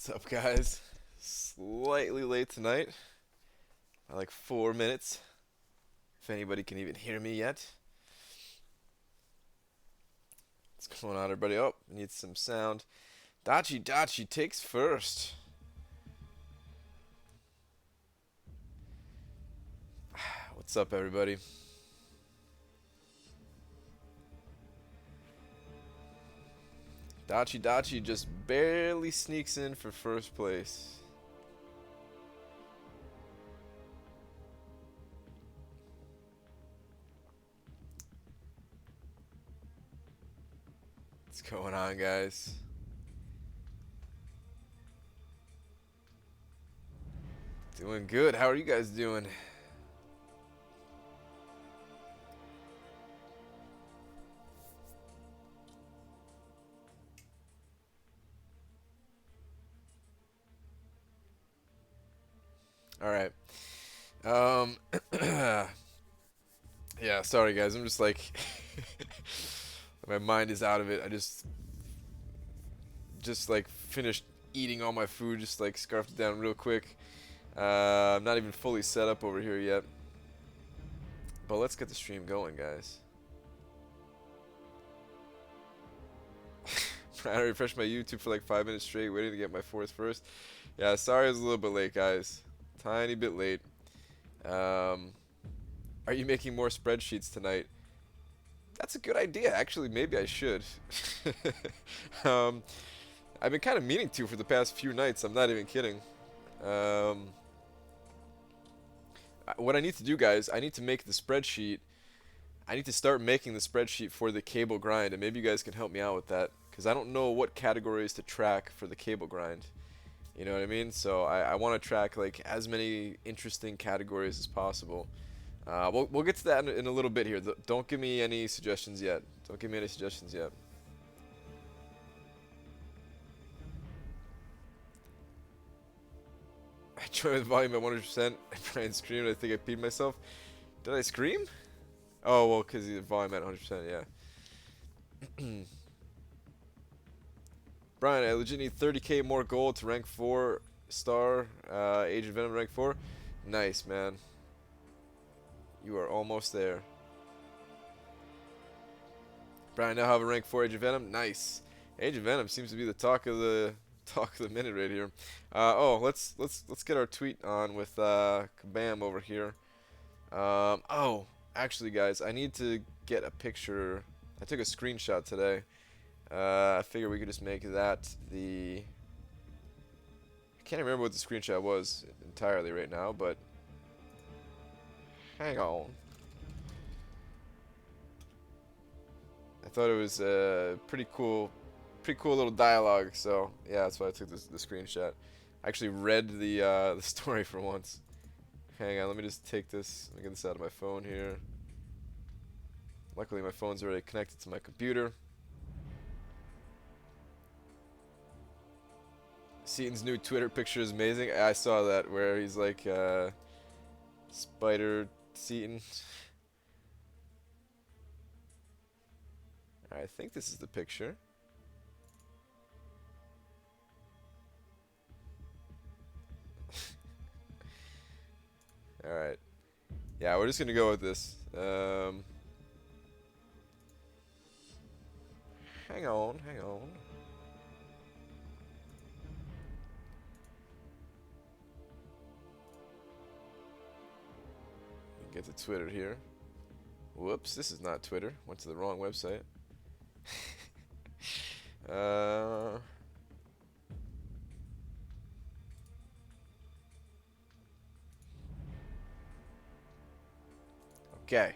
What's up, guys? Slightly late tonight, by like 4 minutes. If anybody can even hear me yet. What's going on, everybody? Oh, need some sound. Dachi takes first. What's up, everybody? Dachi just barely sneaks in for first place. What's going on, guys? Doing good. How are you guys doing? All right. Um, yeah, sorry guys. I'm just like my mind is out of it. I just like finished eating all my food, just like scarfed it down real quick. I'm not even fully set up over here yet. But let's get the stream going, guys. I refreshed my YouTube for like 5 minutes straight, waiting to get my fourth first. Yeah, sorry I was a little bit late, guys. Tiny bit late. Are you making more spreadsheets tonight? That's a good idea. Actually, maybe I should. I've been kind of meaning to for the past few nights. I'm not even kidding. What I need to do, guys, I need to make the spreadsheet. I need to start making the spreadsheet for the cable grind, and maybe you guys can help me out with that, because I don't know what categories to track for the cable grind. You know what I mean? So I want to track like as many interesting categories as possible. We'll get to that in a little bit here. Don't give me any suggestions yet. Don't give me any suggestions yet. I joined the volume at 100%. Brian screamed. I think I peed myself. Did I scream? Oh, well, because the volume at 100%, yeah. Brian, I legit need 30k more gold to rank 4 star. Age of Venom rank 4. Nice, man. You are almost there. Brian, now have a rank 4 Age of Venom. Nice. Age of Venom seems to be the talk of the minute right here. Let's get our tweet on with Kabam over here. Oh, actually, guys, I need to get a picture. I took a screenshot today. I figure we could just make that the. I can't remember what the screenshot was entirely right now, but hang on. I thought it was pretty cool little dialogue. So yeah, that's why I took the screenshot. I actually read the story for once. Hang on, let me just take this. Let me get this out of my phone here. Luckily, my phone's already connected to my computer. Seaton's new Twitter picture is amazing. I saw that where he's like Spider Seaton. I think this is the picture. Alright. Yeah, we're just gonna go with this. Hang on. Get to Twitter here. Whoops, this is not Twitter. Went to the wrong website. Okay.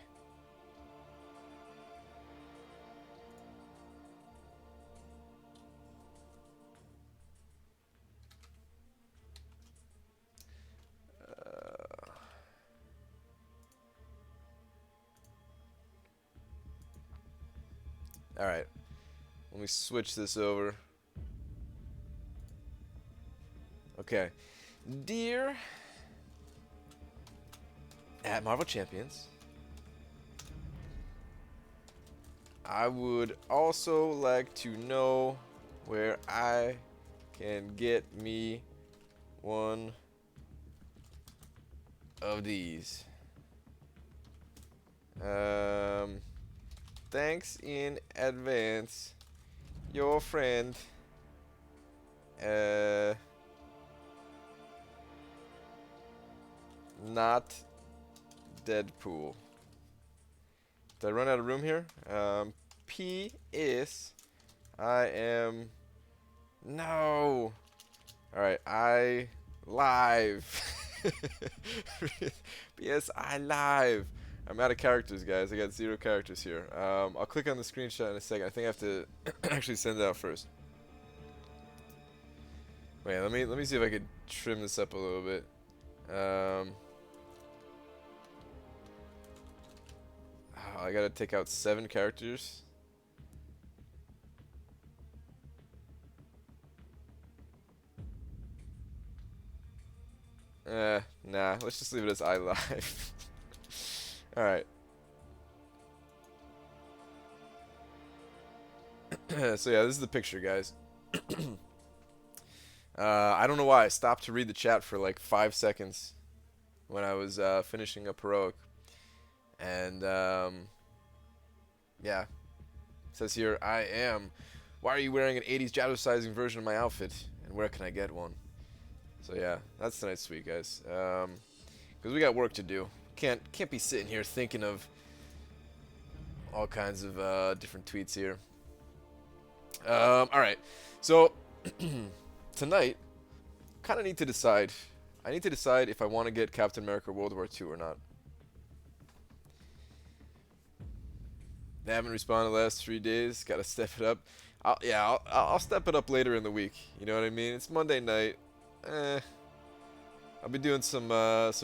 Alright. Let me switch this over. Okay. Dear at Marvel Champions, I would also like to know where I can get me one of these. Thanks in advance, your friend. Not Deadpool. Did I run out of room here? P.S. I am... No! Alright, I live. P.S. I live. I'm out of characters, guys. I got 0 characters here. I'll click on the screenshot in a second. I think I have to actually send it out first. Wait, let me see if I could trim this up a little bit. I gotta take out 7 characters. Nah. Let's just leave it as I live. Alright. So yeah, this is the picture, guys. I don't know why I stopped to read the chat for like 5 seconds when I was finishing up heroic. And yeah, it says here, I am. Why are you wearing an 80s jazzercising version of my outfit? And where can I get one? So yeah, that's tonight's tweet, guys. Because we got work to do. Can't be sitting here thinking of all kinds of different tweets here. All right, so tonight, kind of need to decide. I need to decide if I want to get Captain America World War II or not. They haven't responded the last 3 days. Got to step it up. I'll step it up later in the week. You know what I mean? It's Monday night. I'll be doing some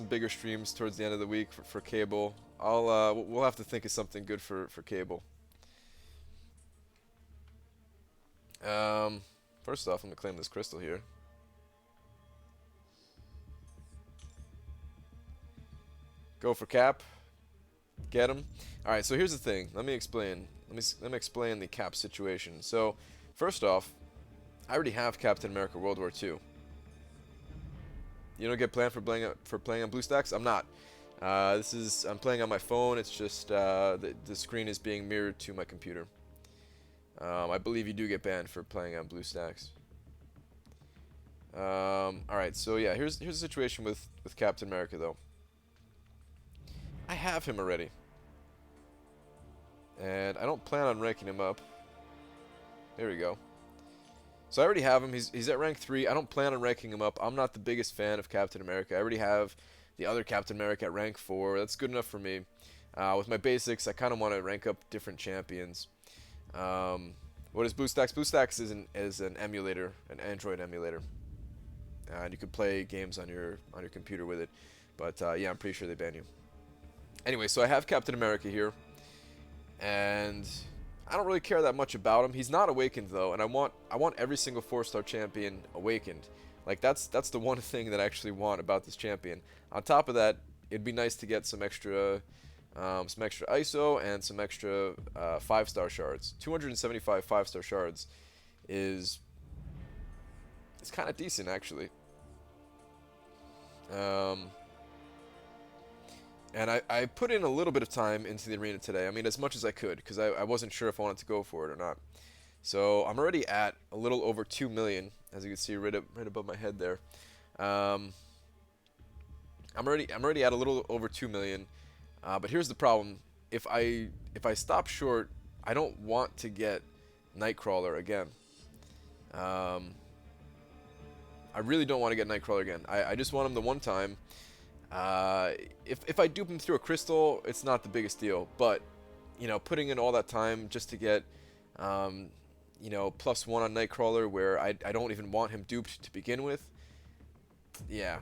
bigger streams towards the end of the week for cable. We'll have to think of something good for cable. First off, I'm gonna claim this crystal here. Go for Cap. Get him. All right. So here's the thing. Let me explain. Let me explain the Cap situation. So, first off, I already have Captain America World War II. You don't get planned for playing on BlueStacks? I'm not. I'm playing on my phone. It's just the screen is being mirrored to my computer. I believe you do get banned for playing on BlueStacks. All right. So yeah, here's the situation with Captain America though. I have him already. And I don't plan on ranking him up. There we go. So I already have him. He's at rank 3. I don't plan on ranking him up. I'm not the biggest fan of Captain America. I already have the other Captain America at rank 4. That's good enough for me. With my basics, I kind of want to rank up different champions. What is BlueStacks? BlueStacks is an emulator, an Android emulator. And you could play games on your computer with it. But yeah, I'm pretty sure they ban you. Anyway, so I have Captain America here. And I don't really care that much about him. He's not awakened though, and I want every single 4-star champion awakened. Like that's the one thing that I actually want about this champion. On top of that, it'd be nice to get some extra ISO and some extra 5-star shards. 275 5-star shards is kind of decent actually. And I put in a little bit of time into the arena today. I mean, as much as I could, because I wasn't sure if I wanted to go for it or not. So I'm already at a little over 2 million, as you can see right above my head there. I'm already at a little over 2 million. But here's the problem: if I stop short, I don't want to get Nightcrawler again. I really don't want to get Nightcrawler again. I just want him the one time. If I dupe him through a crystal, it's not the biggest deal. But, you know, putting in all that time just to get, you know, +1 on Nightcrawler where I don't even want him duped to begin with. Yeah.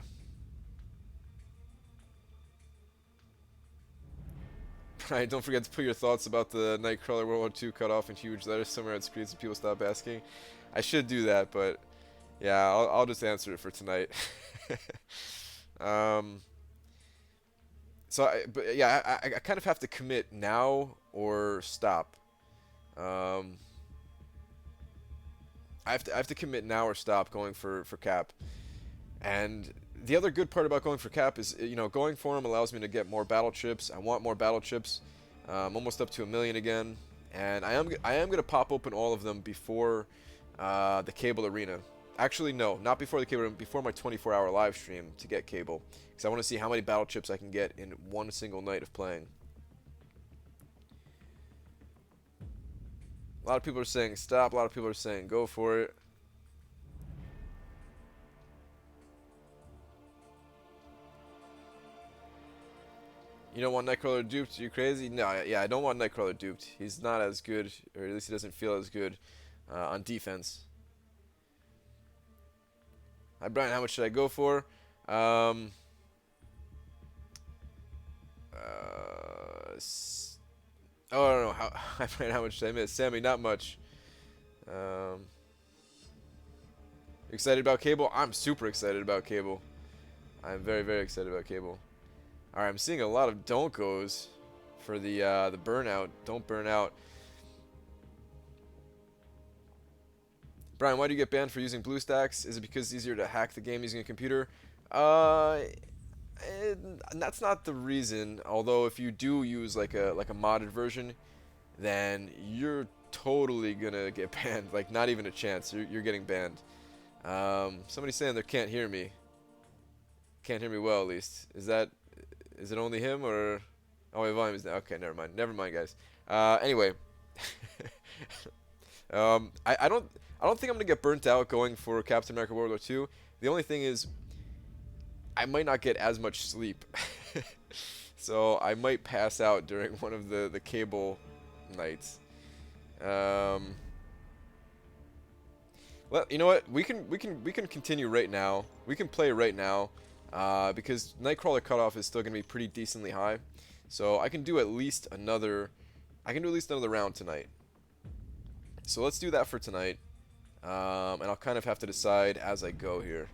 Right, don't forget to put your thoughts about the Nightcrawler World War II cut off in huge letters somewhere on screen so people stop asking. I should do that, but yeah, I'll just answer it for tonight. So, but yeah, I kind of have to commit now or stop. I have to commit now or stop going for Cap. And the other good part about going for Cap is, you know, going for him allows me to get more battle chips. I want more battle chips. I'm almost up to 1,000,000 again, and I am gonna pop open all of them before the cable arena. Actually, no, not before the cable arena, before my 24-hour live stream to get cable, because I want to see how many battle chips I can get in one single night of playing. A lot of people are saying stop. A lot of people are saying go for it. You don't want Nightcrawler duped? Are you crazy? No, yeah, I don't want Nightcrawler duped. He's not as good, or at least he doesn't feel as good on defense. Hi, Brian. How much should I go for? Oh, I don't know. Hi, Brian. How much should I miss? Sammy, not much. Excited about Cable? I'm super excited about Cable. I'm very, very excited about Cable. Alright, I'm seeing a lot of don't goes for the burnout. Don't burn out. Brian, why do you get banned for using BlueStacks? Is it because it's easier to hack the game using a computer? That's not the reason. Although if you do use like a modded version, then you're totally gonna get banned. Like not even a chance. You're getting banned. Somebody's saying they can't hear me. Can't hear me well, at least. Is it only him or? Oh, my volume is down. Okay, never mind. Never mind, guys. Anyway, I don't think I'm gonna get burnt out going for Captain America World War II. The only thing is, I might not get as much sleep, so I might pass out during one of the cable nights. Well, you know what? We can continue right now. We can play right now. Because Nightcrawler cutoff is still going to be pretty decently high, so I can do at least another round tonight. So let's do that for tonight, and I'll kind of have to decide as I go here.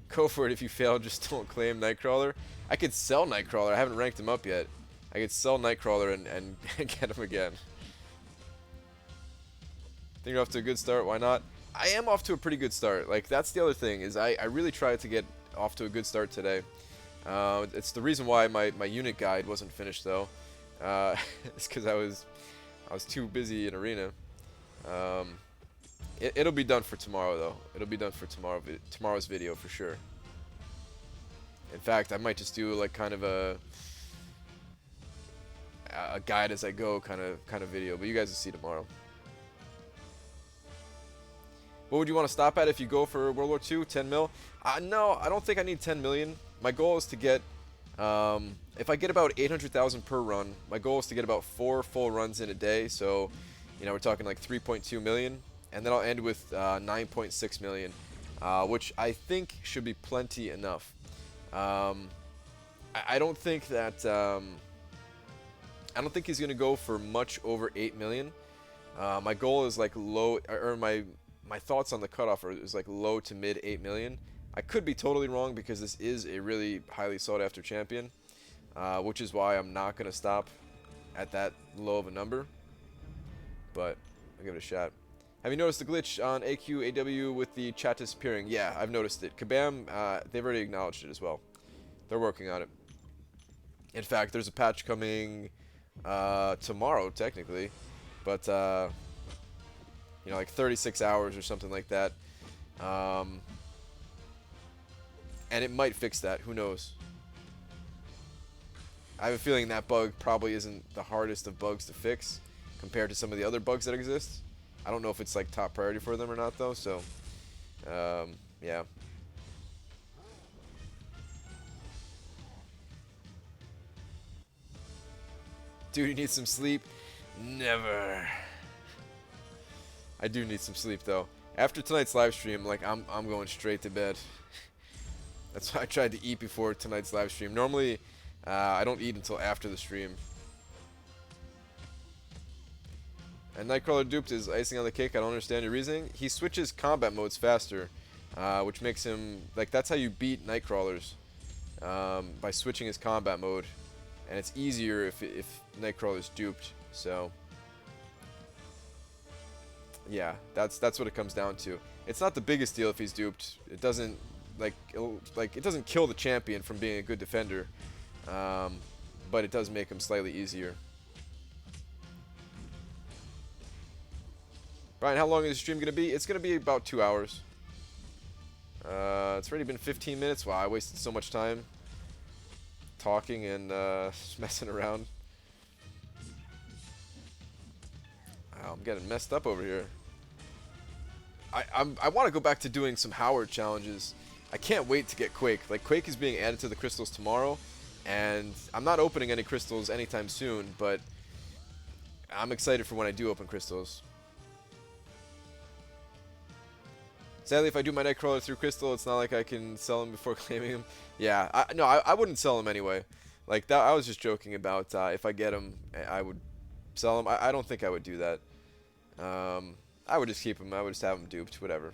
Go for it. If you fail, just don't claim Nightcrawler. I could sell Nightcrawler. I haven't ranked him up yet. I could sell Nightcrawler and get him again. Think you're off to a good start. Why not? I am off to a pretty good start. Like, that's the other thing, is I really tried to get off to a good start today. It's the reason why my unit guide wasn't finished, though. It's because I was too busy in Arena. It'll be done for tomorrow, though. It'll be done for tomorrow's video, for sure. In fact, I might just do, like, kind of a guide as I go kind of video, but you guys will see tomorrow. What would you want to stop at if you go for World War II? 10 mil? No, I don't think I need 10 million. My goal is to get, if I get about 800,000 per run, my goal is to get about 4 full runs in a day. So, you know, we're talking like 3.2 million. And then I'll end with 9.6 million, which I think should be plenty enough. I don't think that, I don't think he's going to go for much over 8 million. My goal is like low, or my thoughts on the cutoff is like low to mid 8 million. I could be totally wrong because this is a really highly sought after champion, which is why I'm not going to stop at that low of a number. But I'll give it a shot. Have you noticed the glitch on AQ/AW with the chat disappearing? Yeah, I've noticed it. Kabam, they've already acknowledged it as well. They're working on it. In fact, there's a patch coming tomorrow, technically. But, you know, like 36 hours or something like that. And it might fix that. Who knows? I have a feeling that bug probably isn't the hardest of bugs to fix compared to some of the other bugs that exist. I don't know if it's like top priority for them or not, though. So, yeah. Dude, you need some sleep? Never. I do need some sleep, though. After tonight's live stream, like, I'm going straight to bed. That's why I tried to eat before tonight's live stream. Normally, I don't eat until after the stream. And Nightcrawler duped is icing on the cake. I don't understand your reasoning. He switches combat modes faster, which makes him, like, that's how you beat Nightcrawlers, by switching his combat mode. And it's easier if Nightcrawler's duped, so Yeah, that's what it comes down to. It's not the biggest deal if he's duped. It doesn't it doesn't kill the champion from being a good defender, um, but it does make him slightly easier. Brian, how long is the stream gonna be? It's gonna be about 2 hours. It's already been 15 minutes. Wow, I wasted so much time talking and messing around. Wow, I'm getting messed up over here. I want to go back to doing some Howard challenges. I can't wait to get Quake. Like, Quake is being added to the crystals tomorrow, and I'm not opening any crystals anytime soon, but I'm excited for when I do open crystals. Sadly, if I do my Nightcrawler through Crystal, it's not like I can sell him before claiming him. Yeah, I wouldn't sell him anyway. Like, that, I was just joking about if I get him, I would sell him. I don't think I would do that. I would just keep him. I would just have him duped, whatever.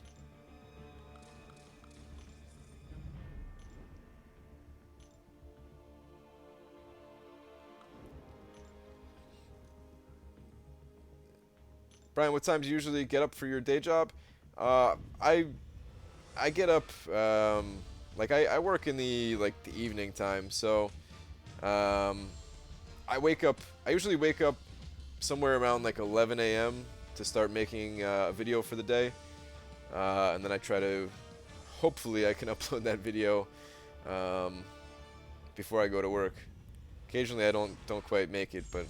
Brian, what time do you usually get up for your day job? I get up like I work in the evening time, so I wake up. I usually wake up somewhere around like 11 a.m. to start making a video for the day, and then I try to. Hopefully, I can upload that video before I go to work. Occasionally, I don't quite make it, but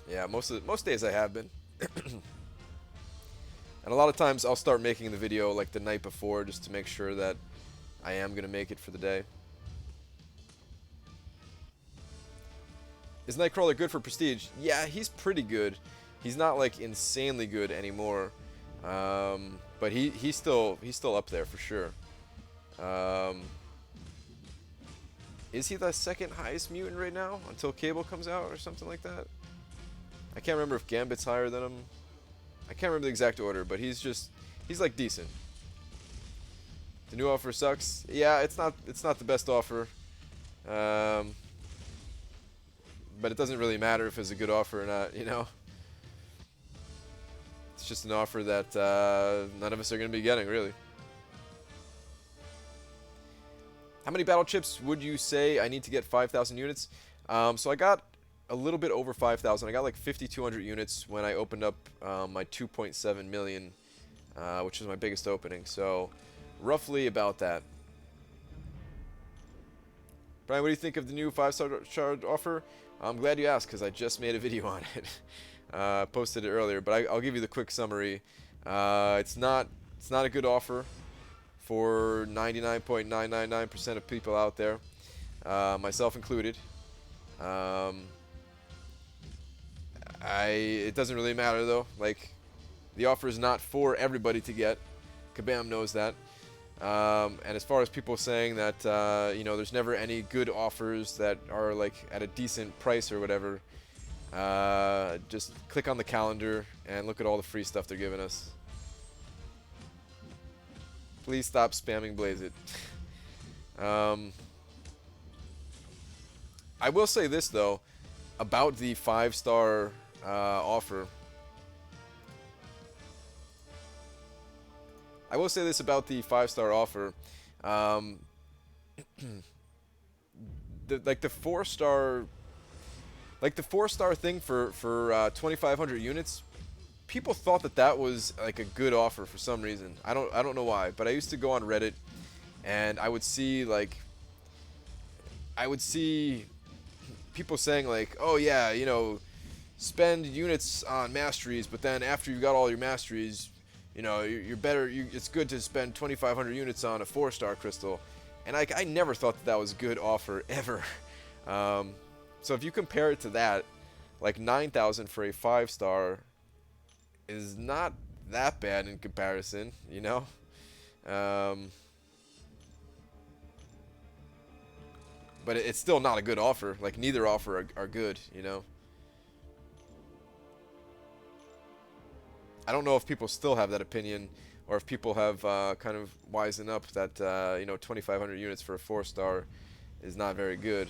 yeah, most days I have been. And a lot of times I'll start making the video like the night before just to make sure that I am going to make it for the day. Is Nightcrawler good for Prestige? Yeah, he's pretty good. He's not like insanely good anymore. But he's still up there for sure. Is he the second highest mutant right now until Cable comes out or something like that? I can't remember if Gambit's higher than him. I can't remember the exact order, but he's like decent. The new offer sucks. Yeah, it's not the best offer. But it doesn't really matter if it's a good offer or not, you know? It's just an offer that none of us are going to be getting, really. How many battle chips would you say I need to get 5,000 units? So I got a little bit over 5,000. I got like 5,200 units when I opened up my 2.7 million, which was my biggest opening. So roughly about that. Brian, what do you think of the new 5-star offer? I'm glad you asked because I just made a video on it. Posted it earlier, but I'll give you the quick summary. It's not a good offer for 99.999% of people out there, myself included. It doesn't really matter though. Like, the offer is not for everybody to get. Kabam knows that. And as far as people saying that you know, there's never any good offers that are like at a decent price or whatever, just click on the calendar and look at all the free stuff they're giving us. Please stop spamming Blaze It. I will say this though about the 5-star offer. I will say this about the 5-star offer. The 4-star, like the 4-star thing for 2,500 units. People thought that was like a good offer for some reason. I don't know why, but I used to go on Reddit, and I would see people saying like, oh yeah, you know, spend units on masteries, but then after you got all your masteries, you know, you're better. It's good to spend 2,500 units on a 4-star crystal, and I never thought that was a good offer ever. So if you compare it to that, like 9,000 for a 5-star is not that bad in comparison, you know. But it's still not a good offer. Like, neither offer are good, you know. I don't know if people still have that opinion, or if people have kind of wisened up that you know, 2,500 units for a 4-star is not very good.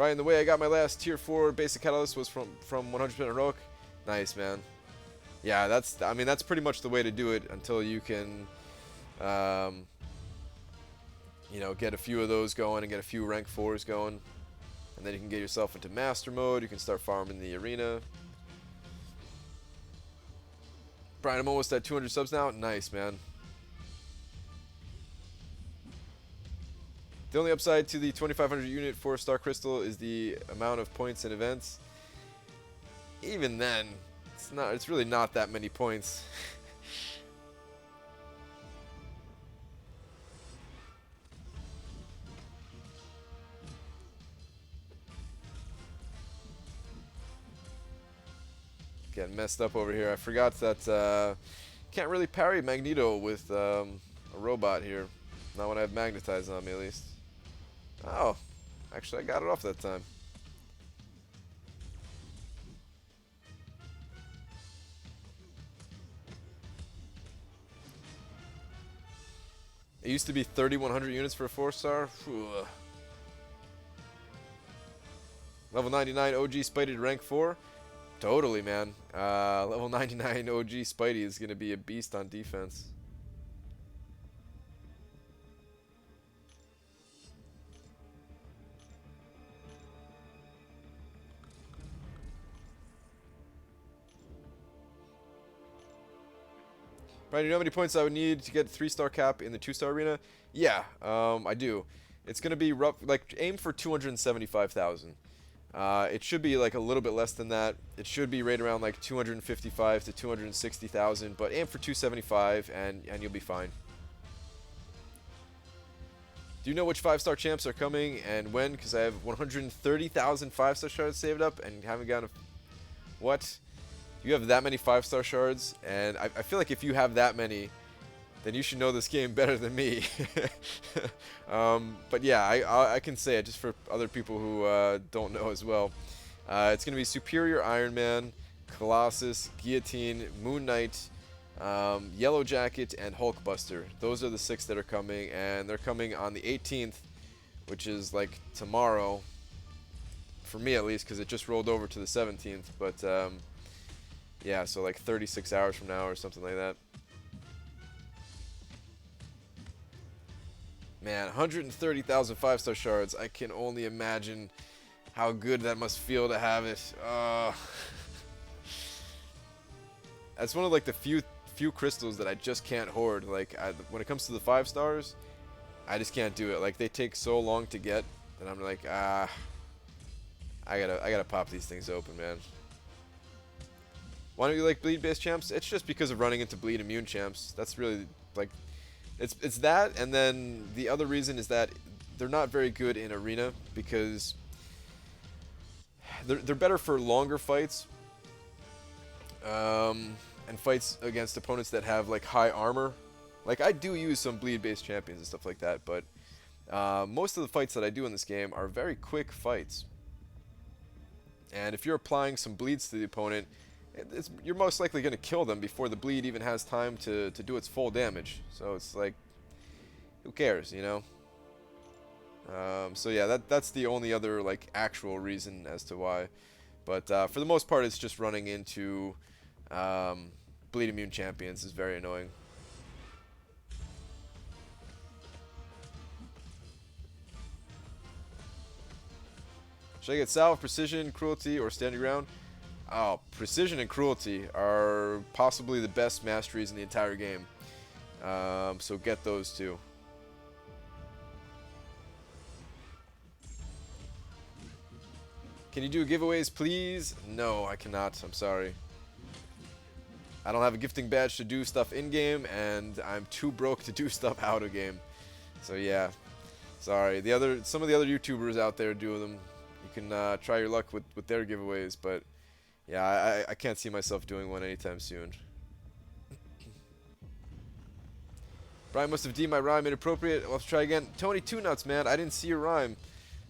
Brian, the way I got my last tier 4 basic catalyst was from 100% heroic. Nice, man. Yeah, I mean that's pretty much the way to do it until you can you know, get a few of those going and get a few rank 4s going. And then you can get yourself into master mode. You can start farming the arena. Brian, I'm almost at 200 subs now. Nice, man. The only upside to the 2500 unit 4-star crystal is the amount of points in events. Even then, it's really not that many points. Getting messed up over here. I forgot that can't really parry Magneto with a robot here. Not when I have magnetized on me, at least. Oh, actually I got it off that time. It used to be 3,100 units for a 4-star. Level 99 OG Spidey to rank 4. Totally, man. Level 99 OG Spidey is going to be a beast on defense. Brian, you know how many points I would need to get 3-star cap in the 2-star arena? Yeah, I do. It's going to be rough, like aim for 275,000. It should be like a little bit less than that. It should be right around like 255 to 260,000, but aim for 275 and you'll be fine. Do you know which 5-star champs are coming and when? Because I have 130,000 5-star shards saved up and haven't gotten a... What? You have that many 5-star shards, and I feel like if you have that many, then you should know this game better than me. But yeah, I can say it just for other people who don't know as well. It's going to be Superior Iron Man, Colossus, Guillotine, Moon Knight, Yellow Jacket, and Hulkbuster. Those are the 6 that are coming, and they're coming on the 18th, which is like tomorrow, for me at least, because it just rolled over to the 17th. But yeah, so like 36 hours from now or something like that. Man, 130,000 5-star shards. I can only imagine how good that must feel to have it. That's one of like the few crystals that I just can't hoard. Like when it comes to the 5 stars, I just can't do it. Like they take so long to get that I'm like, I gotta pop these things open, man. Why don't you like bleed-based champs? It's just because of running into bleed immune champs. That's really like, it's that, and then the other reason is that they're not very good in arena because they're better for longer fights, and fights against opponents that have like high armor. Like I do use some bleed-based champions and stuff like that, but most of the fights that I do in this game are very quick fights. And if you're applying some bleeds to the opponent, you're most likely going to kill them before the bleed even has time to do its full damage. So it's like, who cares, you know? So yeah, that's the only other like actual reason as to why. But for the most part, it's just running into bleed immune champions is very annoying. Should I get Salve, Precision, Cruelty, or Stand Your Ground? Oh, Precision and Cruelty are possibly the best masteries in the entire game. So get those two. Can you do giveaways, please? No, I cannot. I'm sorry. I don't have a gifting badge to do stuff in-game, and I'm too broke to do stuff out of game. So yeah, sorry. Some of the other YouTubers out there do them. You can try your luck with their giveaways, but yeah, I can't see myself doing one anytime soon. Brian must have deemed my rhyme inappropriate. Let's try again. Tony Two Nuts, man, I didn't see your rhyme.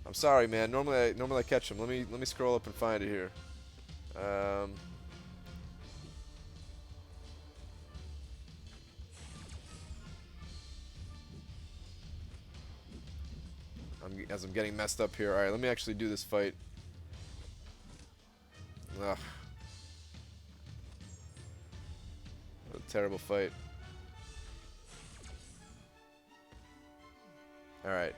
I'm sorry, man. Normally I catch them. Let me scroll up and find it here. I'm as I'm getting messed up here. All right, let me actually do this fight. Ugh. What a terrible fight. All right.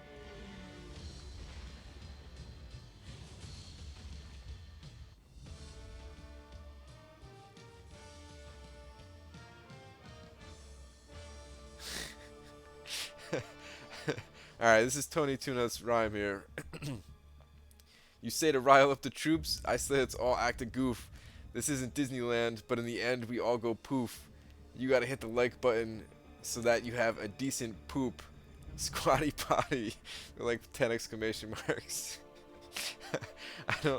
Alright, this is Tony Tuna's rhyme here. You say to rile up the troops, I say it's all act a goof. This isn't Disneyland, but in the end we all go poof. You gotta hit the like button so that you have a decent poop. Squatty potty. Like 10 exclamation marks. I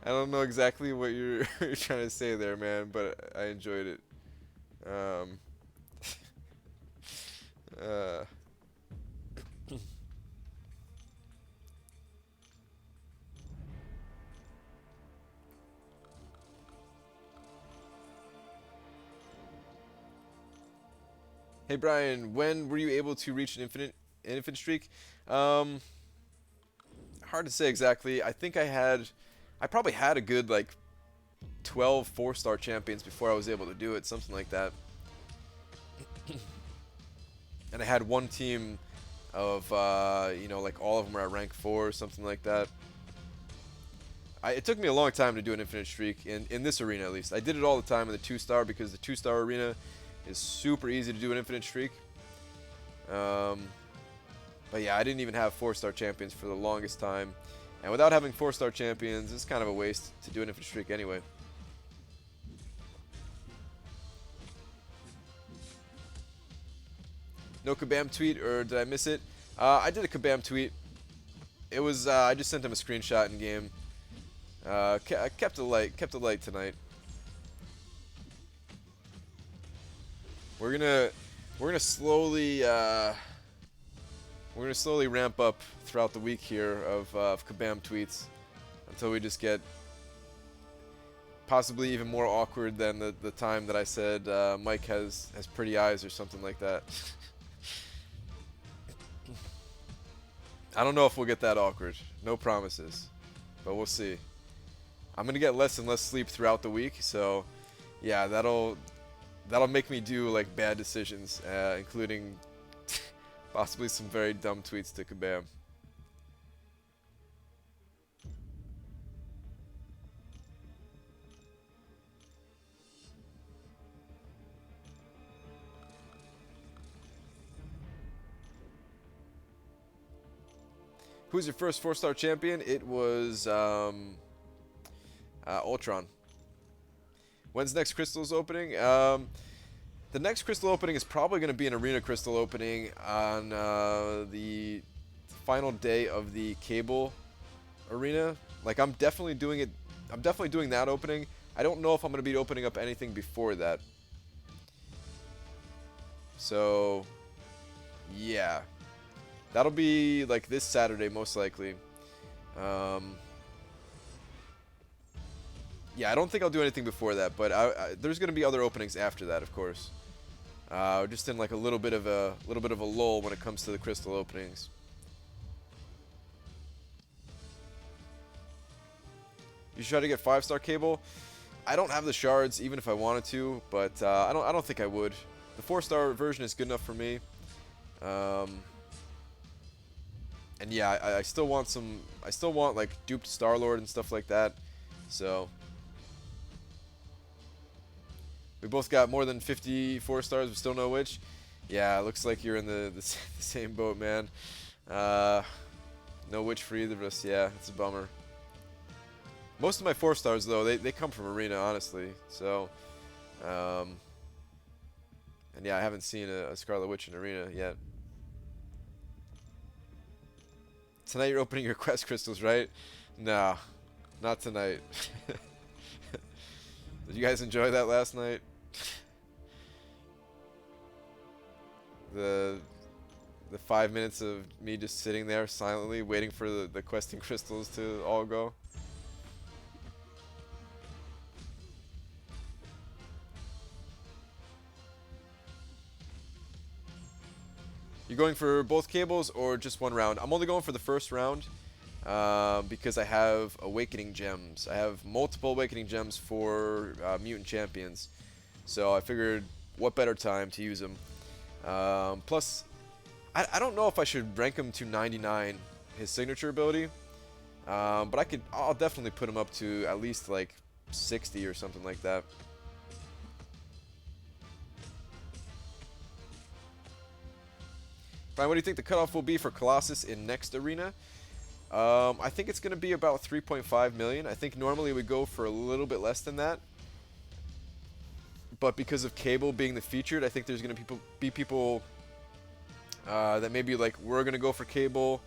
don't know exactly what you're trying to say there, man, but I enjoyed it. Uh Hey Brian, when were you able to reach an infinite streak? Hard to say exactly. I think I probably had a good like 12 4-star champions before I was able to do it, something like that. And I had one team of you know, like all of them were at rank 4 or something like that. It took me a long time to do an infinite streak in this arena, at least. I did it all the time in the 2-star because the 2-star arena is super easy to do an infinite streak. But yeah, I didn't even have 4-star champions for the longest time. And without having 4-star champions, it's kind of a waste to do an infinite streak anyway. No Kabam tweet, or did I miss it? I did a Kabam tweet. It was, I just sent him a screenshot in game. I kept it light tonight. We're gonna slowly ramp up throughout the week here of Kabam tweets until we just get possibly even more awkward than the time that I said Mike has pretty eyes or something like that. I don't know if we'll get that awkward. No promises, but we'll see. I'm gonna get less and less sleep throughout the week, so yeah, that'll make me do like bad decisions, including possibly some very dumb tweets to Kabam. Who's your first 4-star champion? It was Ultron. When's next crystals opening? The next crystal opening is probably going to be an arena crystal opening on the final day of the cable arena. Like I'm definitely doing it. I'm definitely doing that opening. I don't know if I'm going to be opening up anything before that. So yeah, that'll be like this Saturday most likely. Yeah, I don't think I'll do anything before that, but there's going to be other openings after that, of course. Just in like a little bit of a lull when it comes to the crystal openings. You should try to get 5-star cable. I don't have the shards, even if I wanted to, but I don't think I would. The 4-star version is good enough for me. And yeah, I still want some. I still want like duped Star-Lord and stuff like that. So we both got more than 54 stars. We still know which. Yeah, it looks like you're in the same boat, man. No witch for either of us. Yeah, it's a bummer. Most of my 4-stars though, they come from arena, honestly. So, and yeah, I haven't seen a Scarlet Witch in arena yet. Tonight you're opening your quest crystals, right? No, not tonight. Did you guys enjoy that last night? The 5 minutes of me just sitting there silently waiting for the questing crystals to all go. You going for both cables or just one round? I'm only going for the first round because I have awakening gems. I have multiple awakening gems for mutant champions. So I figured what better time to use them. Plus, I don't know if I should rank him to 99, his signature ability. But I'll definitely put him up to at least like 60 or something like that. Brian, what do you think the cutoff will be for Colossus in next arena? I think it's going to be about 3.5 million. I think normally we go for a little bit less than that. But because of Cable being the featured, I think there's going to be people that maybe like we're going to go for Cable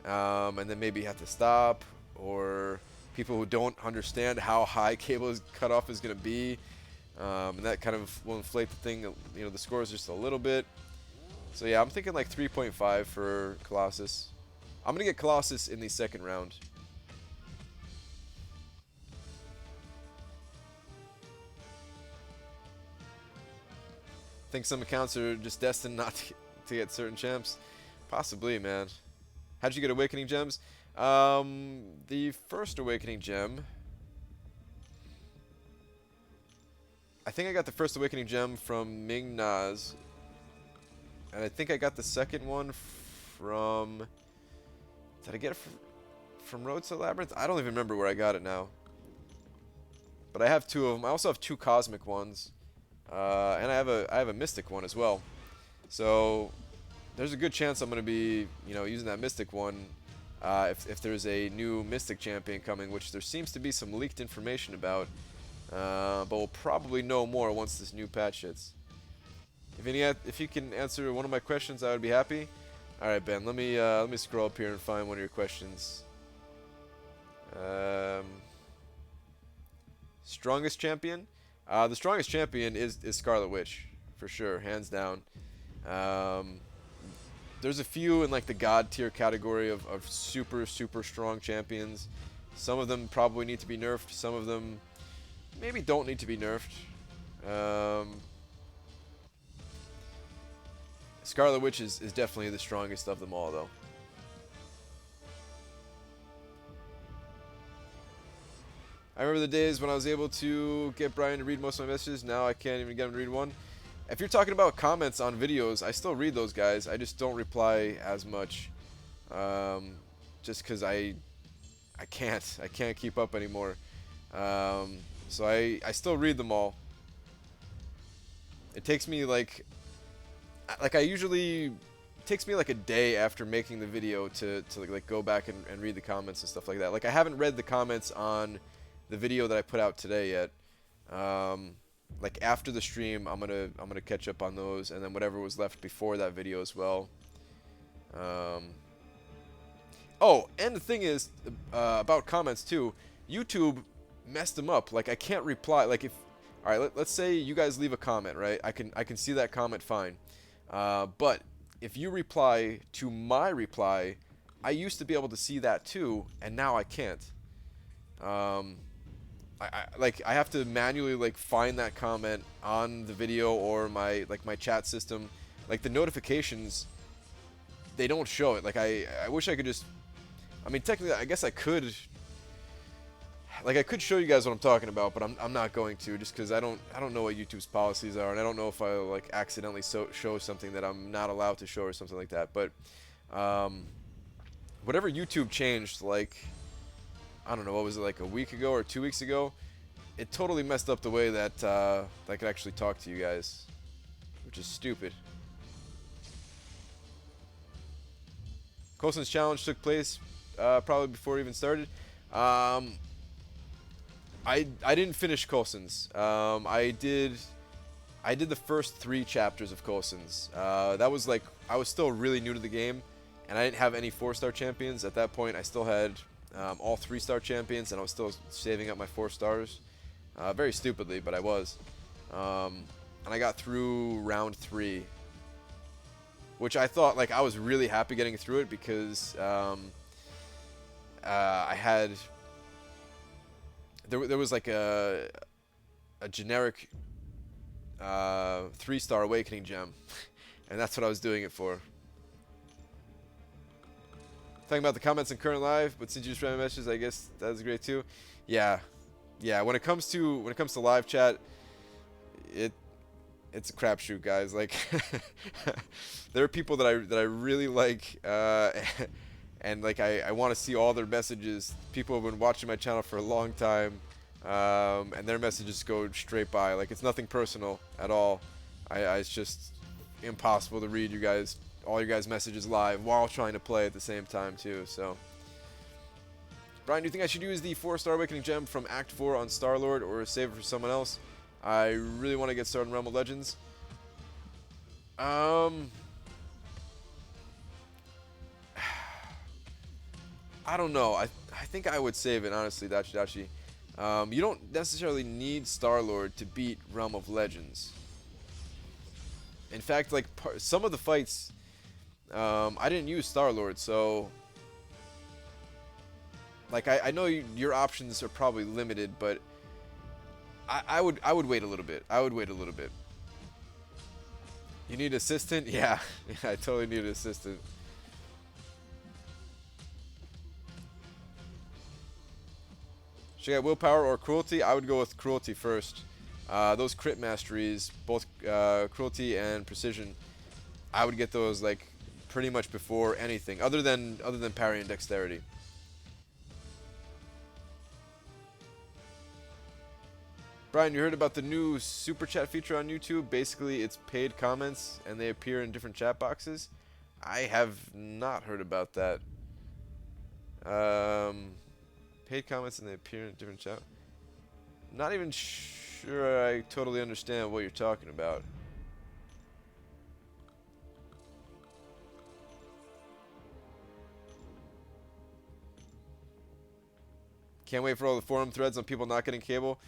and then maybe have to stop, or people who don't understand how high Cable's cutoff is going to be. And that kind of will inflate the thing, you know, the scores just a little bit. So yeah, I'm thinking like 3.5 for Colossus. I'm going to get Colossus in the second round. Think some accounts are just destined not to get certain champs? Possibly, man. How'd you get Awakening Gems? The first Awakening Gem... I think I got the first Awakening Gem from Ming Naz. And I think I got the second one from... Did I get it from Road to Labyrinth? I don't even remember where I got it now. But I have two of them. I also have two Cosmic ones. And I have a Mystic one as well. So there's a good chance I'm going to be, you know, using that Mystic one if there's a new Mystic champion coming, which there seems to be some leaked information about. But we'll probably know more once this new patch hits. If you can answer one of my questions, I would be happy. All right, Ben. Let me scroll up here and find one of your questions. Strongest champion? The strongest champion is Scarlet Witch, for sure, hands down. There's a few in like the God tier category of super strong champions. Some of them probably need to be nerfed. Some of them maybe don't need to be nerfed. Scarlet Witch is definitely the strongest of them all, though. I remember the days when I was able to get Brian to read most of my messages. Now I can't even get him to read one. If you're talking about comments on videos, I still read those guys. I just don't reply as much, just because I can't keep up anymore. So I still read them all. It takes me like I usually, it takes me like a day after making the video to like go back and read the comments and stuff like that. Like I haven't read the comments on the video that I put out today yet. Like after the stream, I'm gonna catch up on those, and then whatever was left before that video as well. Oh, and the thing is about comments too. YouTube messed them up. Like I can't reply. Like if, all right, let's say you guys leave a comment, right? I can see that comment fine. But if you reply to my reply, I used to be able to see that too, and now I can't. I have to manually like find that comment on the video or my chat system. Like the notifications, they don't show it. Like I wish I could just, I mean technically I guess I could, like I could show you guys what I'm talking about, but I'm not going to, just because I don't know what YouTube's policies are, and I don't know if I like accidentally show something that I'm not allowed to show or something like that. But whatever YouTube changed, like I don't know, what was it, like a week ago or 2 weeks ago? It totally messed up the way that I could actually talk to you guys, which is stupid. Coulson's challenge took place probably before it even started. I didn't finish Coulson's. I did the first 3 chapters of Coulson's. That was like, I was still really new to the game, and I didn't have any 4-star champions. At that point, I still had all 3-star champions, and I was still saving up my 4 stars. Very stupidly, but I was. And I got through round 3, which I thought, like, I was really happy getting through it because I had... There was like a generic 3-star awakening gem, and that's what I was doing it for. Talking about the comments in current live, but since you just read my messages, I guess that's great too. Yeah, yeah. When it comes to live chat, it it's a crapshoot, guys. Like, there are people that I really like, and like I want to see all their messages. People have been watching my channel for a long time, and their messages go straight by. Like, it's nothing personal at all. It's just impossible to read all your guys' messages live while trying to play at the same time too. So, Brian, do you think I should use the 4-star Awakening Gem from Act 4 on Star-Lord or save it for someone else? I really want to get started in Realm of Legends. I don't know. I think I would save it, honestly, Dachi. You don't necessarily need Star-Lord to beat Realm of Legends. In fact, like, some of the fights, I didn't use Star-Lord, so... Like, I know your options are probably limited, but I would wait a little bit. I would wait a little bit. You need an assistant? Yeah. Yeah, I totally need an assistant. Should I get willpower or cruelty? I would go with cruelty first. Those crit masteries, both cruelty and precision, I would get those like pretty much before anything, other than parry and dexterity. Brian, you heard about the new super chat feature on YouTube? Basically, it's paid comments and they appear in different chat boxes. I have not heard about that. Paid comments and they appear in different chat. Not even sure I totally understand what you're talking about. Can't wait for all the forum threads on people not getting cable.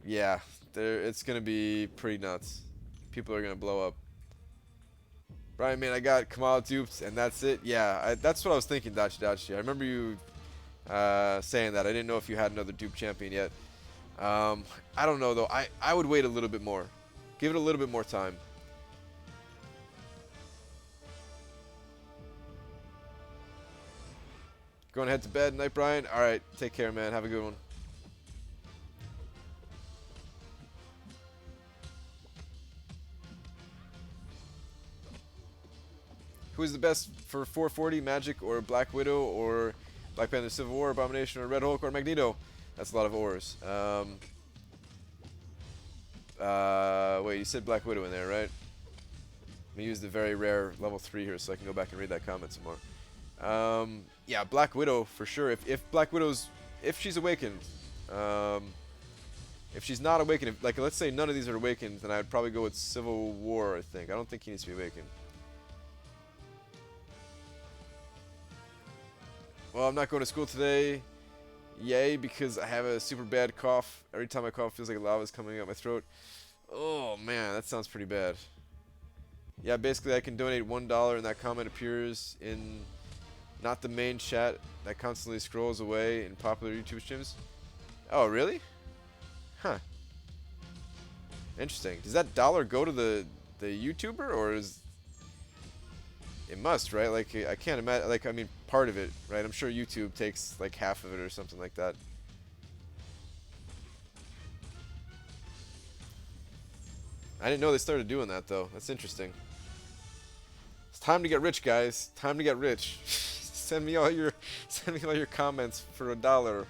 Yeah, it's gonna be pretty nuts. People are gonna blow up. Brian, man, I got Kamala duped, and that's it. Yeah, that's what I was thinking, Dachi. I remember you saying that. I didn't know if you had another dupe champion yet. I don't know, though. I would wait a little bit more. Give it a little bit more time. Going to head to bed. Night, Brian. All right, take care, man. Have a good one. Who is the best for 440, Magic or Black Widow or Black Panther Civil War, Abomination or Red Hulk or Magneto? That's a lot of ors. Wait, you said Black Widow in there, right? Let me use the very rare level 3 here so I can go back and read that comment some more. Yeah, Black Widow for sure. If she's awakened, if she's not awakened, like let's say none of these are awakened, then I would probably go with Civil War. I think. I don't think he needs to be awakened. Well, I'm not going to school today. Yay, because I have a super bad cough. Every time I cough, it feels like lava's coming out my throat. Oh man, that sounds pretty bad. Yeah, basically I can donate $1 and that comment appears in not the main chat that constantly scrolls away in popular YouTube streams. Oh, really? Huh. Interesting. Does that dollar go to the YouTuber, or is... It must, right? Like, I can't imagine, like, I mean, part of it, right? I'm sure YouTube takes, like, half of it or something like that. I didn't know they started doing that, though. That's interesting. It's time to get rich, guys. Time to get rich. Send me all your comments for $1.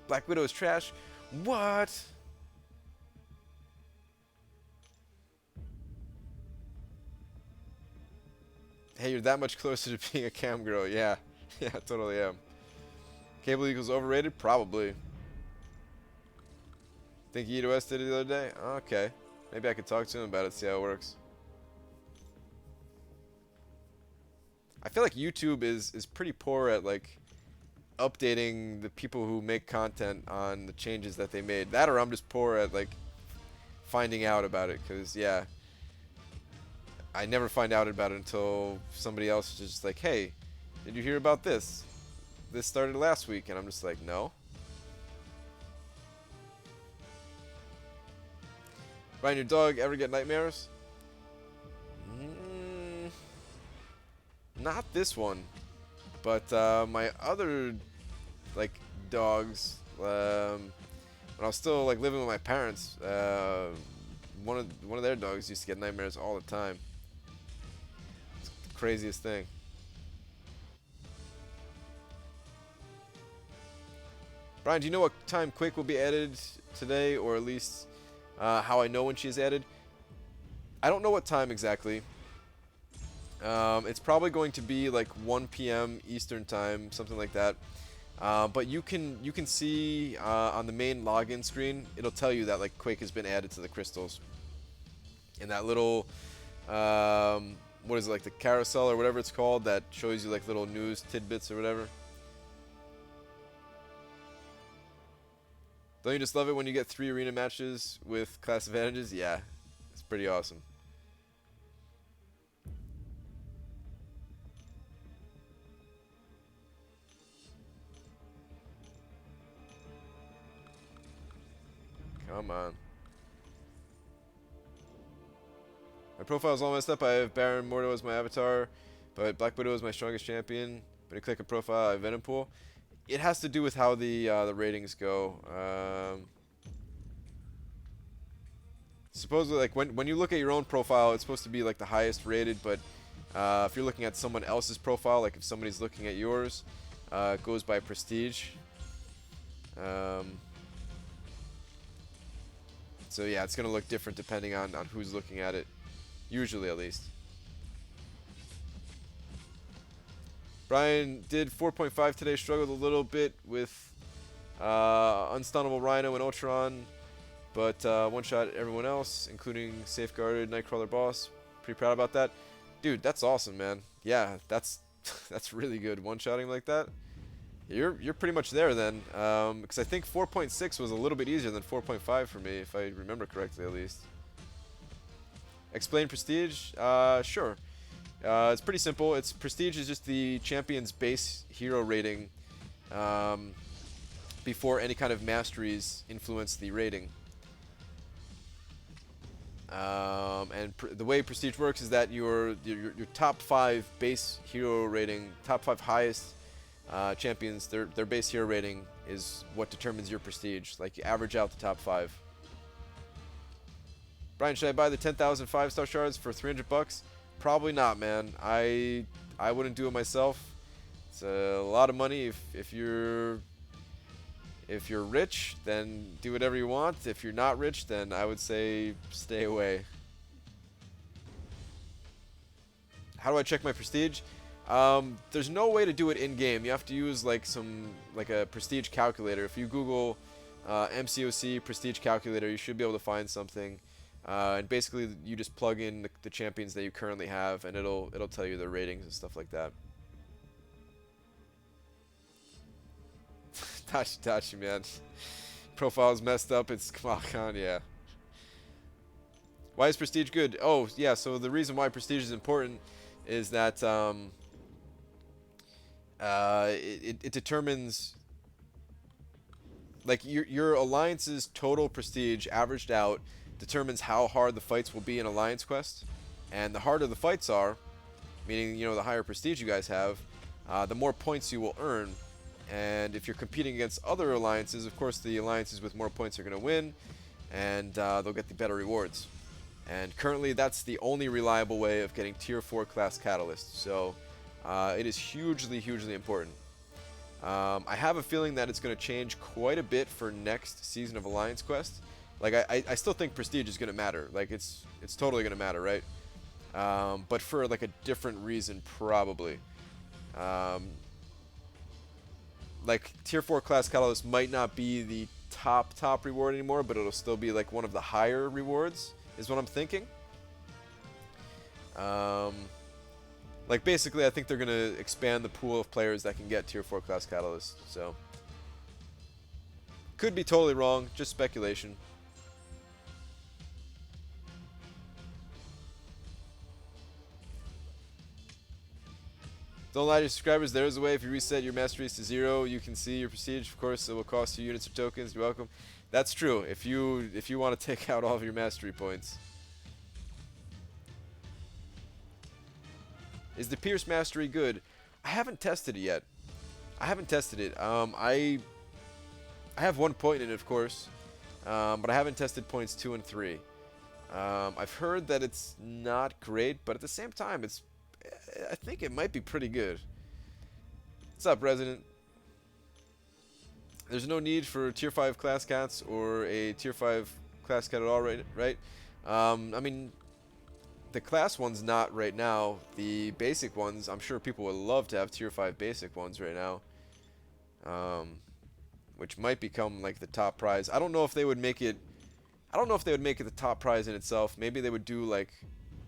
Black Widow is trash. What? Hey, you're that much closer to being a cam girl. Yeah. Yeah, I totally am. Cable equals overrated? Probably. Think E2S did it the other day? Okay. Maybe I could talk to him about it, see how it works. I feel like YouTube is pretty poor at, like, updating the people who make content on the changes that they made. That, or I'm just poor at, like, finding out about it, because, yeah, I never find out about it until somebody else is just like, hey, did you hear about this? This started last week, and I'm just like, no. Ryan, your dog ever get nightmares? not this one, but my other like dogs. When I was still like living with my parents, one of their dogs used to get nightmares all the time. It's the craziest thing. Brian, do you know what time Quake will be added today, or at least how I know when she is added? I don't know what time exactly. It's probably going to be like 1 p.m. Eastern time, something like that. But you can see on the main login screen, it'll tell you that like Quake has been added to the crystals. And that little what is it, like the carousel or whatever it's called, that shows you like little news tidbits or whatever. Don't you just love it when you get 3 arena matches with class advantages? Yeah, it's pretty awesome. Come on. My profile is all messed up. I have Baron Mordo as my avatar, but Black Widow is my strongest champion. When you click a profile, I have Venom Pool. It has to do with how the ratings go. Supposedly, like when you look at your own profile, it's supposed to be like the highest rated, but if you're looking at someone else's profile, like if somebody's looking at yours, it goes by prestige. So yeah, it's gonna look different depending on who's looking at it, usually at least. Brian did 4.5 today, struggled a little bit with Unstunnable Rhino and Ultron, but one-shot everyone else, including Safeguarded Nightcrawler Boss. Pretty proud about that. Dude, that's awesome, man. Yeah, that's that's really good, one-shotting like that. You're pretty much there then, because I think 4.6 was a little bit easier than 4.5 for me, if I remember correctly at least. Explain Prestige? Sure. It's pretty simple. It's Prestige is just the champion's base hero rating before any kind of masteries influence the rating. And the way Prestige works is that your top 5 base hero rating, top 5 highest champions, their base hero rating is what determines your prestige. Like, you average out the top 5. Brian, should I buy the 10,000 5-star shards for 300 bucks? Probably not, man. I wouldn't do it myself. It's a lot of money. If you're rich, then do whatever you want. If you're not rich, then I would say stay away. How do I check my prestige? There's no way to do it in game. You have to use like a prestige calculator. If you Google MCOC prestige calculator, you should be able to find something. And basically, you just plug in the champions that you currently have, and it'll tell you their ratings and stuff like that. Tachi, man. Profile's messed up. It's Khan, yeah. Why is prestige good? Oh, yeah. So the reason why prestige is important is that it determines, like, your alliance's total prestige averaged out determines how hard the fights will be in Alliance Quest. And the harder the fights are, meaning, the higher prestige you guys have, the more points you will earn. And if you're competing against other alliances, of course the alliances with more points are going to win, and they'll get the better rewards. And currently that's the only reliable way of getting tier 4 class catalysts. So it is hugely, hugely important. I have a feeling that it's going to change quite a bit for next season of Alliance Quest. Like, I still think prestige is going to matter. Like, it's totally going to matter, right? But for like a different reason, probably. Like, tier 4 class catalyst might not be the top reward anymore, but it'll still be like one of the higher rewards, is what I'm thinking. Like, basically, I think they're going to expand the pool of players that can get tier 4 class catalyst. So, could be totally wrong, just speculation. Don't lie to your subscribers. There is a way. If you reset your masteries to 0, you can see your prestige. Of course, it will cost you units or tokens. You're welcome. That's true. If you want to take out all of your mastery points. Is the Pierce Mastery good? I haven't tested it yet. I haven't tested it. I have 1 point in it, of course, but I haven't tested points 2 and 3. I've heard that it's not great, but at the same time, I think it might be pretty good. What's up, Resident? There's no need for tier 5 class cats or a tier 5 class cat at all, right? I mean, the class ones not right now. The basic ones, I'm sure people would love to have tier 5 basic ones right now. Which might become like the top prize. I don't know if they would make it the top prize in itself. Maybe they would do like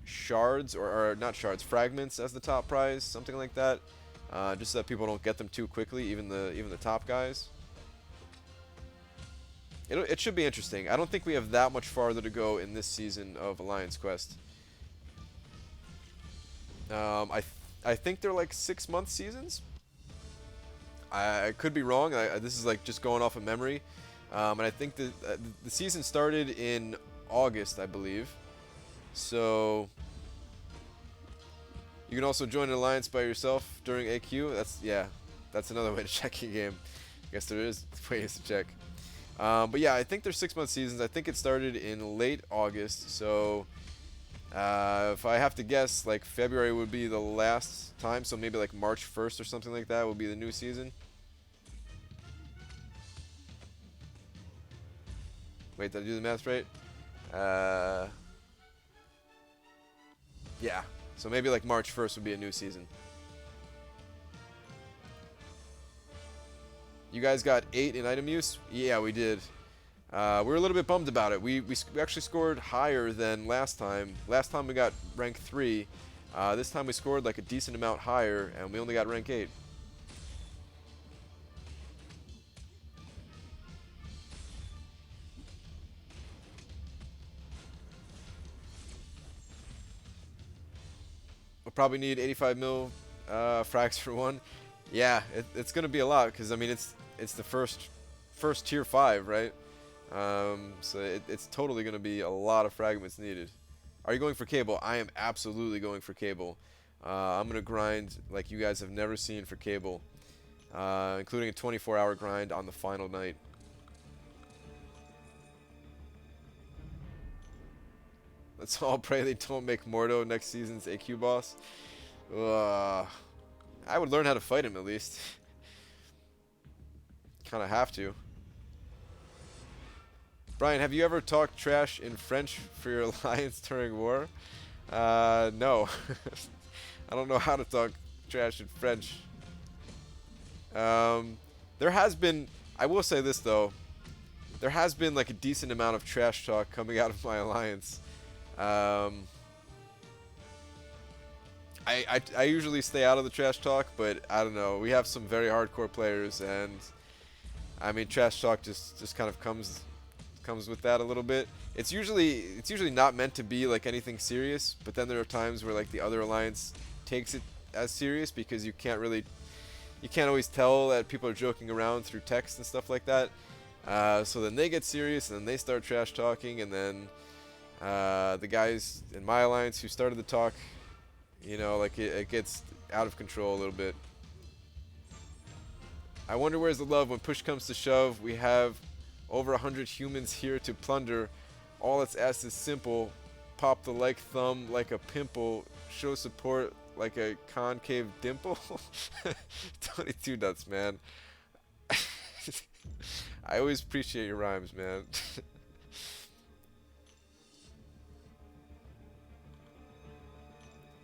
shards or not shards, fragments as the top prize, something like that. Just so that people don't get them too quickly, even the top guys. It should be interesting. I don't think we have that much farther to go in this season of Alliance Quest. I think they're like 6-month seasons. I could be wrong. This is like just going off of memory. And I think the season started in August, I believe. So you can also join an alliance by yourself during AQ. That's another way to check your game. I guess there is ways to check. But yeah, I think they're 6-month seasons. I think it started in late August. So if I have to guess, like February would be the last time. So maybe like March 1st or something like that will be the new season. Wait, did I do the math right? Yeah. So maybe like March 1st would be a new season. You guys got 8 in item use? Yeah, we did. We were a little bit bummed about it. We actually scored higher than last time. Last time we got rank 3. This time we scored like a decent amount higher, and we only got rank 8. We'll probably need 85 mil frags for one. Yeah, it's gonna be a lot because I mean it's the first tier 5, right? So it's totally gonna be a lot of fragments needed. Are you going for cable? I am absolutely going for cable. I'm gonna grind like you guys have never seen for cable, including a 24-hour grind on the final night. Let's all pray they don't make Mordo next season's AQ boss. I would learn how to fight him at least. Kind of have to. Brian, have you ever talked trash in French for your alliance during war? No. I don't know how to talk trash in French. There has been, I will say this though, there has been like a decent amount of trash talk coming out of my alliance. I usually stay out of the trash talk, but I don't know. We have some very hardcore players, and I mean, trash talk just kind of comes with that a little bit. It's usually not meant to be like anything serious, but then there are times where like the other alliance takes it as serious because you can't always tell that people are joking around through text and stuff like that. So then they get serious, and then they start trash talking, and then the guys in my alliance who started the talk, you know, like it gets out of control a little bit. I wonder where's the love when push comes to shove. We have over 100 humans here to plunder. All it's asked is simple. Pop the like thumb like a pimple. Show support like a concave dimple. 22 nuts, man. I always appreciate your rhymes, man.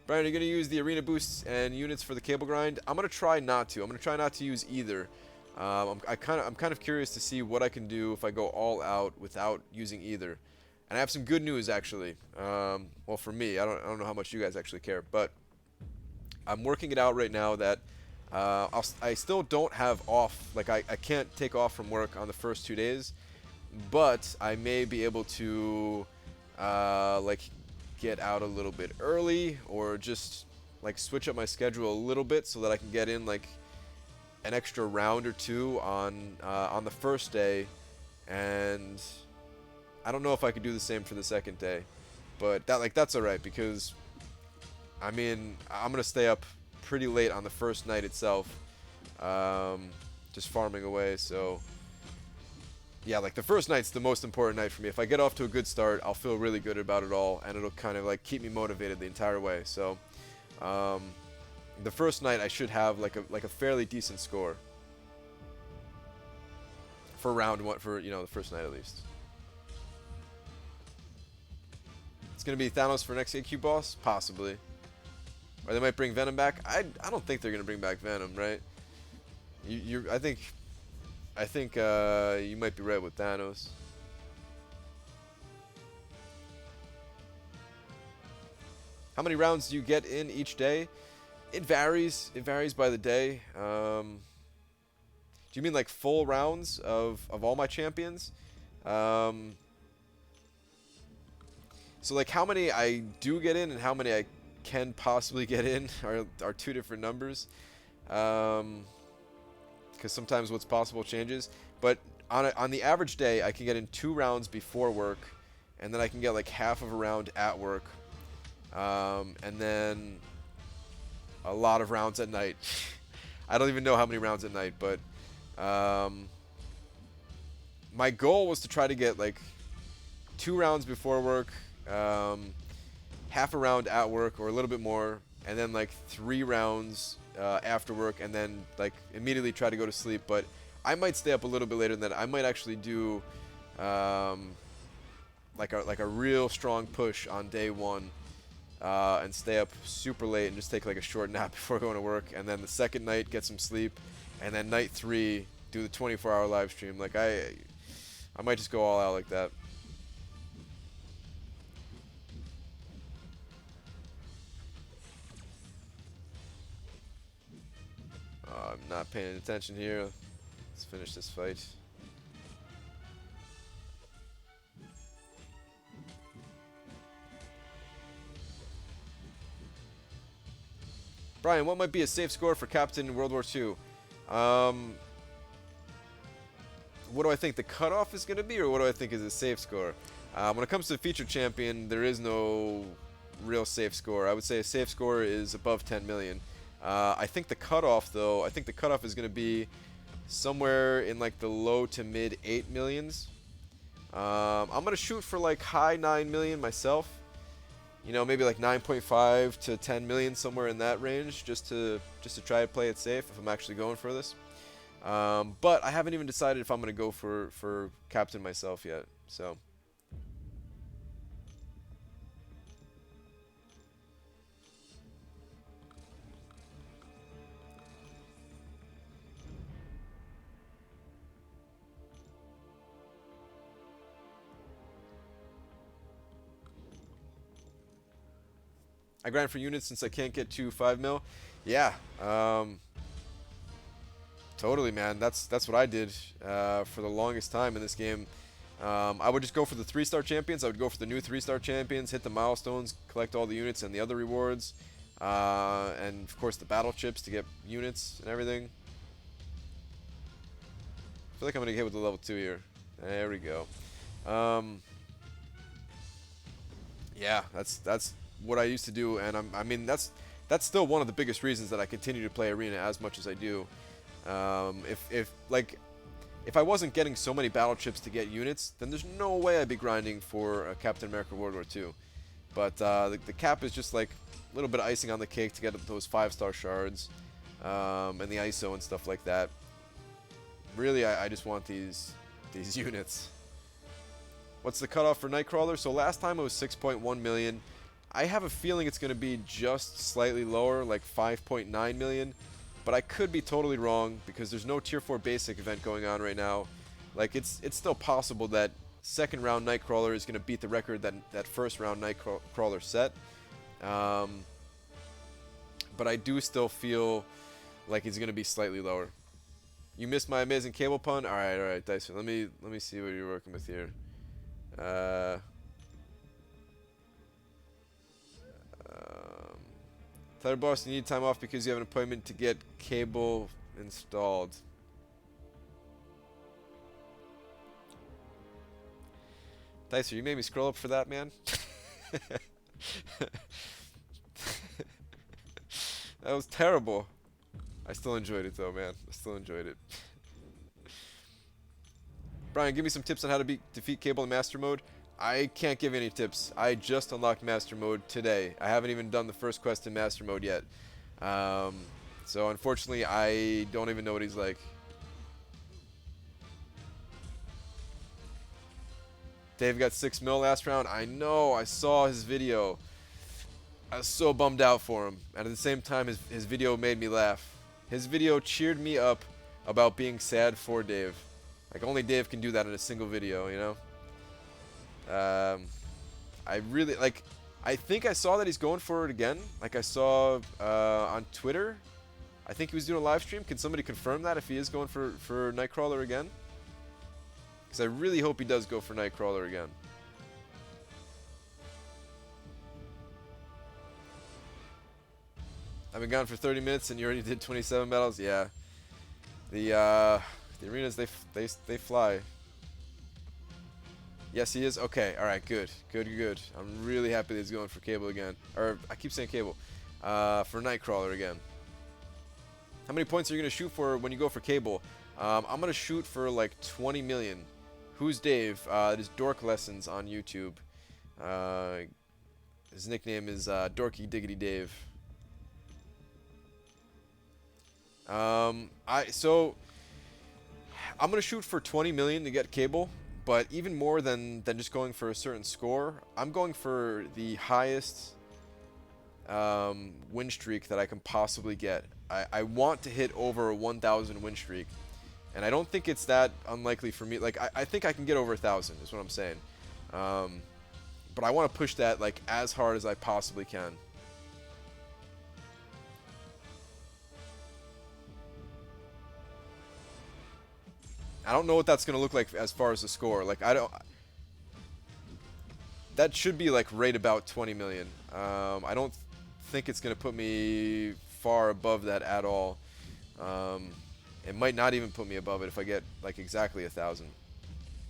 Brian, are you going to use the arena boosts and units for the cable grind? I'm going to try not to. I'm going to try not to use either. I'm kind of curious to see what I can do if I go all out without using either. And I have some good news actually. Well, for me, I don't know how much you guys actually care, but I'm working it out right now that I still don't have off. Like I can't take off from work on the first 2 days, but I may be able to like get out a little bit early, or just like switch up my schedule a little bit so that I can get in like an extra round or two on the first day, and I don't know if I could do the same for the second day, but that's all right because I mean, I'm gonna stay up pretty late on the first night itself, just farming away. So yeah, like the first night's the most important night for me. If I get off to a good start, I'll feel really good about it all, and it'll kind of like keep me motivated the entire way. So um, the first night I should have like a fairly decent score for round one, for the first night at least. It's gonna be Thanos for next AQ boss, possibly, or they might bring Venom back. I don't think they're gonna bring back Venom, right? I think you might be right with Thanos. How many rounds do you get in each day? It varies. It varies by the day. Do you mean like full rounds of all my champions? Um, so like how many I do get in and how many I can possibly get in are two different numbers. Because sometimes what's possible changes. But on the average day, I can get in 2 rounds before work, and then I can get like half of a round at work, and then a lot of rounds at night. I don't even know how many rounds at night, but my goal was to try to get like 2 rounds before work, half a round at work or a little bit more, and then like 3 rounds after work, and then like immediately try to go to sleep. But I might stay up a little bit later than that. I might actually do like a real strong push on day 1 and stay up super late and just take like a short nap before going to work, and then the second night get some sleep, and then night 3 do the 24-hour live stream. Like I might just go all out like that. I'm not paying attention here. Let's finish this fight. Brian, what might be a safe score for Captain in World War II? What do I think the cutoff is going to be, or what do I think is a safe score? When it comes to feature champion, there is no real safe score. I would say a safe score is above 10 million. I think the cutoff, though, I think the cutoff is going to be somewhere in like the low to mid 8 millions. I'm going to shoot for like high 9 million myself. You know, maybe like 9.5 to 10 million, somewhere in that range, just to try to play it safe if I'm actually going for this. But I haven't even decided if I'm going to go for Captain myself yet. So I grind for units since I can't get to 5 mil. Yeah, totally, man. That's what I did for the longest time in this game. I would just go for the 3-star champions. I would go for the new 3-star champions, hit the milestones, collect all the units and the other rewards, and of course the battle chips to get units and everything. I feel like I'm gonna get hit with the level 2 here. There we go. Yeah, that's what I used to do, and I mean that's still one of the biggest reasons that I continue to play Arena as much as I do. If I wasn't getting so many battle chips to get units, then there's no way I'd be grinding for Captain America World War II. But the cap is just like a little bit of icing on the cake to get those 5-star shards and the ISO and stuff like that. Really, I just want these units. What's the cutoff for Nightcrawler? So last time it was 6.1 million. I have a feeling it's going to be just slightly lower, like 5.9 million. But I could be totally wrong because there's no Tier 4 basic event going on right now. Like it's still possible that second round Nightcrawler is going to beat the record that first round Nightcrawler set. But I do still feel like it's going to be slightly lower. You missed my amazing cable pun? Alright, Dyson. Let me see what you're working with here. Tyler Boss, you need time off because you have an appointment to get cable installed. Dicer, you made me scroll up for that, man. That was terrible. I still enjoyed it though, man. I still enjoyed it. Brian, give me some tips on how to defeat Cable in Master Mode. I can't give any tips. I just unlocked Master Mode today. I haven't even done the first quest in Master Mode yet. So unfortunately, I don't even know what he's like. Dave got 6 mil last round. I know. I saw his video. I was so bummed out for him. And at the same time, his video made me laugh. His video cheered me up about being sad for Dave. Like, only Dave can do that in a single video, you know? I really, like, I think I saw that he's going for it again. Like, I saw on Twitter. I think he was doing a live stream. Can somebody confirm that if he is going for Nightcrawler again? Because I really hope he does go for Nightcrawler again. I've been gone for 30 minutes and you already did 27 battles? Yeah. The arenas, they fly. Yes, he is? Okay, alright, good. Good. I'm really happy that he's going for Cable again. Or, I keep saying Cable. For Nightcrawler again. How many points are you going to shoot for when you go for Cable? I'm going to shoot for like 20 million. Who's Dave? It is Dork Lessons on YouTube. His nickname is Dorky Diggity Dave. So I'm gonna shoot for 20 million to get Cable, but even more than just going for a certain score, I'm going for the highest win streak that I can possibly get. I want to hit over a 1,000 win streak, and I don't think it's that unlikely for me. Like I think I can get over 1,000 is what I'm saying, but I want to push that like as hard as I possibly can. I don't know what that's going to look like as far as the score. Like, that should be, like, right about 20 million. I don't think it's going to put me far above that at all. It might not even put me above it if I get, like, exactly 1,000.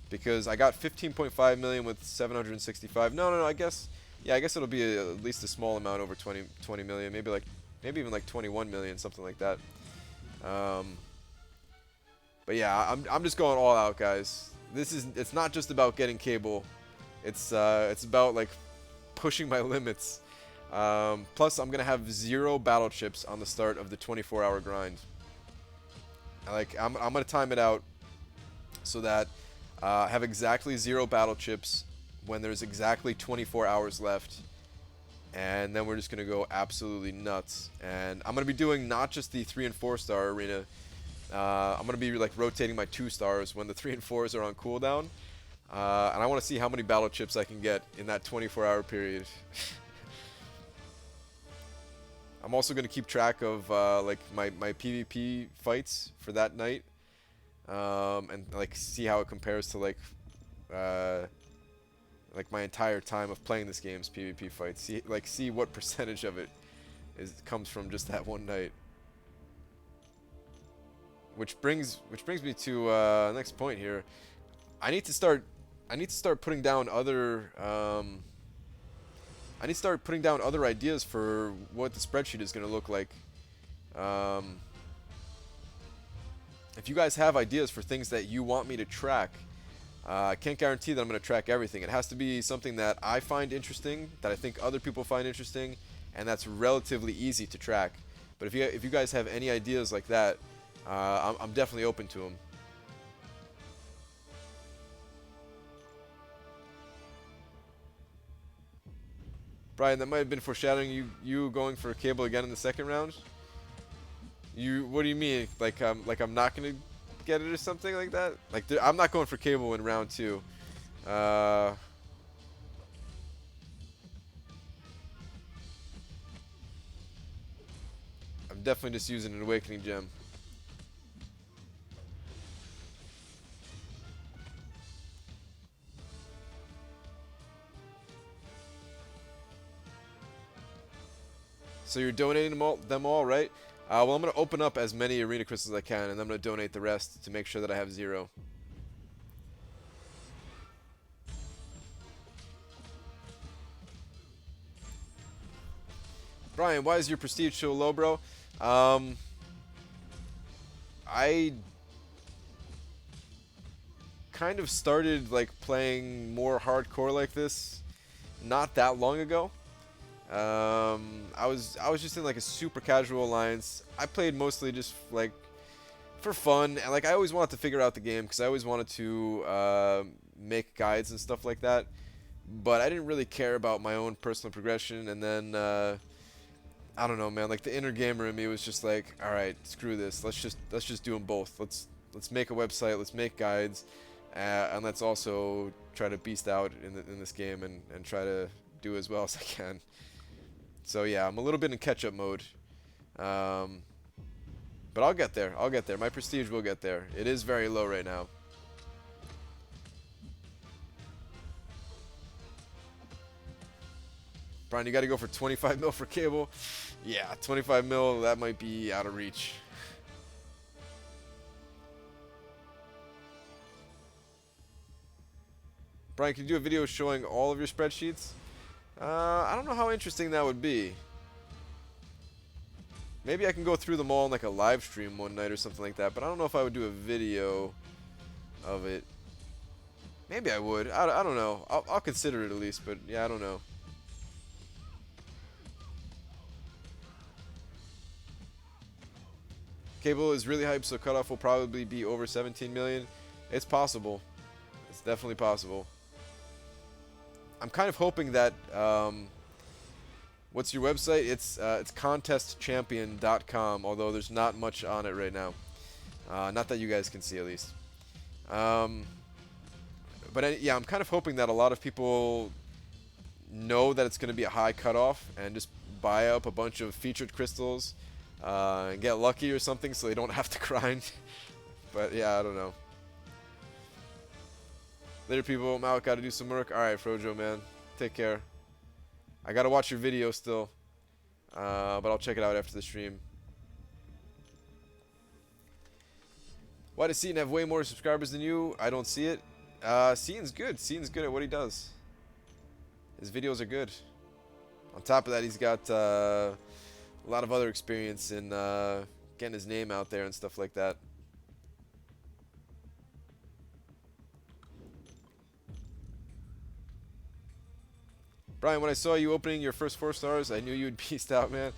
Because I got 15.5 million with 765. No, I guess... Yeah, I guess it'll be at least a small amount over 20 million. Maybe even, like, 21 million, something like that. But yeah, I'm just going all out, guys. It's not just about getting Cable. It's about like pushing my limits. Plus, I'm gonna have 0 battle chips on the start of the 24-hour grind. I'm gonna time it out so that I have exactly 0 battle chips when there's exactly 24 hours left. And then we're just gonna go absolutely nuts. And I'm gonna be doing not just the 3 and 4 star arena. I'm going to be like rotating my 2 stars when the 3 and 4s are on cooldown. And I want to see how many battle chips I can get in that 24-hour period. I'm also going to keep track of like my PvP fights for that night. And like see how it compares to like my entire time of playing this game's PvP fights. See what percentage of it comes from just that one night. Which brings me to the next point here. I need to start putting down other ideas for what the spreadsheet is going to look like. If you guys have ideas for things that you want me to track, I can't guarantee that I'm going to track everything. It has to be something that I find interesting, that I think other people find interesting, and that's relatively easy to track. But if you guys have any ideas like that, I'm definitely open to them. Brian, that might have been foreshadowing you going for Cable again in the second round. What do you mean? Like I'm not gonna get it or something like that? Like I'm not going for Cable in round 2. I'm definitely just using an Awakening Gem. So you're donating them all, right? Well, I'm going to open up as many Arena Crystals as I can, and I'm going to donate the rest to make sure that I have 0. Brian, why is your prestige so low, bro? Um, I kind of started like playing more hardcore like this not that long ago. I was just in like a super casual alliance. I played mostly just like for fun, and like I always wanted to figure out the game because I always wanted to make guides and stuff like that. But I didn't really care about my own personal progression, and then I don't know, man. Like the inner gamer in me was just like, all right, screw this. Let's just do them both. Let's make a website. Let's make guides, and let's also try to beast out in this game and try to do as well as I can. So yeah, I'm a little bit in catch-up mode, but I'll get there. I'll get there. My prestige will get there. It is very low right now. Brian, you got to go for 25 mil for cable. Yeah, 25 mil, that might be out of reach. Brian, can you do a video showing all of your spreadsheets? I don't know how interesting that would be. Maybe I can go through them all in like a live stream one night or something like that, but I don't know if I would do a video of it. Maybe I would. I don't know. I'll consider it at least, but yeah, I don't know. Cable is really hyped, so cutoff will probably be over 17 million. It's possible. It's definitely possible. I'm kind of hoping that what's your website? It's contestchampion.com, although there's not much on it right now. Not that you guys can see, at least. Yeah, I'm kind of hoping that a lot of people know that it's going to be a high cutoff and just buy up a bunch of featured crystals and get lucky or something so they don't have to grind. But yeah, I don't know. Later, people. I'm out. Got to do some work. All right, Frojo, man. Take care. I got to watch your video still. But I'll check it out after the stream. Why does Seaton have way more subscribers than you? I don't see it. Seaton's good. Seaton's good at what he does. His videos are good. On top of that, he's got a lot of other experience in getting his name out there and stuff like that. Brian, when I saw you opening your first 4 stars, I knew you'd beast out, man.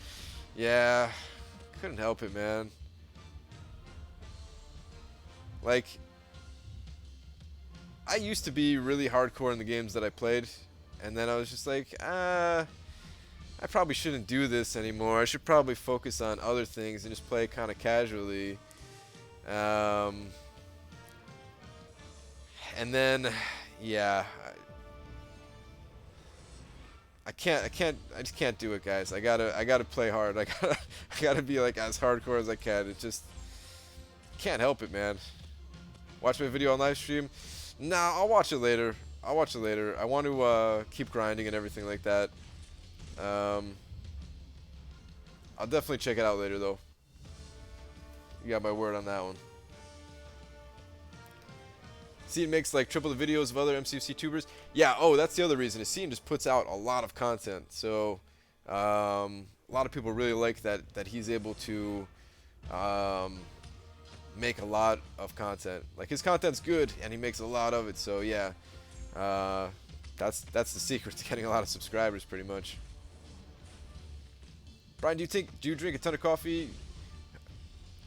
Yeah, couldn't help it, man. Like, I used to be really hardcore in the games that I played, and then I was just like, I probably shouldn't do this anymore. I should probably focus on other things and just play kind of casually. And then, yeah, I just can't do it, guys. I gotta play hard. I gotta be like as hardcore as I can. It just can't help it, man. Watch my video on live stream. Nah, I'll watch it later. I'll watch it later. I want to keep grinding and everything like that. I'll definitely check it out later, though. You got my word on that one. Seaton makes like triple the videos of other MCFC tubers. Yeah, oh, that's the other reason. Is Seaton just puts out a lot of content. So a lot of people really like that he's able to make a lot of content. Like his content's good and he makes a lot of it. So yeah, that's the secret to getting a lot of subscribers, pretty much. Brian, do you drink a ton of coffee?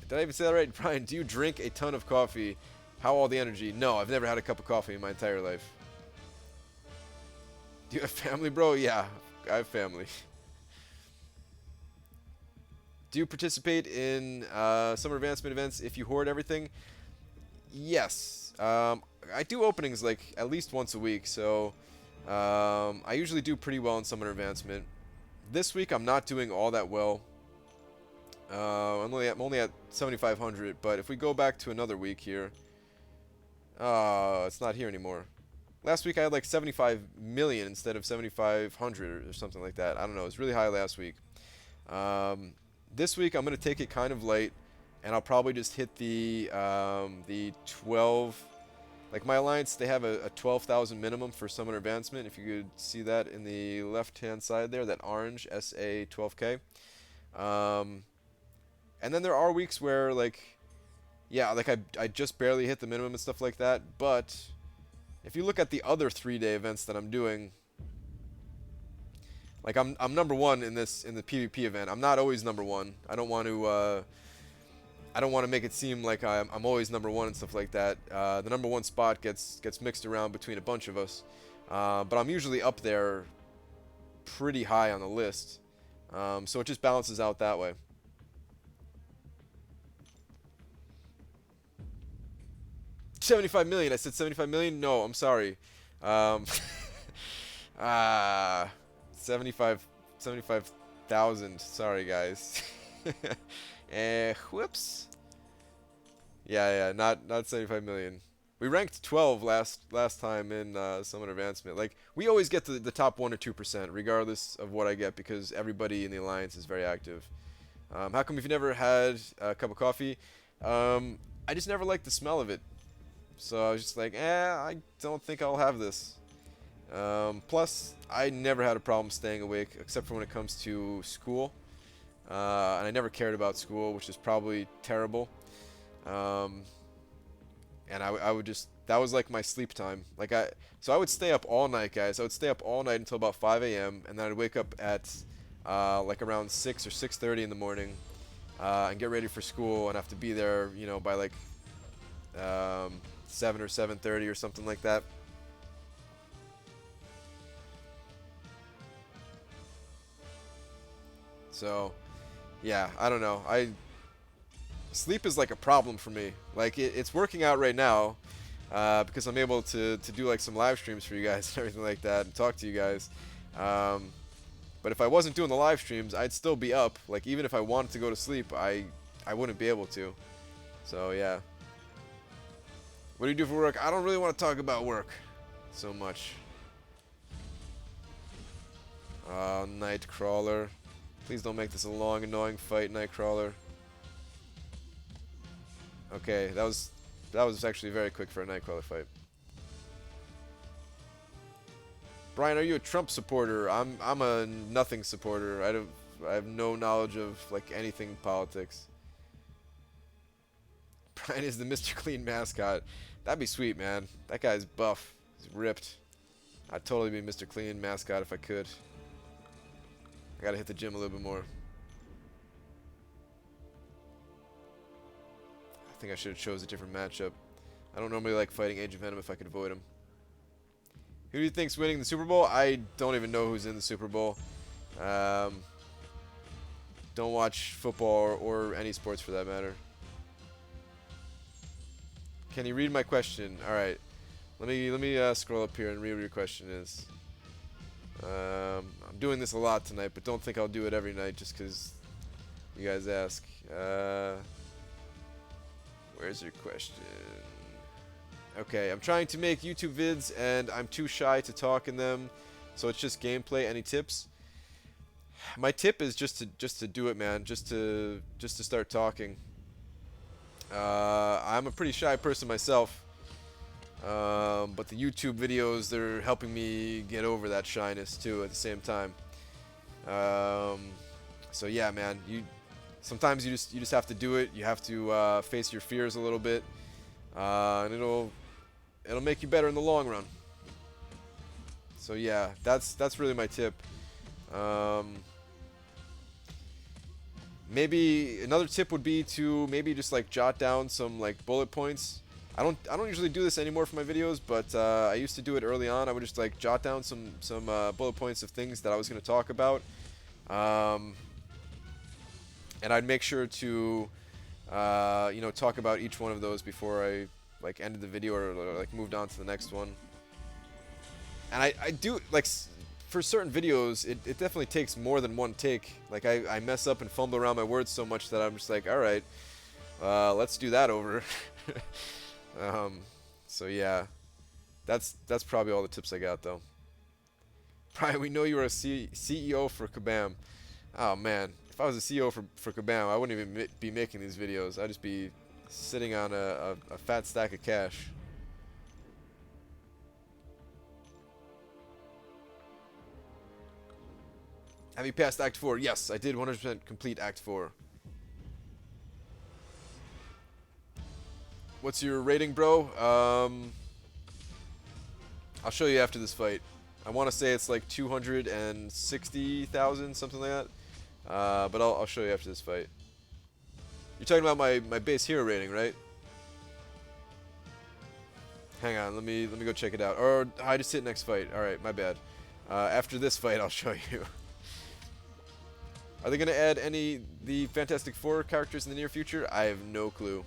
Did I even say that right? Brian, do you drink a ton of coffee? How all the energy? No, I've never had a cup of coffee in my entire life. Do you have family, bro? Yeah, I have family. Do you participate in summer advancement events if you hoard everything? Yes. I do openings like at least once a week, so I usually do pretty well in summer advancement. This week I'm not doing all that well. I'm only at 7,500, but if we go back to another week here, it's not here anymore. Last week I had like 75 million instead of 7,500 or something like that. I don't know. It was really high last week. This week I'm gonna take it kind of light, and I'll probably just hit the 12 Like my alliance, they have a 12,000 minimum for summoner advancement. If you could see that in the left-hand side there, that orange SA 12K. Um, and then there are weeks where like, yeah, like I just barely hit the minimum and stuff like that. But if you look at the other 3-day events that I'm doing, like I'm number one in the PvP event. I'm not always number one. I don't want to make it seem like I'm always number one and stuff like that. The number one spot gets mixed around between a bunch of us, but I'm usually up there pretty high on the list, so it just balances out that way. $75 million. I said 75 million. No, I'm sorry. Um, 75,000. Sorry, guys. Whoops. Yeah, not 75 million. We ranked 12 last time in Summoner Advancement. Like we always get to the top 1 or 2%, regardless of what I get, because everybody in the alliance is very active. How come you've never had a cup of coffee? I just never liked the smell of it. So I was just like, I don't think I'll have this. Plus, I never had a problem staying awake, except for when it comes to school. And I never cared about school, which is probably terrible. And I would just, that was like my sleep time. So I would stay up all night, guys. I would stay up all night until about 5 a.m. and then I'd wake up at like around 6 or 6:30 in the morning and get ready for school and have to be there, you know, by like 7 or 7:30 or something like that. So, yeah, I don't know. Sleep is like a problem for me. Like it's working out right now because I'm able to do like some live streams for you guys and everything like that and talk to you guys. But if I wasn't doing the live streams, I'd still be up. Like even if I wanted to go to sleep, I wouldn't be able to. So yeah. What do you do for work? I don't really want to talk about work so much. Nightcrawler. Please don't make this a long, annoying fight, Nightcrawler. Okay, that was actually very quick for a Nightcrawler fight. Brian, are you a Trump supporter? I'm a nothing supporter. I have no knowledge of like anything politics. Brian is the Mr. Clean mascot. That'd be sweet, man. That guy's buff. He's ripped. I'd totally be Mr. Clean mascot if I could. I gotta hit the gym a little bit more. I think I should have chose a different matchup. I don't normally like fighting Age of Venom if I could avoid him. Who do you think's winning the Super Bowl? I don't even know who's in the Super Bowl. Don't watch football or any sports for that matter. Can you read my question? All right. Let me scroll up here and read what your question is. I'm doing this a lot tonight, but don't think I'll do it every night just because you guys ask. Where's your question? Okay, I'm trying to make YouTube vids and I'm too shy to talk in them, so it's just gameplay. Any tips? My tip is just to do it, man. Just to start talking. I'm a pretty shy person myself, but the YouTube videos, they're helping me get over that shyness too at the same time. So yeah, man, sometimes you just have to do it. You have to face your fears a little bit, and it'll make you better in the long run. So yeah, that's really my tip. Maybe another tip would be to maybe just like jot down some like bullet points. I don't usually do this anymore for my videos, but I used to do it early on. I would just like jot down some bullet points of things that I was going to talk about, and I'd make sure to talk about each one of those before I like ended the video or like moved on to the next one. And I do like for certain videos, it definitely takes more than one take. Like I mess up and fumble around my words so much that I'm just like, all right, let's do that over. So yeah, that's probably all the tips I got though. Brian, we know you are a CEO for Kabam. Oh man, if I was a CEO for Kabam, I wouldn't even be making these videos. I'd just be sitting on a fat stack of cash. Have you passed Act 4? Yes, I did 100% complete Act 4. What's your rating, bro? I'll show you after this fight. I want to say it's like 260,000, something like that. But I'll show you after this fight. You're talking about my base hero rating, right? Hang on, let me go check it out. Or I just hit next fight. All right, my bad. After this fight, I'll show you. Are they gonna add the Fantastic Four characters in the near future? I have no clue.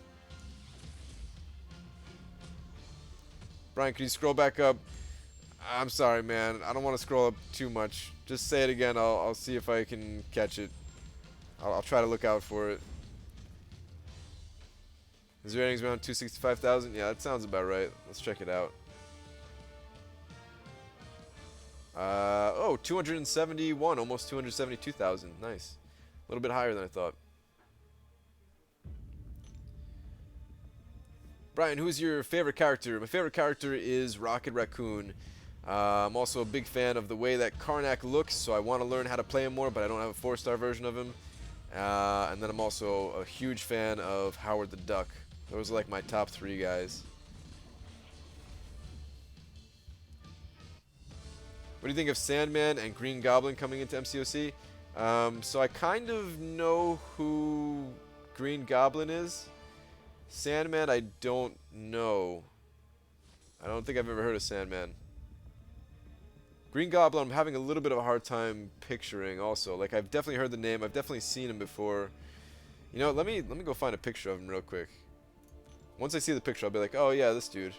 Brian, can you scroll back up? I'm sorry, man. I don't want to scroll up too much. Just say it again. I'll see if I can catch it. I'll try to look out for it. His ratings around 265,000. Yeah, that sounds about right. Let's check it out. Oh, 271, almost 272,000. Nice. A little bit higher than I thought. Brian, who's your favorite character? My favorite character is Rocket Raccoon. I'm also a big fan of the way that Karnak looks, so I want to learn how to play him more, but I don't have a 4-star version of him. And then I'm also a huge fan of Howard the Duck. Those are like my top 3 guys. What do you think of Sandman and Green Goblin coming into MCOC? So I kind of know who Green Goblin is. Sandman, I don't know. I don't think I've ever heard of Sandman. Green Goblin, I'm having a little bit of a hard time picturing also. Like, I've definitely heard the name. I've definitely seen him before. You know, let me go find a picture of him real quick. Once I see the picture, I'll be like, oh yeah, this dude.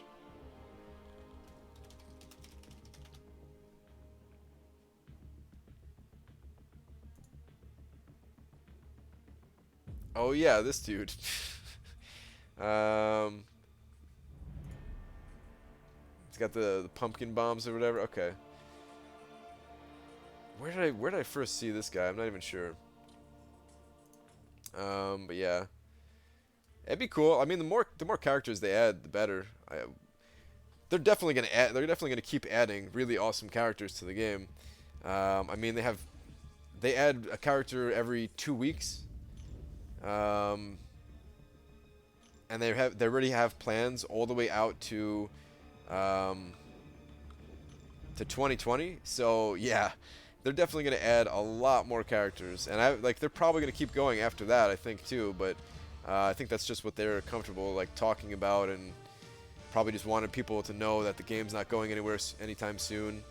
Oh yeah, this dude. It's got the pumpkin bombs or whatever. Okay. Where did I first see this guy? I'm not even sure. But yeah, it'd be cool. I mean, the more characters they add, the better. They're definitely gonna add. They're definitely gonna keep adding really awesome characters to the game. I mean, they add a character every 2 weeks. And they already have plans all the way out to 2020. So yeah, they're definitely gonna add a lot more characters, and they're probably gonna keep going after that, I think too. But I think that's just what they're comfortable like talking about, and probably just wanted people to know that the game's not going anywhere anytime soon.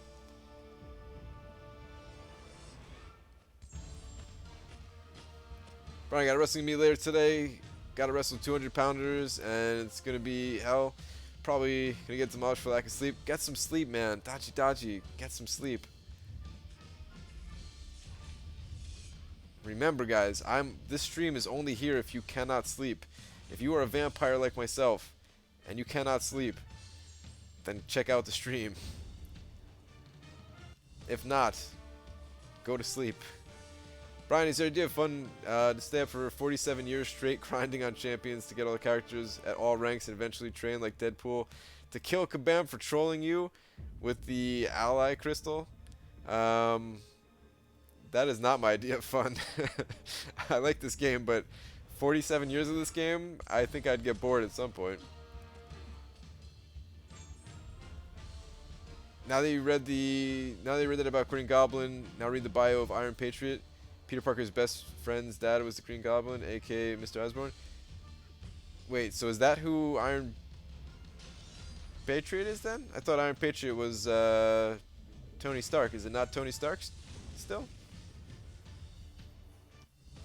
Brian, got a wrestling meet later today. Got to wrestle 200-pounders, and it's gonna be hell. Probably gonna get demolished for lack of sleep. Get some sleep, man. Dachi, get some sleep. Remember, guys, this stream is only here if you cannot sleep. If you are a vampire like myself, and you cannot sleep, then check out the stream. If not, go to sleep. Brian, is there idea of fun to stay up for 47 years straight grinding on champions to get all the characters at all ranks and eventually train like Deadpool to kill Kabam for trolling you with the ally crystal? That is not my idea of fun. I like this game, but 47 years of this game, I think I'd get bored at some point. Now that you read that about Green Goblin, now read the bio of Iron Patriot. Peter Parker's best friend's dad was the Green Goblin, aka Mr. Osborn. Wait, so is that who Iron Patriot is then? I thought Iron Patriot was Tony Stark. Is it not Tony Stark still?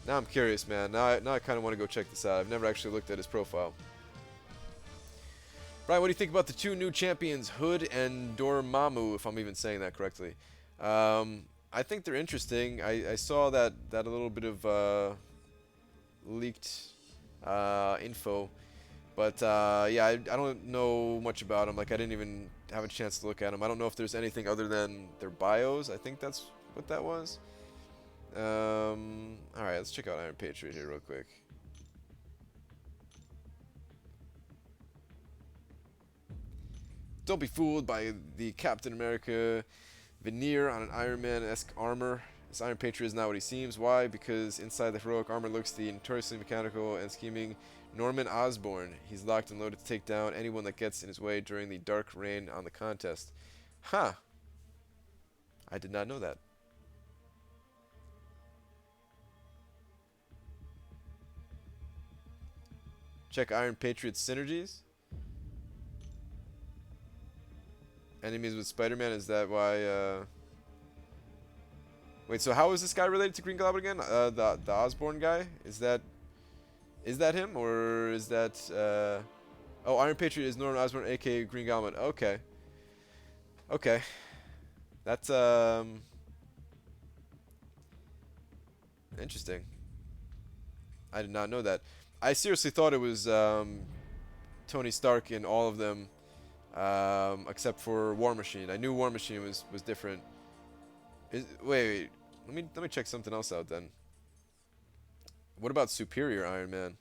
Now I'm curious, man. Now I kind of want to go check this out. I've never actually looked at his profile. Brian, what do you think about the 2 new champions, Hood and Dormammu, if I'm even saying that correctly? I think they're interesting. I saw that a little bit of leaked info, but yeah, I don't know much about them. Like, I didn't even have a chance to look at them. I don't know if there's anything other than their bios. I think that's what that was. All right, let's check out Iron Patriot here real quick. Don't be fooled by the Captain America veneer on an Iron Man-esque armor. This Iron Patriot is not what he seems. Why? Because inside the heroic armor looks the notoriously mechanical and scheming Norman Osborn. He's locked and loaded to take down anyone that gets in his way during the dark rain on the contest. Huh. I did not know that. Check Iron Patriot's synergies. Enemies with Spider-Man, is that why, Wait, so how is this guy related to Green Goblin again? The Osborn guy? Is that him? Or is that, Oh, Iron Patriot is Norman Osborn, aka Green Goblin. Okay. Okay. That's, interesting. I did not know that. I seriously thought it was, Tony Stark in all of them, except for War Machine. I knew War Machine was different. Wait. Let me check something else out then. What about Superior Iron Man?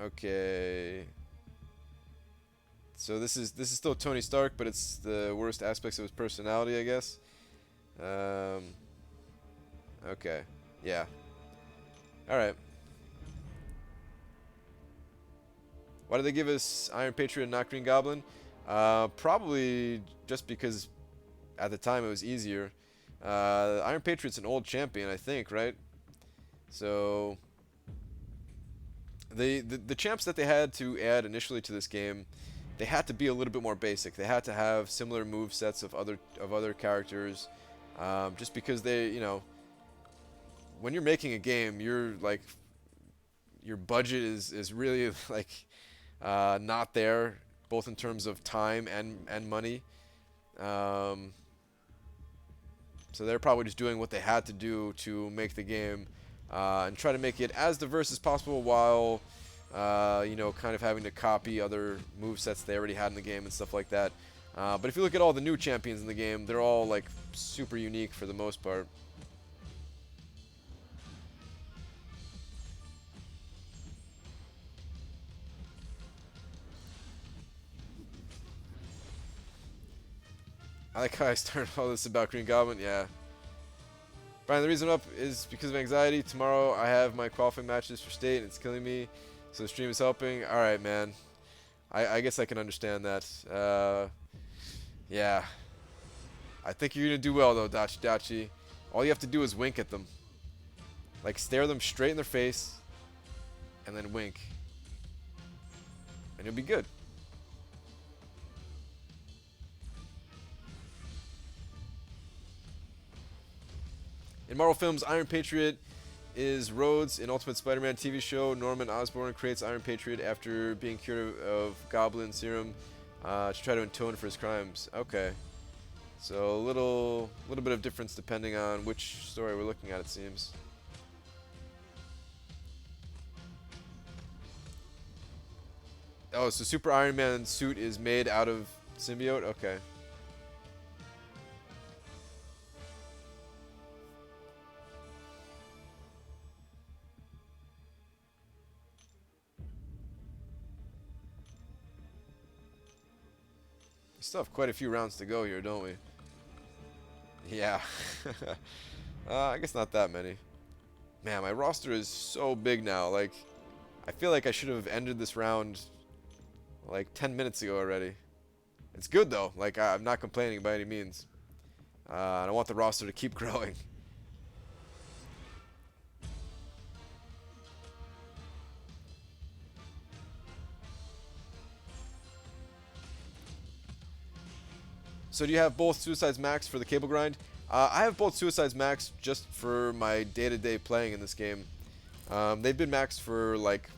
Okay. So this is still Tony Stark, but it's the worst aspects of his personality, I guess. Okay. Yeah. All right. Why did they give us Iron Patriot and not Green Goblin? Probably just because at the time it was easier. Iron Patriot's an old champion, I think, right? So the champs that they had to add initially to this game, they had to be a little bit more basic. They had to have similar move sets of other characters, just because they, you know, when you're making a game, you're like, your budget is really like not there, both in terms of time and money. So they're probably just doing what they had to do to make the game, and try to make it as diverse as possible while, you know, kind of having to copy other movesets they already had in the game and stuff like that. But if you look at all the new champions in the game, they're all like super unique for the most part. I like how I started all this about Green Goblin. Yeah. Brian, the reason I'm up is because of anxiety. Tomorrow I have my qualifying matches for state and it's killing me. So the stream is helping. Alright, man. I guess I can understand that. Yeah. I think you're going to do well, though, Dachi. All you have to do is wink at them. Like, stare them straight in their face and then wink. And you'll be good. In Marvel Films, Iron Patriot is Rhodes in Ultimate Spider-Man TV show. Norman Osborn creates Iron Patriot after being cured of Goblin serum to try to atone for his crimes. Okay. So a little bit of difference depending on which story we're looking at, it seems. Oh, so Super Iron Man's suit is made out of symbiote? Okay. We still have quite a few rounds to go here, don't we? Yeah. I guess not that many. Man, my roster is so big now. Like, I feel like I should have ended this round like 10 minutes ago already. It's good though. Like, I'm not complaining by any means. And I want the roster to keep growing. So do you have both Suicides Max for the cable grind? I have both Suicides Max just for my day-to-day playing in this game. They've been maxed for like,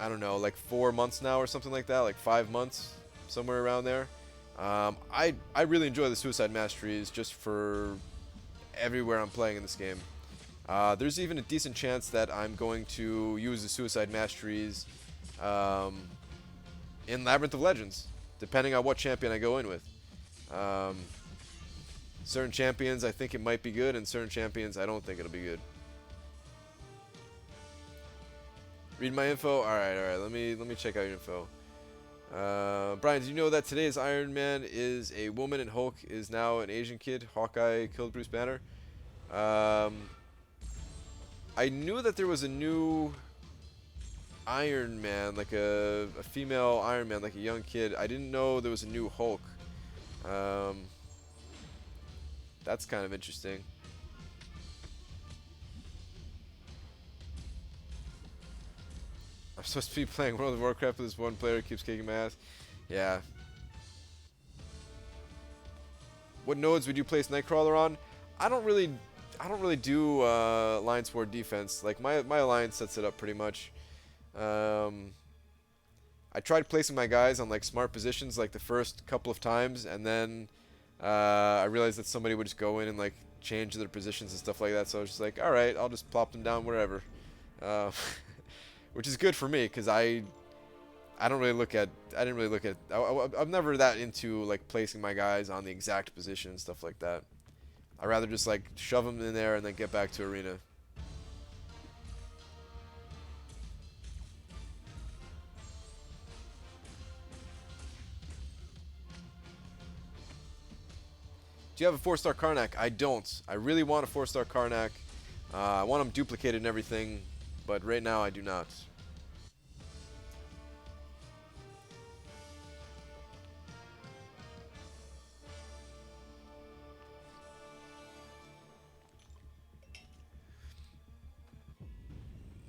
I don't know, like 4 months now or something like that, like 5 months, somewhere around there. I really enjoy the Suicide Masteries just for everywhere I'm playing in this game. There's even a decent chance that I'm going to use the Suicide Masteries in Labyrinth of Legends, depending on what champion I go in with. Certain champions I think it might be good, and certain champions I don't think it'll be good. Read my info. All right. Let me check out your info. Brian, do you know that today's Iron Man is a woman and Hulk is now an Asian kid? Hawkeye killed Bruce Banner. Um, I knew that there was a new Iron Man, like a female Iron Man, like a young kid. I didn't know there was a new Hulk. Um, that's kind of interesting. I'm supposed to be playing World of Warcraft, but this one player keeps kicking my ass. Yeah. What nodes would you place Nightcrawler on? I don't really do Alliance War defense. Like my alliance sets it up pretty much. Um, I tried placing my guys on like smart positions like the first couple of times, and then I realized that somebody would just go in and like change their positions and stuff like that. So I was just like, all right, I'll just plop them down wherever, uh, which is good for me because I don't really look at I didn't really look at I'm never that into like placing my guys on the exact position and stuff like that. I'd rather just like shove them in there and then get back to arena. Do you have a 4-star Karnak? I don't. I really want a 4-star Karnak. I want them duplicated and everything, but right now I do not.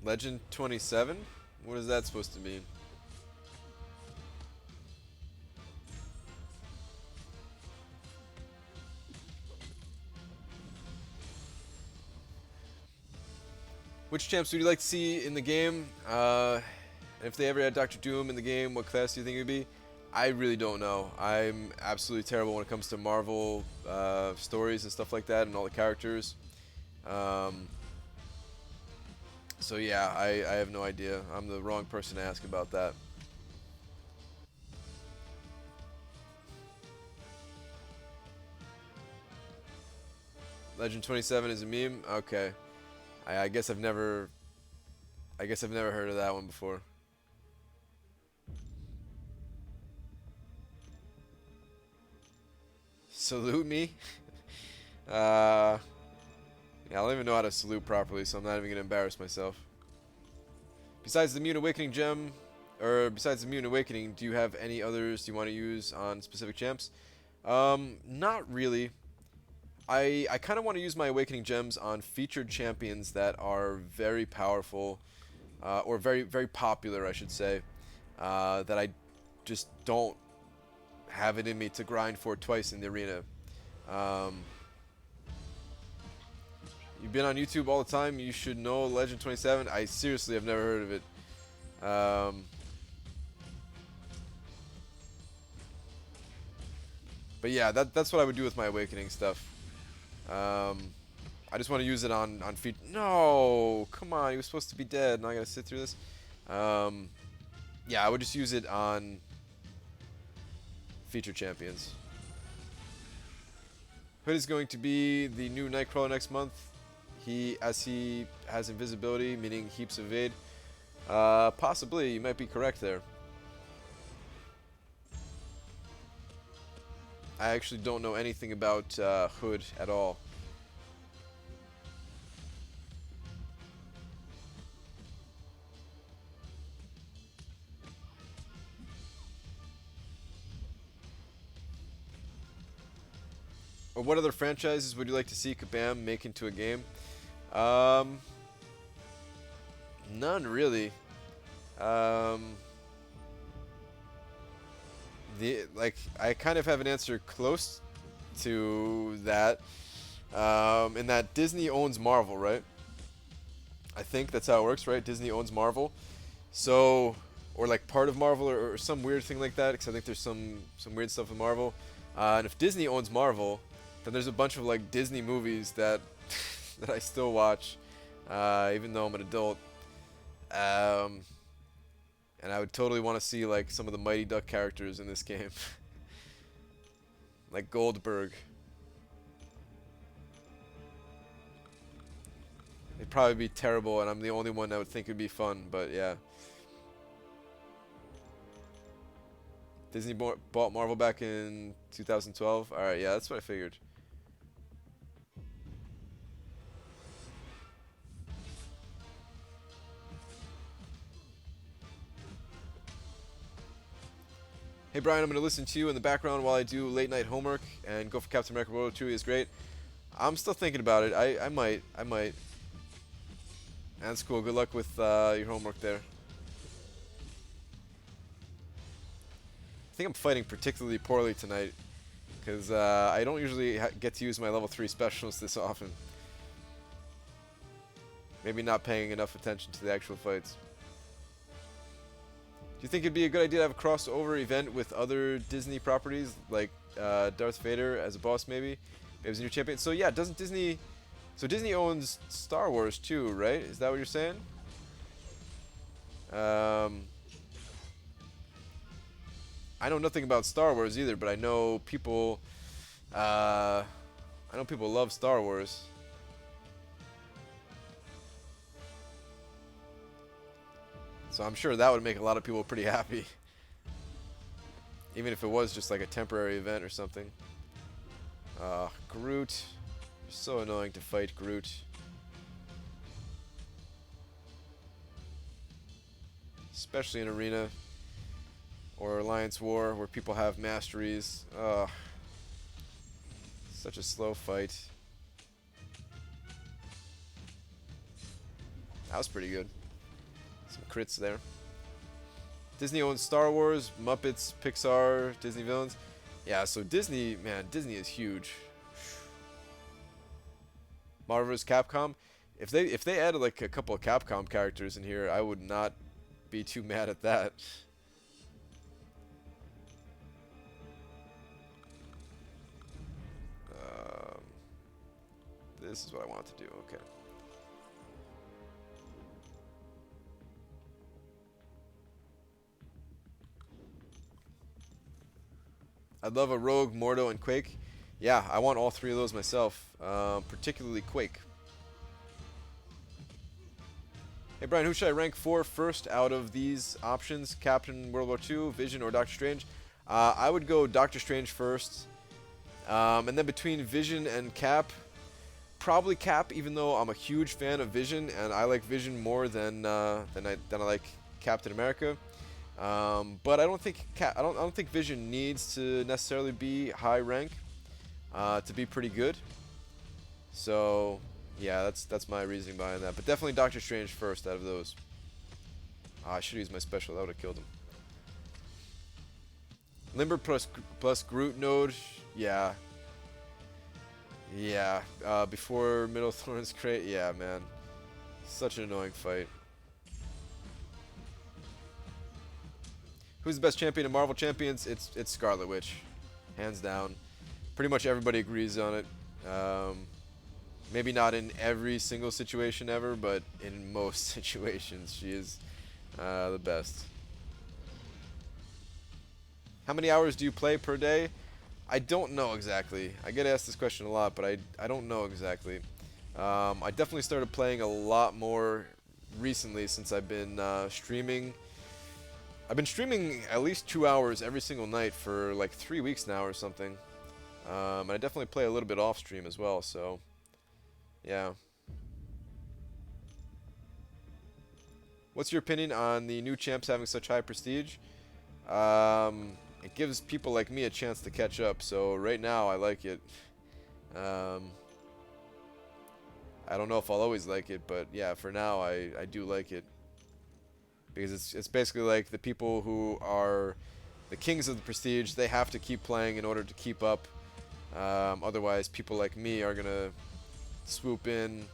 Legend 27? What is that supposed to mean? Which champs would you like to see in the game? If they ever had Dr. Doom in the game, what class do you think it would be? I really don't know. I'm absolutely terrible when it comes to Marvel stories and stuff like that and all the characters. Um, so yeah, I have no idea. I'm the wrong person to ask about that. Legend 27 is a meme? Okay. I guess I've never heard of that one before. Salute me? Yeah, I don't even know how to salute properly, so I'm not even gonna embarrass myself. Besides the Mute Awakening gem, or besides the Mute Awakening, do you have any others you want to use on specific champs? Not really. I kind of want to use my Awakening gems on featured champions that are very powerful, or very popular, I should say, that I just don't have it in me to grind for twice in the arena. Um, you've been on YouTube all the time. You should know Legend 27. I seriously have never heard of it. But yeah, that's what I would do with my Awakening stuff. I just want to use it on feet. No, come on, he was supposed to be dead. Now I gotta sit through this. Yeah, I would just use it on feature champions. Hood is going to be the new Nightcrawler next month. He has invisibility, meaning heaps of evade. Possibly, you might be correct there. I actually don't know anything about Hood at all. Or what other franchises would you like to see Kabam make into a game? None really. I kind of have an answer close to that. In that Disney owns Marvel, right? I think that's how it works, right? Disney owns Marvel, so or like part of Marvel or some weird thing like that. Because I think there's some weird stuff with Marvel. And if Disney owns Marvel, then there's a bunch of like Disney movies that that I still watch, even though I'm an adult. And I would totally want to see like some of the Mighty Duck characters in this game, like Goldberg. It'd probably be terrible, and I'm the only one that would think it'd be fun. But yeah. Disney bought Marvel back in 2012. All right, yeah, that's what I figured. Hey Brian, I'm gonna listen to you in the background while I do late night homework and go for Captain America World War II is great. I'm still thinking about it. I might. That's cool. Good luck with your homework there. I think I'm fighting particularly poorly tonight because I don't usually get to use my level 3 specialist this often. Maybe not paying enough attention to the actual fights. Do you think it'd be a good idea to have a crossover event with other Disney properties, like Darth Vader as a boss, maybe as a new champion? So yeah, doesn't Disney? So Disney owns Star Wars too, right? Is that what you're saying? I know nothing about Star Wars either, but I know people. I know people love Star Wars. So I'm sure that would make a lot of people pretty happy. Even if it was just like a temporary event or something. Groot. So annoying to fight Groot. Especially in Arena or Alliance War where people have masteries. Such a slow fight. That was pretty good. Some crits there. Disney owns Star Wars, Muppets, Pixar, Disney villains. Yeah, so Disney, man, Disney is huge. Marvel vs. Capcom. If they added like a couple of Capcom characters in here, I would not be too mad at that. This is what I want to do. Okay. I'd love a Rogue, Mordo, and Quake. Yeah, I want all three of those myself, particularly Quake. Hey Brian, who should I rank for first out of these options? Captain World War II, Vision, or Doctor Strange? I would go Doctor Strange first. And then between Vision and Cap, probably Cap, even though I'm a huge fan of Vision, and I like Vision more than I like Captain America. But I don't think Vision needs to necessarily be high rank to be pretty good. So yeah, that's my reasoning behind that. But definitely Doctor Strange first out of those. I should use my special. That would have killed him. Limber plus Groot node. Yeah. Yeah. Before Middle Thorns crate. Yeah, man. Such an annoying fight. Who's the best champion in Marvel Champions? It's Scarlet Witch, hands down. Pretty much everybody agrees on it. Maybe not in every single situation ever, but in most situations, she is the best. How many hours do you play per day? I don't know exactly. I get asked this question a lot, but I don't know exactly. I definitely started playing a lot more recently since I've been streaming. I've been streaming at least 2 hours every single night for like 3 weeks now or something. And I definitely play a little bit off stream as well, so yeah. What's your opinion on the new champs having such high prestige? It gives people like me a chance to catch up, so right now I like it. I don't know if I'll always like it, but yeah, for now I do like it. Because it's basically like the people who are the kings of the prestige, they have to keep playing in order to keep up. Otherwise, people like me are going to swoop in,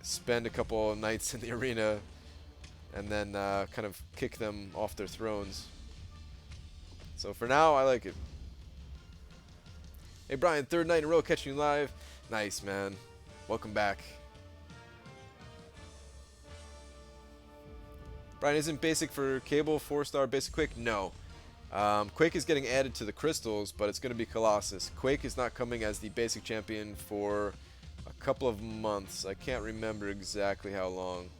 spend a couple of nights in the arena, and then kind of kick them off their thrones. So for now, I like it. Hey Brian, third night in a row catching you live. Nice, man. Welcome back. Brian, isn't basic for Cable 4-star basic Quake? No. Quake is getting added to the crystals, but it's going to be Colossus. Quake is not coming as the basic champion for a couple of months. I can't remember exactly how long.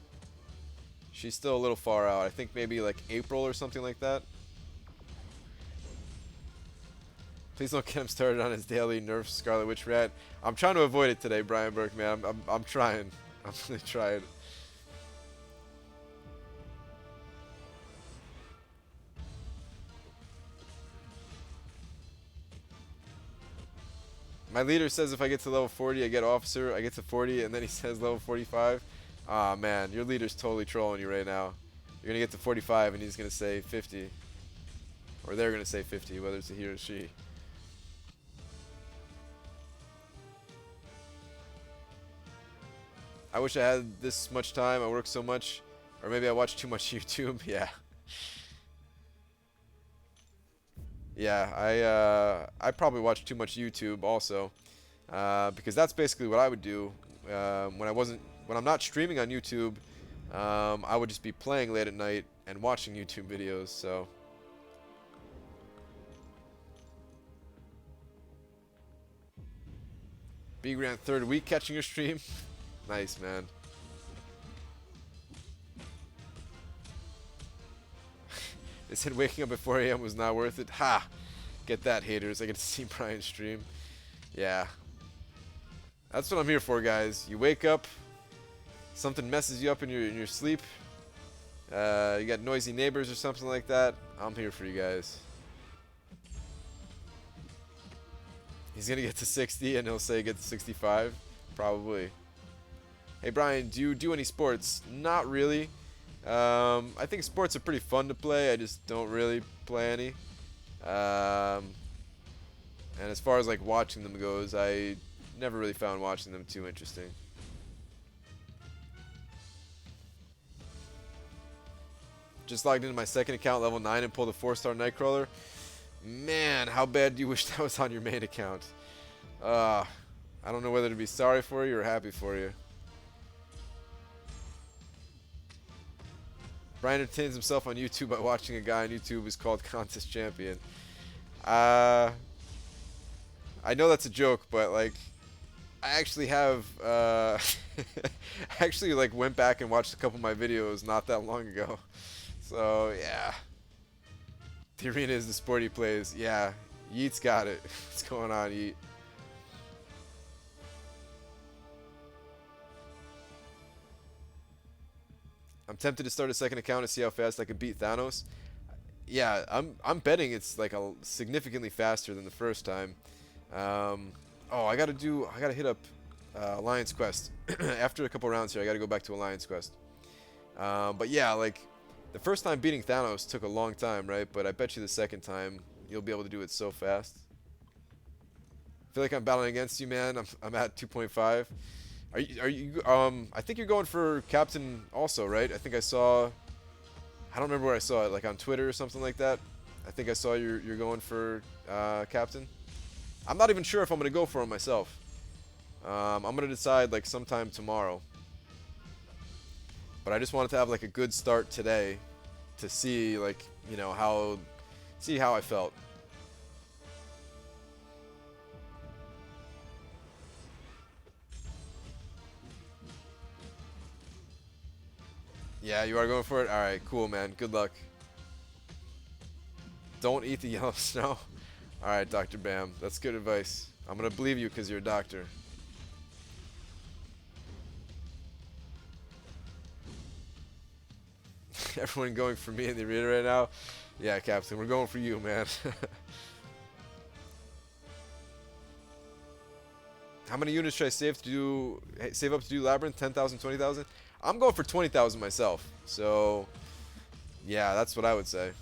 She's still a little far out. I think maybe like April or something like that. Please don't get him started on his daily Nerf Scarlet Witch rant. I'm trying to avoid it today, Brian Burke, man. I'm trying. I'm really trying. My leader says if I get to level 40, I get officer. I get to 40, and then he says level 45. Ah, man, your leader's totally trolling you right now. You're gonna get to 45, and he's gonna say 50, or they're gonna say 50, whether it's a he or she. I wish I had this much time. I work so much, or maybe I watch too much YouTube. Yeah. Yeah, I probably watch too much YouTube also, because that's basically what I would do when I'm not streaming on YouTube. I would just be playing late at night and watching YouTube videos. So B Grant third week catching your stream, nice man. They said waking up at 4 a.m. was not worth it. Ha! Get that, haters. I get to see Brian's stream. Yeah. That's what I'm here for, guys. You wake up, something messes you up in your sleep. You got noisy neighbors or something like that. I'm here for you guys. He's gonna get to 60 and he'll say get to 65. Probably. Hey Brian, do you do any sports? Not really. I think sports are pretty fun to play. I just don't really play any. And as far as like watching them goes, I never really found watching them too interesting. Just logged into my second account, level 9, and pulled a 4-star Nightcrawler. Man, how bad do you wish that was on your main account? I don't know whether to be sorry for you or happy for you. Brian entertains himself on YouTube by watching a guy on YouTube who's called Contest Champion. I know that's a joke, but like, I actually have, I actually like went back and watched a couple of my videos not that long ago. So yeah, the arena is the sport he plays. Yeah, Yeet's got it. What's going on, Yeet? I'm tempted to start a second account to see how fast I can beat Thanos. Yeah, I'm betting it's like a significantly faster than the first time. Oh, I gotta hit up Alliance Quest. After a couple rounds here, I gotta go back to Alliance Quest. But yeah, like the first time beating Thanos took a long time, right? But I bet you the second time you'll be able to do it so fast. I feel like I'm battling against you, man. I'm at 2.5. Are you I think you're going for Captain also, right? I think I saw, I don't remember where I saw it, like on Twitter or something like that. I think I saw you're going for Captain. I'm not even sure if I'm going to go for him myself. I'm going to decide like sometime tomorrow. But I just wanted to have like a good start today to see like, you know, how I felt. Yeah, you are going for it? Alright, cool, man. Good luck. Don't eat the yellow snow. Alright, Dr. Bam. That's good advice. I'm going to believe you because you're a doctor. Everyone going for me in the arena right now? Yeah, Captain. We're going for you, man. How many units should I save up to do Labyrinth? 10,000, 20,000? I'm going for 20,000 myself. So, yeah, that's what I would say.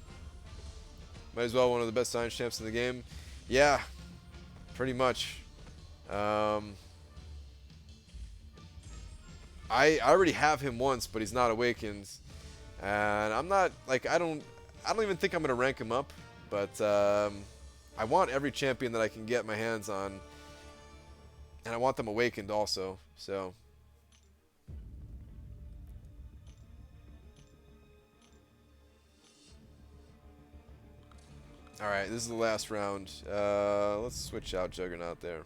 Might as well one of the best science champs in the game. Yeah, pretty much. I already have him once, but he's not awakened. And I'm not, like, I don't even think I'm going to rank him up. But I want every champion that I can get my hands on. And I want them awakened also, so. Alright, this is the last round. Let's switch out Juggernaut there.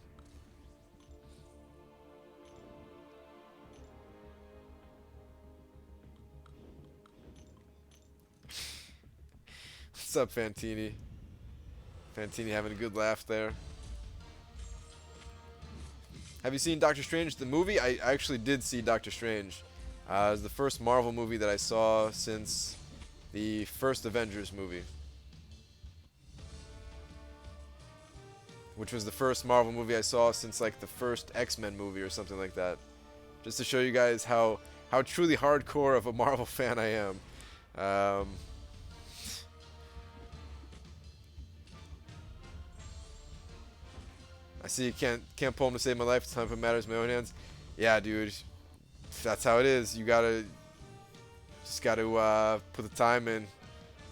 What's up, Fantini? Fantini having a good laugh there. Have you seen Doctor Strange, the movie? I actually did see Doctor Strange. It was the first Marvel movie that I saw since the first Avengers movie. Which was the first Marvel movie I saw since like the first X-Men movie or something like that. Just to show you guys how truly hardcore of a Marvel fan I am. I see you can't pull him to save my life. It's time to put matters in my own hands. Yeah, dude. That's how it is. You just gotta put the time in.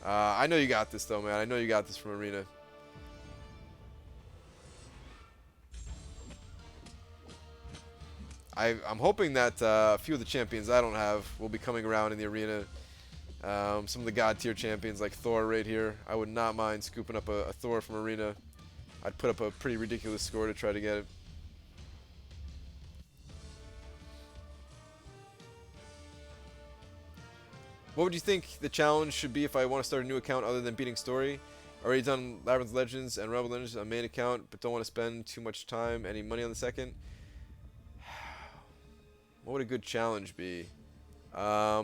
I know you got this though, man. I know you got this from Arena. I'm hoping that a few of the champions I don't have will be coming around in the arena. Some of the god tier champions like Thor right here. I would not mind scooping up a Thor from arena. I'd put up a pretty ridiculous score to try to get it. What would you think the challenge should be if I want to start a new account other than beating story? Already done Labyrinth Legends and Rebel Legends on main account, but don't want to spend too much time, any money on the second. What would a good challenge be? I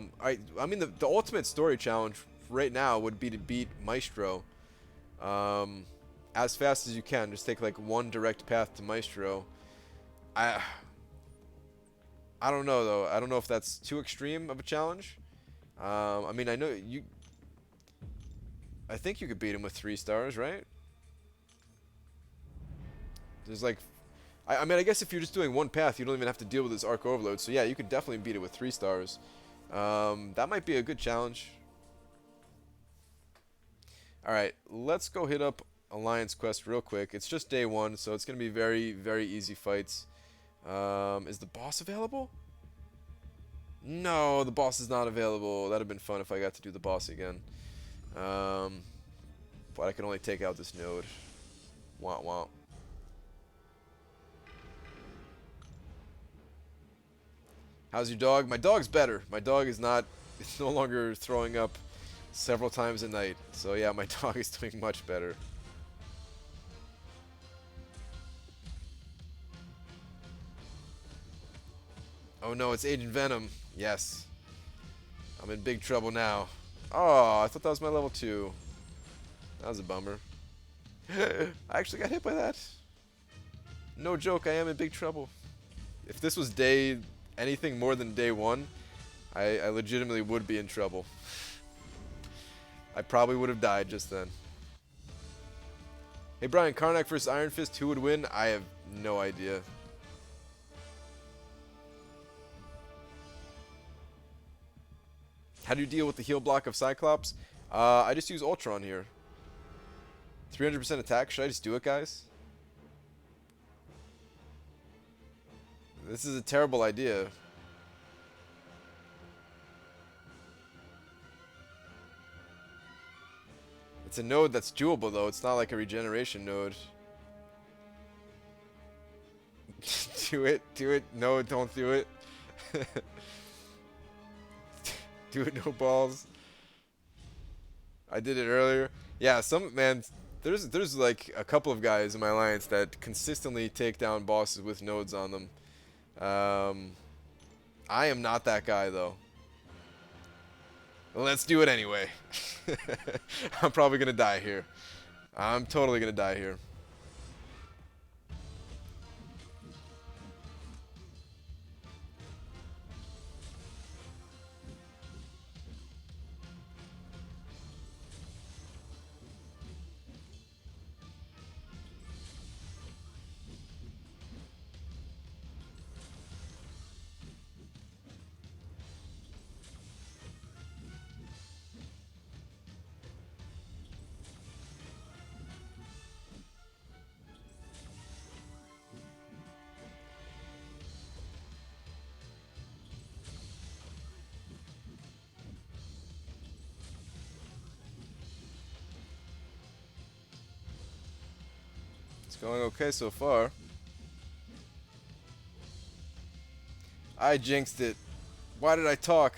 mean, the ultimate story challenge right now would be to beat Maestro as fast as you can. Just take like one direct path to Maestro. I don't know though. I don't know if that's too extreme of a challenge. I mean, I know you. I think you could beat him with 3 stars, right? There's like. I mean, I guess if you're just doing one path, you don't even have to deal with this Arc Overload. So yeah, you can definitely beat it with 3 stars. That might be a good challenge. Alright, let's go hit up Alliance Quest real quick. It's just day 1, so it's going to be very, very easy fights. Is the boss available? No, the boss is not available. That would have been fun if I got to do the boss again. But I can only take out this node. Wah wah. How's your dog? My dog's better. My dog is not, it's no longer throwing up several times a night. So yeah, my dog is doing much better. Oh no, it's Agent Venom. Yes. I'm in big trouble now. Oh, I thought that was my level 2. That was a bummer. I actually got hit by that. No joke, I am in big trouble. If this was anything more than day 1, I legitimately would be in trouble. I probably would have died just then. Hey Brian, Karnak versus Iron Fist, who would win? I have no idea. How do you deal with the heal block of Cyclops? I just use Ultron here. 300% attack. Should I just do it, guys? This is a terrible idea. It's a node that's doable, though. It's not like a regeneration node. Do it. Do it. No, don't do it. Do it, no balls. I did it earlier. Yeah, man, there's like a couple of guys in my alliance that consistently take down bosses with nodes on them. I am not that guy, though. Let's do it anyway. I'm probably gonna die here. I'm totally gonna die here. It's going okay so far. I jinxed it. Why did I talk?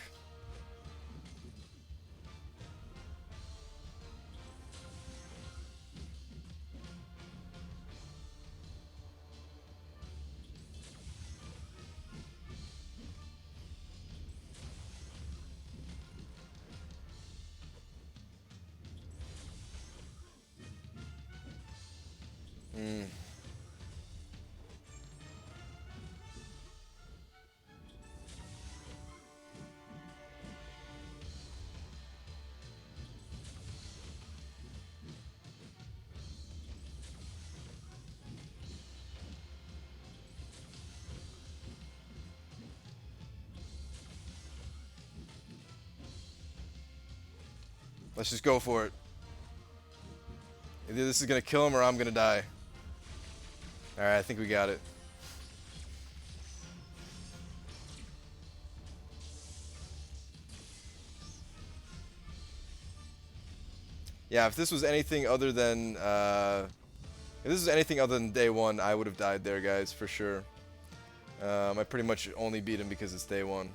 Let's just go for it. Either this is gonna kill him or I'm gonna die. Alright, I think we got it. Yeah, if this was anything other than if this was anything other than day one, I would have died there, guys, for sure. I pretty much only beat him because it's day one.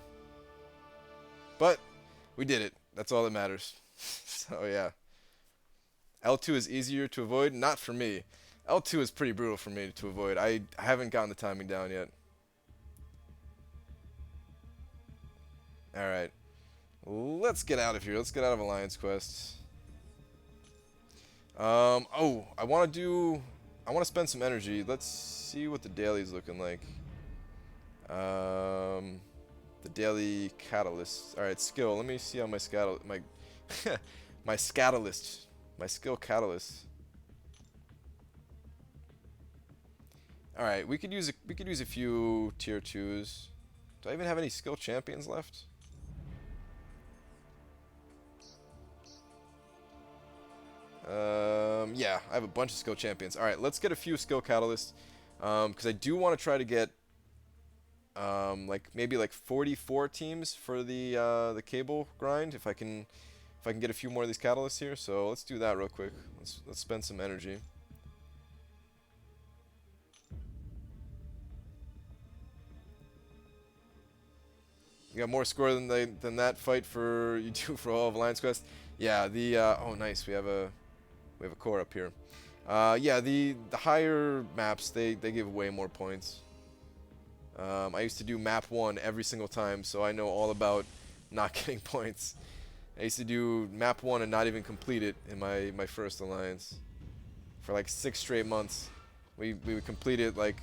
But we did it. That's all that matters. So yeah. L2 is easier to avoid? Not for me. L2 is pretty brutal for me to avoid. I haven't gotten the timing down yet. Alright. Let's get out of here. Let's get out of Alliance Quest. Oh, I want to spend some energy. Let's see what the daily's looking like. The daily catalyst. All right, skill. Let me see on my my scatalyst, my skill catalyst. All right, we could use a few tier 2s. Do I even have any skill champions left? Yeah, I have a bunch of skill champions. All right, let's get a few skill catalysts, because I do want to try to get like maybe like 44 teams for the cable grind if I can get a few more of these catalysts here. So let's do that real quick. Let's spend some energy. You got more score than that fight for you do for all of Alliance Quest. Yeah, oh nice, we have a core up here. Yeah, the higher maps they give way more points. I used to do map 1 every single time, so I know all about not getting points. I used to do map 1 and not even complete it in my first alliance. For like 6 straight months. We would complete it like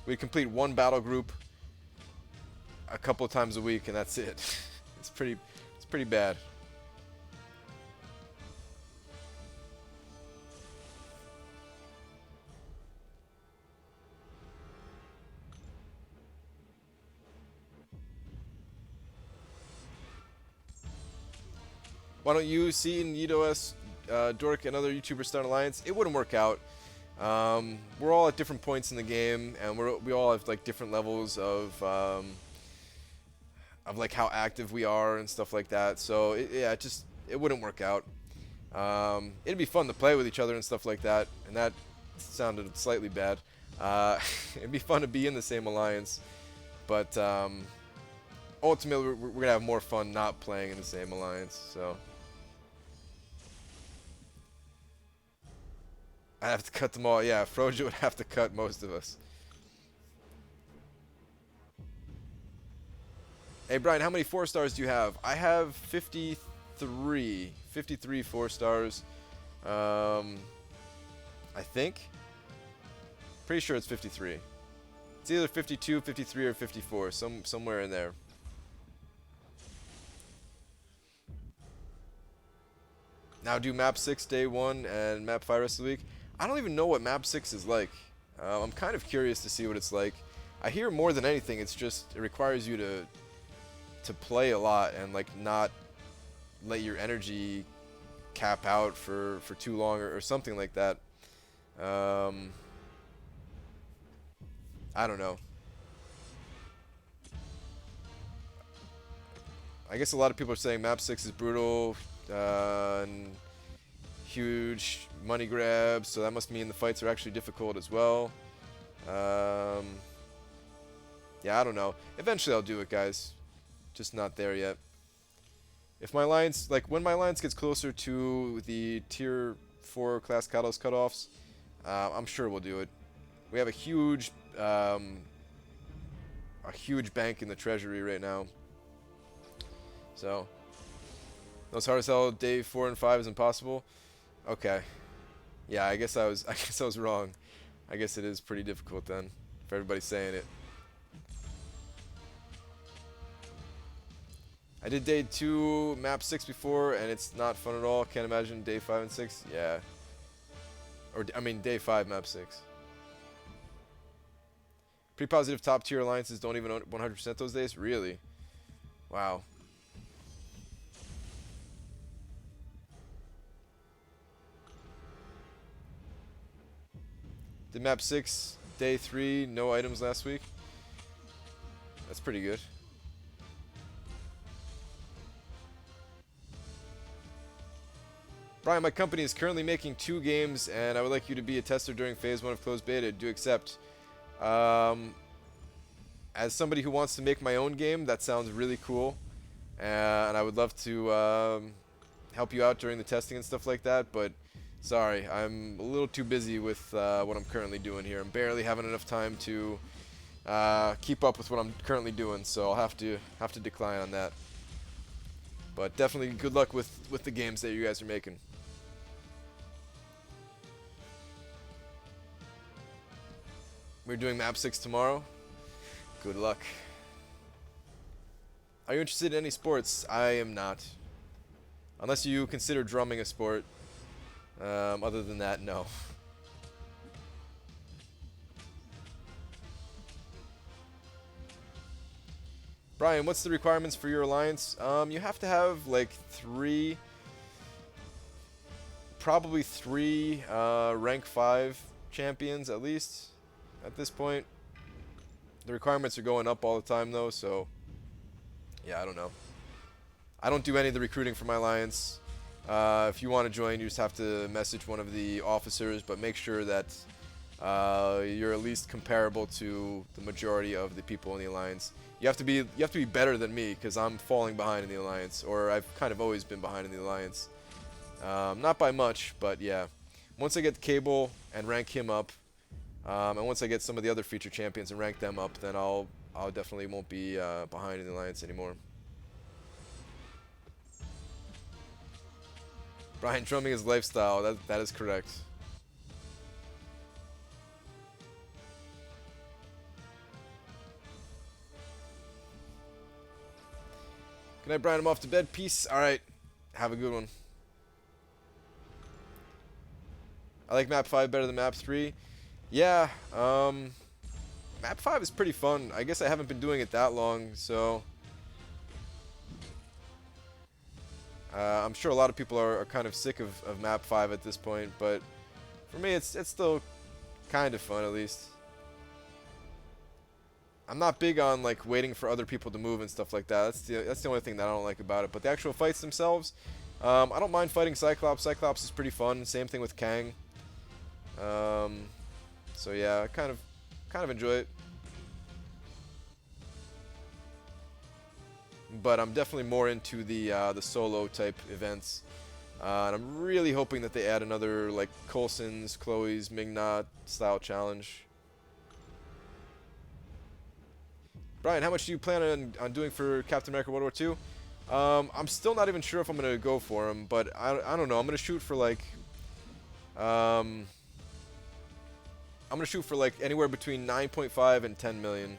we'd complete one battle group a couple of times a week and that's it. It's pretty bad. Why don't you, C and YitoS, Dork, and other YouTubers start an alliance? It wouldn't work out. We're all at different points in the game, and we all have like different levels of like how active we are and stuff like that. So yeah, it wouldn't work out. It'd be fun to play with each other and stuff like that, and that sounded slightly bad. It'd be fun to be in the same alliance, but ultimately we're gonna have more fun not playing in the same alliance. So. I have to cut them all. Yeah, Froja would have to cut most of us. Hey, Brian, how many 4 stars do you have? I have 53. 53 4 stars. I think. Pretty sure it's 53. It's either 52, 53, or 54. Somewhere in there. Now do map 6 day 1 and map 5 rest of the week. I don't even know what map 6 is like. I'm kind of curious to see what it's like. I hear more than anything, it requires you to play a lot and like not let your energy cap out for too long or something like that. I don't know. I guess a lot of people are saying map 6 is brutal and huge money grabs, so that must mean the fights are actually difficult as well. Yeah, I don't know. Eventually I'll do it, guys. Just not there yet. If my alliance, like when my alliance gets closer to the tier 4 class catalyst cutoffs, I'm sure we'll do it. We have a huge bank in the treasury right now. So those hard as hell day 4 and 5 is impossible. Okay. Yeah, I guess I was wrong. I guess it is pretty difficult then, if everybody's saying it. I did day 2 map 6 before and it's not fun at all. Can't imagine day 5 and 6. Yeah. Or I mean day 5 map 6. Pretty positive top tier alliances don't even 100% those days. Really? Wow. Did map 6, day 3, no items last week. That's pretty good. Brian, my company is currently making 2 games, and I would like you to be a tester during phase 1 of closed beta. Do accept. As somebody who wants to make my own game, that sounds really cool, and I would love to help you out during the testing and stuff like that, but sorry, I'm a little too busy with what I'm currently doing here. I'm barely having enough time to keep up with what I'm currently doing, so I'll have to decline on that. But definitely good luck with the games that you guys are making. We're doing map 6 tomorrow. Good luck. Are you interested in any sports? I am not. Unless you consider drumming a sport. Other than that, no. Brian, what's the requirements for your alliance? You have to have like probably three rank 5 champions at least at this point. The requirements are going up all the time though, so yeah, I don't know. I don't do any of the recruiting for my alliance. If you want to join, you just have to message one of the officers, but make sure that you're at least comparable to the majority of the people in the alliance. You have to be better than me, because I'm falling behind in the alliance, or I've kind of always been behind in the alliance. Not by much, but yeah. Once I get Cable and rank him up, and once I get some of the other feature champions and rank them up, then I'll definitely won't be behind in the alliance anymore. Brian, drumming is lifestyle. That is correct. Good night, Brian. I'm off to bed. Peace. All right. Have a good one. I like map 5 better than map 3. Yeah. Map 5 is pretty fun. I guess I haven't been doing it that long, so I'm sure a lot of people are kind of sick of map 5 at this point, but for me it's still kind of fun at least. I'm not big on like waiting for other people to move and stuff like that. That's the only thing that I don't like about it. But the actual fights themselves, I don't mind fighting Cyclops. Cyclops is pretty fun. Same thing with Kang. So yeah, I kind of enjoy it. But I'm definitely more into the solo type events. And I'm really hoping that they add another like Coulson's, Chloe's, Mingnot style challenge. Brian, how much do you plan on doing for Captain America World War II? I'm still not even sure if I'm going to go for him, but I don't know. I'm going to shoot for like anywhere between 9.5 and 10 million.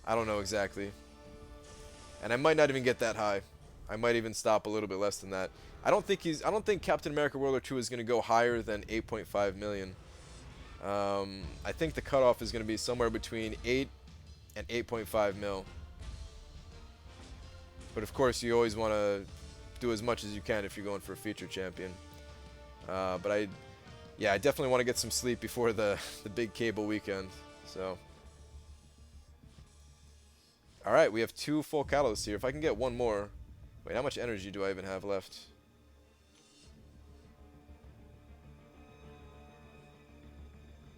I don't know exactly. And I might not even get that high. I might even stop a little bit less than that. I don't think Captain America World War II is going to go higher than 8.5 million. I think the cutoff is going to be somewhere between 8 and 8.5 mil. But of course, you always want to do as much as you can if you're going for a feature champion. But I definitely want to get some sleep before the big Cable weekend. So, all right, we have 2 full catalysts here. If I can get one more, wait, how much energy do I even have left?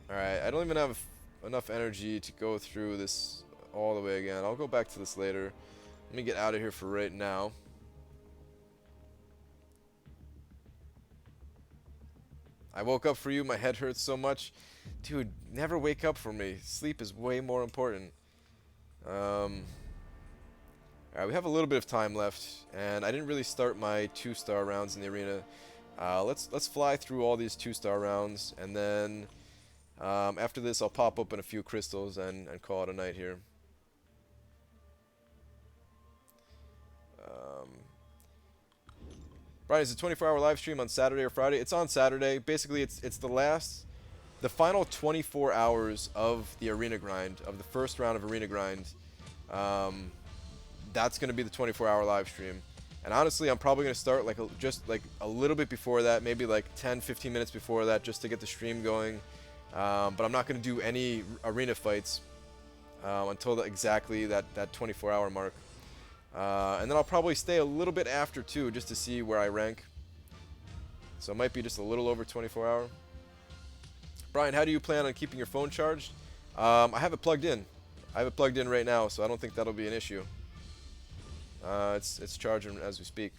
All right, I don't even have enough energy to go through this all the way again. I'll go back to this later. Let me get out of here for right now. I woke up for you. My head hurts so much. Dude, never wake up for me. Sleep is way more important. Alright, we have a little bit of time left, and I didn't really start my 2-star rounds in the arena. Let's fly through all these 2-star rounds, and then after this, I'll pop open a few crystals and call it a night here. Brian, is a 24-hour live stream on Saturday or Friday? It's on Saturday. Basically, it's the final 24 hours of the arena grind, of the first round of arena grind. That's going to be the 24-hour live stream. And honestly, I'm probably going to start just a little bit before that, maybe like 10-15 minutes before that, just to get the stream going. But I'm not going to do any arena fights until exactly that 24-hour mark. And then I'll probably stay a little bit after too, just to see where I rank. So it might be just a little over 24 hour. Brian, how do you plan on keeping your phone charged? I have it plugged in. I have it plugged in right now, so I don't think that'll be an issue. It's charging as we speak.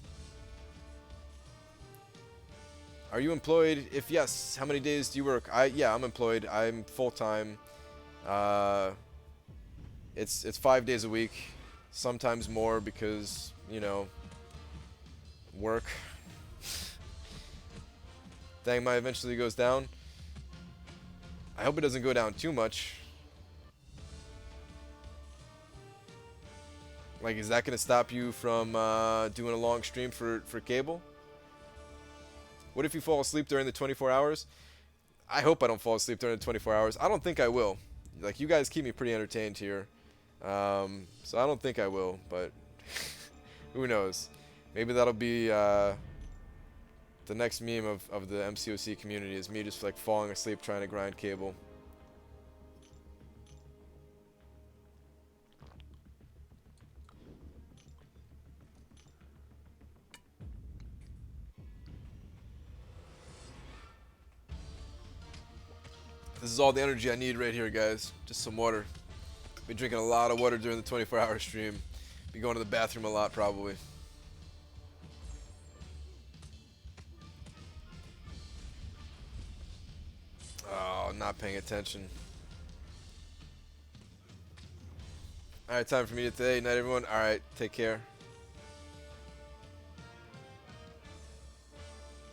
Are you employed? If yes, how many days do you work? Yeah, I'm employed. I'm full time. It's 5 days a week, sometimes more because, you know, work. Dang, my eventually goes down. I hope it doesn't go down too much. Like, is that going to stop you from doing a long stream for cable? What if you fall asleep during the 24 hours? I hope I don't fall asleep during the 24 hours. I don't think I will. Like, you guys keep me pretty entertained here. So I don't think I will, but who knows? Maybe that'll be the next meme of the MCOC community is me just like falling asleep trying to grind cable. This is all the energy I need right here, guys. Just some water. Been drinking a lot of water during the 24-hour stream. Be going to the bathroom a lot, probably. Oh, not paying attention. Alright, time for me to say night, everyone. Alright, take care.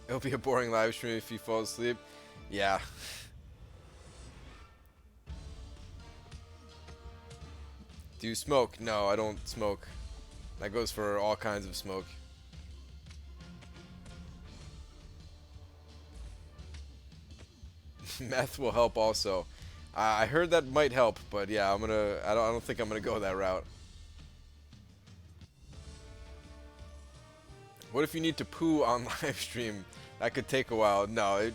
It'll be a boring live stream if you fall asleep. Yeah. Do you smoke? No, I don't smoke. That goes for all kinds of smoke. Meth will help also. I heard that might help, but yeah, I don't think I'm gonna go that route. What if you need to poo on live stream? That could take a while. No,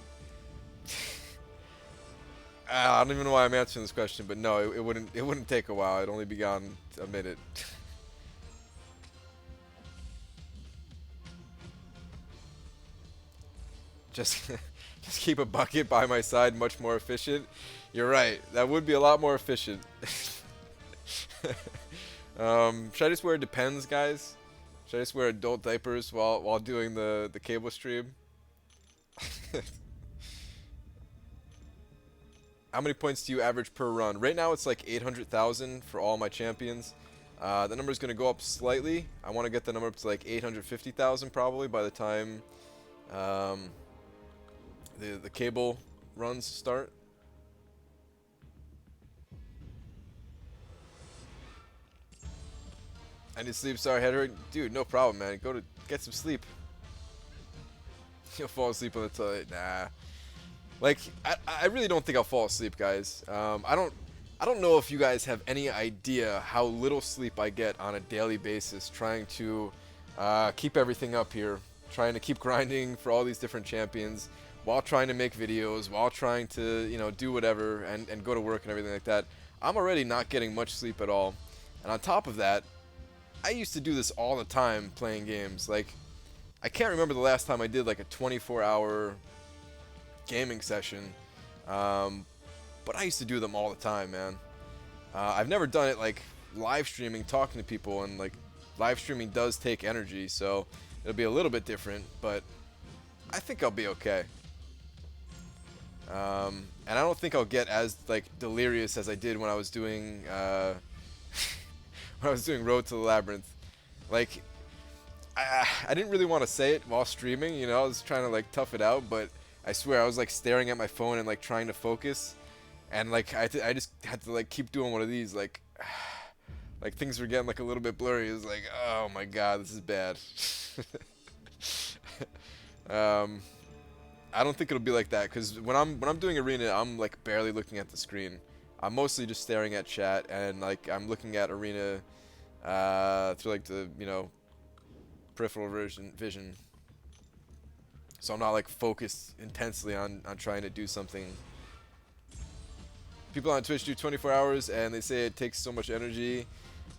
I don't even know why I'm answering this question, but no, it wouldn't take a while. It'd only be gone a minute. Just keep a bucket by my side, much more efficient. You're right. That would be a lot more efficient. Should I just wear Depends, guys? Should I just wear adult diapers while doing the cable stream? How many points do you average per run? Right now it's like 800,000 for all my champions. The number is going to go up slightly. I want to get the number up to like 850,000 probably by the time the cable runs start. I need sleep. Sorry, head hurt. Dude, no problem, man. Go to get some sleep. You'll fall asleep on the toilet. Nah. Like, I really don't think I'll fall asleep, guys. I don't know if you guys have any idea how little sleep I get on a daily basis trying to keep everything up here, trying to keep grinding for all these different champions, while trying to make videos, while trying to, you know, do whatever and go to work and everything like that. I'm already not getting much sleep at all. And on top of that, I used to do this all the time playing games. Like, I can't remember the last time I did like a 24-hour gaming session, but I used to do them all the time, man. I've never done it like live streaming, talking to people, and like live streaming does take energy, so it'll be a little bit different, but I think I'll be okay. And I don't think I'll get as like delirious as I did when I was doing when I was doing Road to the Labyrinth. Like, I didn't really want to say it while streaming, you know, I was trying to like tough it out, but I swear I was like staring at my phone and like trying to focus, and like I just had to like keep doing one of these, like like things were getting like a little bit blurry. It was like, oh my god, this is bad. I don't think it'll be like that, because when I'm doing arena, I'm like barely looking at the screen. I'm mostly just staring at chat, and like I'm looking at arena through like the, you know, peripheral vision. So I'm not like focused intensely on trying to do something. people on Twitch do 24 hours, and they say it takes so much energy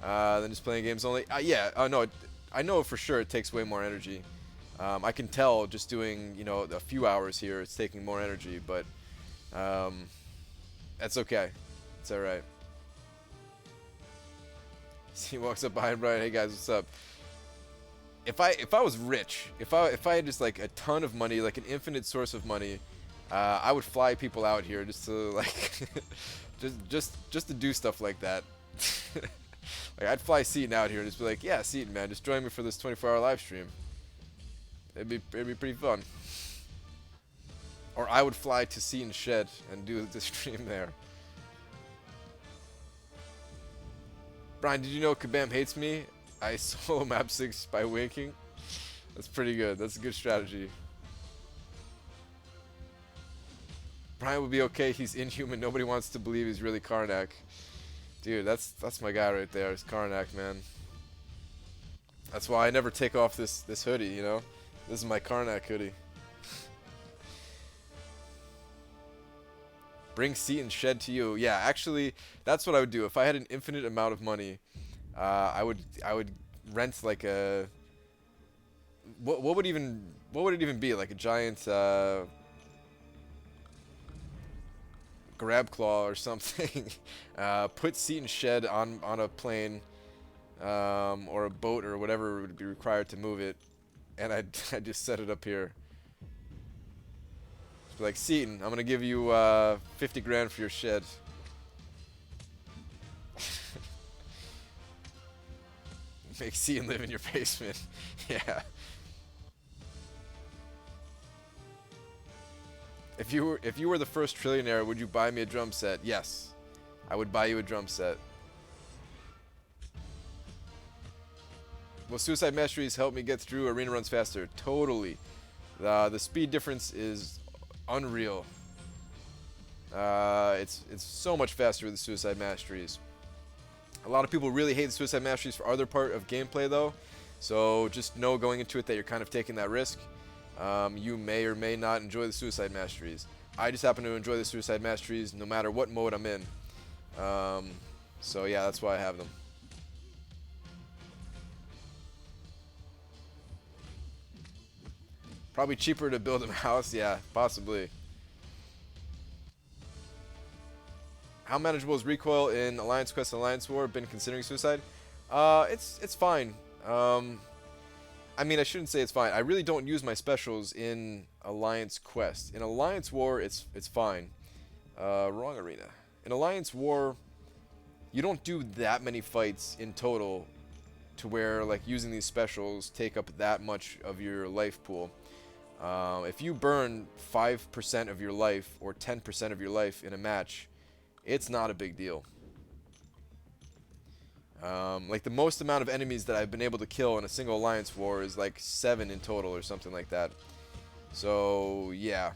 than just playing games only. Yeah, no, I know for sure it takes way more energy. I can tell just doing, you know, a few hours here, it's taking more energy, but that's okay. It's all right. He walks up behind Brian. Hey guys, what's up? If I was rich, if I had just like a ton of money, like an infinite source of money, I would fly people out here just to like just to do stuff like that. Like I'd fly Seaton out here and just be like, yeah, Seaton, man, just join me for this 24-hour live stream. It'd be pretty fun. Or I would fly to Seaton's shed and do the stream there. Brian, did you know Kabam hates me? I solo map 6 by winking. That's pretty good. That's a good strategy. Brian will be okay. He's inhuman. Nobody wants to believe he's really Karnak. Dude, that's my guy right there. It's Karnak, man. That's why I never take off this hoodie, you know? This is my Karnak hoodie. Bring Seaton's shed to you. Yeah, actually, that's what I would do. If I had an infinite amount of money, I would rent like a what would it even be, like a giant grab claw or something. Put Seaton's shed on a plane or a boat or whatever would be required to move it, and I'd just set it up here. Just be like, Seaton, I'm gonna give you 50 grand for your shed. Make Seaton live in your basement. Yeah. If you were the first trillionaire, would you buy me a drum set? Yes, I would buy you a drum set. Will Suicide Masteries help me get through arena runs faster? Totally. The speed difference is unreal. It's so much faster with the Suicide Masteries. A lot of people really hate the Suicide Masteries for other part of gameplay though, so just know going into it that you're kind of taking that risk. You may or may not enjoy the Suicide Masteries. I just happen to enjoy the Suicide Masteries no matter what mode I'm in. So yeah, that's why I have them. Probably cheaper to build a house, yeah, possibly. How manageable is recoil in Alliance Quest and Alliance War? Been considering suicide? It's fine. I mean, I shouldn't say it's fine. I really don't use my specials in Alliance Quest. In Alliance War, it's fine. Wrong arena. In Alliance War, you don't do that many fights in total to where like using these specials take up that much of your life pool. If you burn 5% of your life or 10% of your life in a match, it's not a big deal. Like the most amount of enemies that I've been able to kill in a single Alliance War is like 7 in total or something like that. So yeah.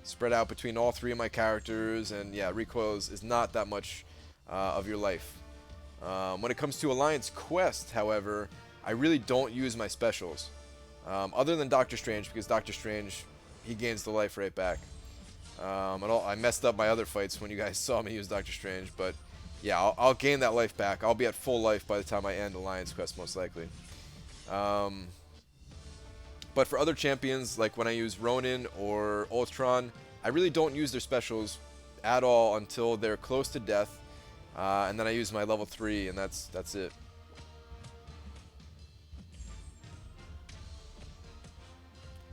Spread out between all 3 of my characters, and yeah, recoil is not that much of your life. When it comes to Alliance Quest, however, I really don't use my specials. Other than Doctor Strange, because Doctor Strange, he gains the life right back. I messed up my other fights when you guys saw me use Doctor Strange, but yeah, I'll gain that life back. I'll be at full life by the time I end Alliance Quest, most likely. But for other champions, like when I use Ronin or Ultron, I really don't use their specials at all until they're close to death, and then I use my level 3, and that's it.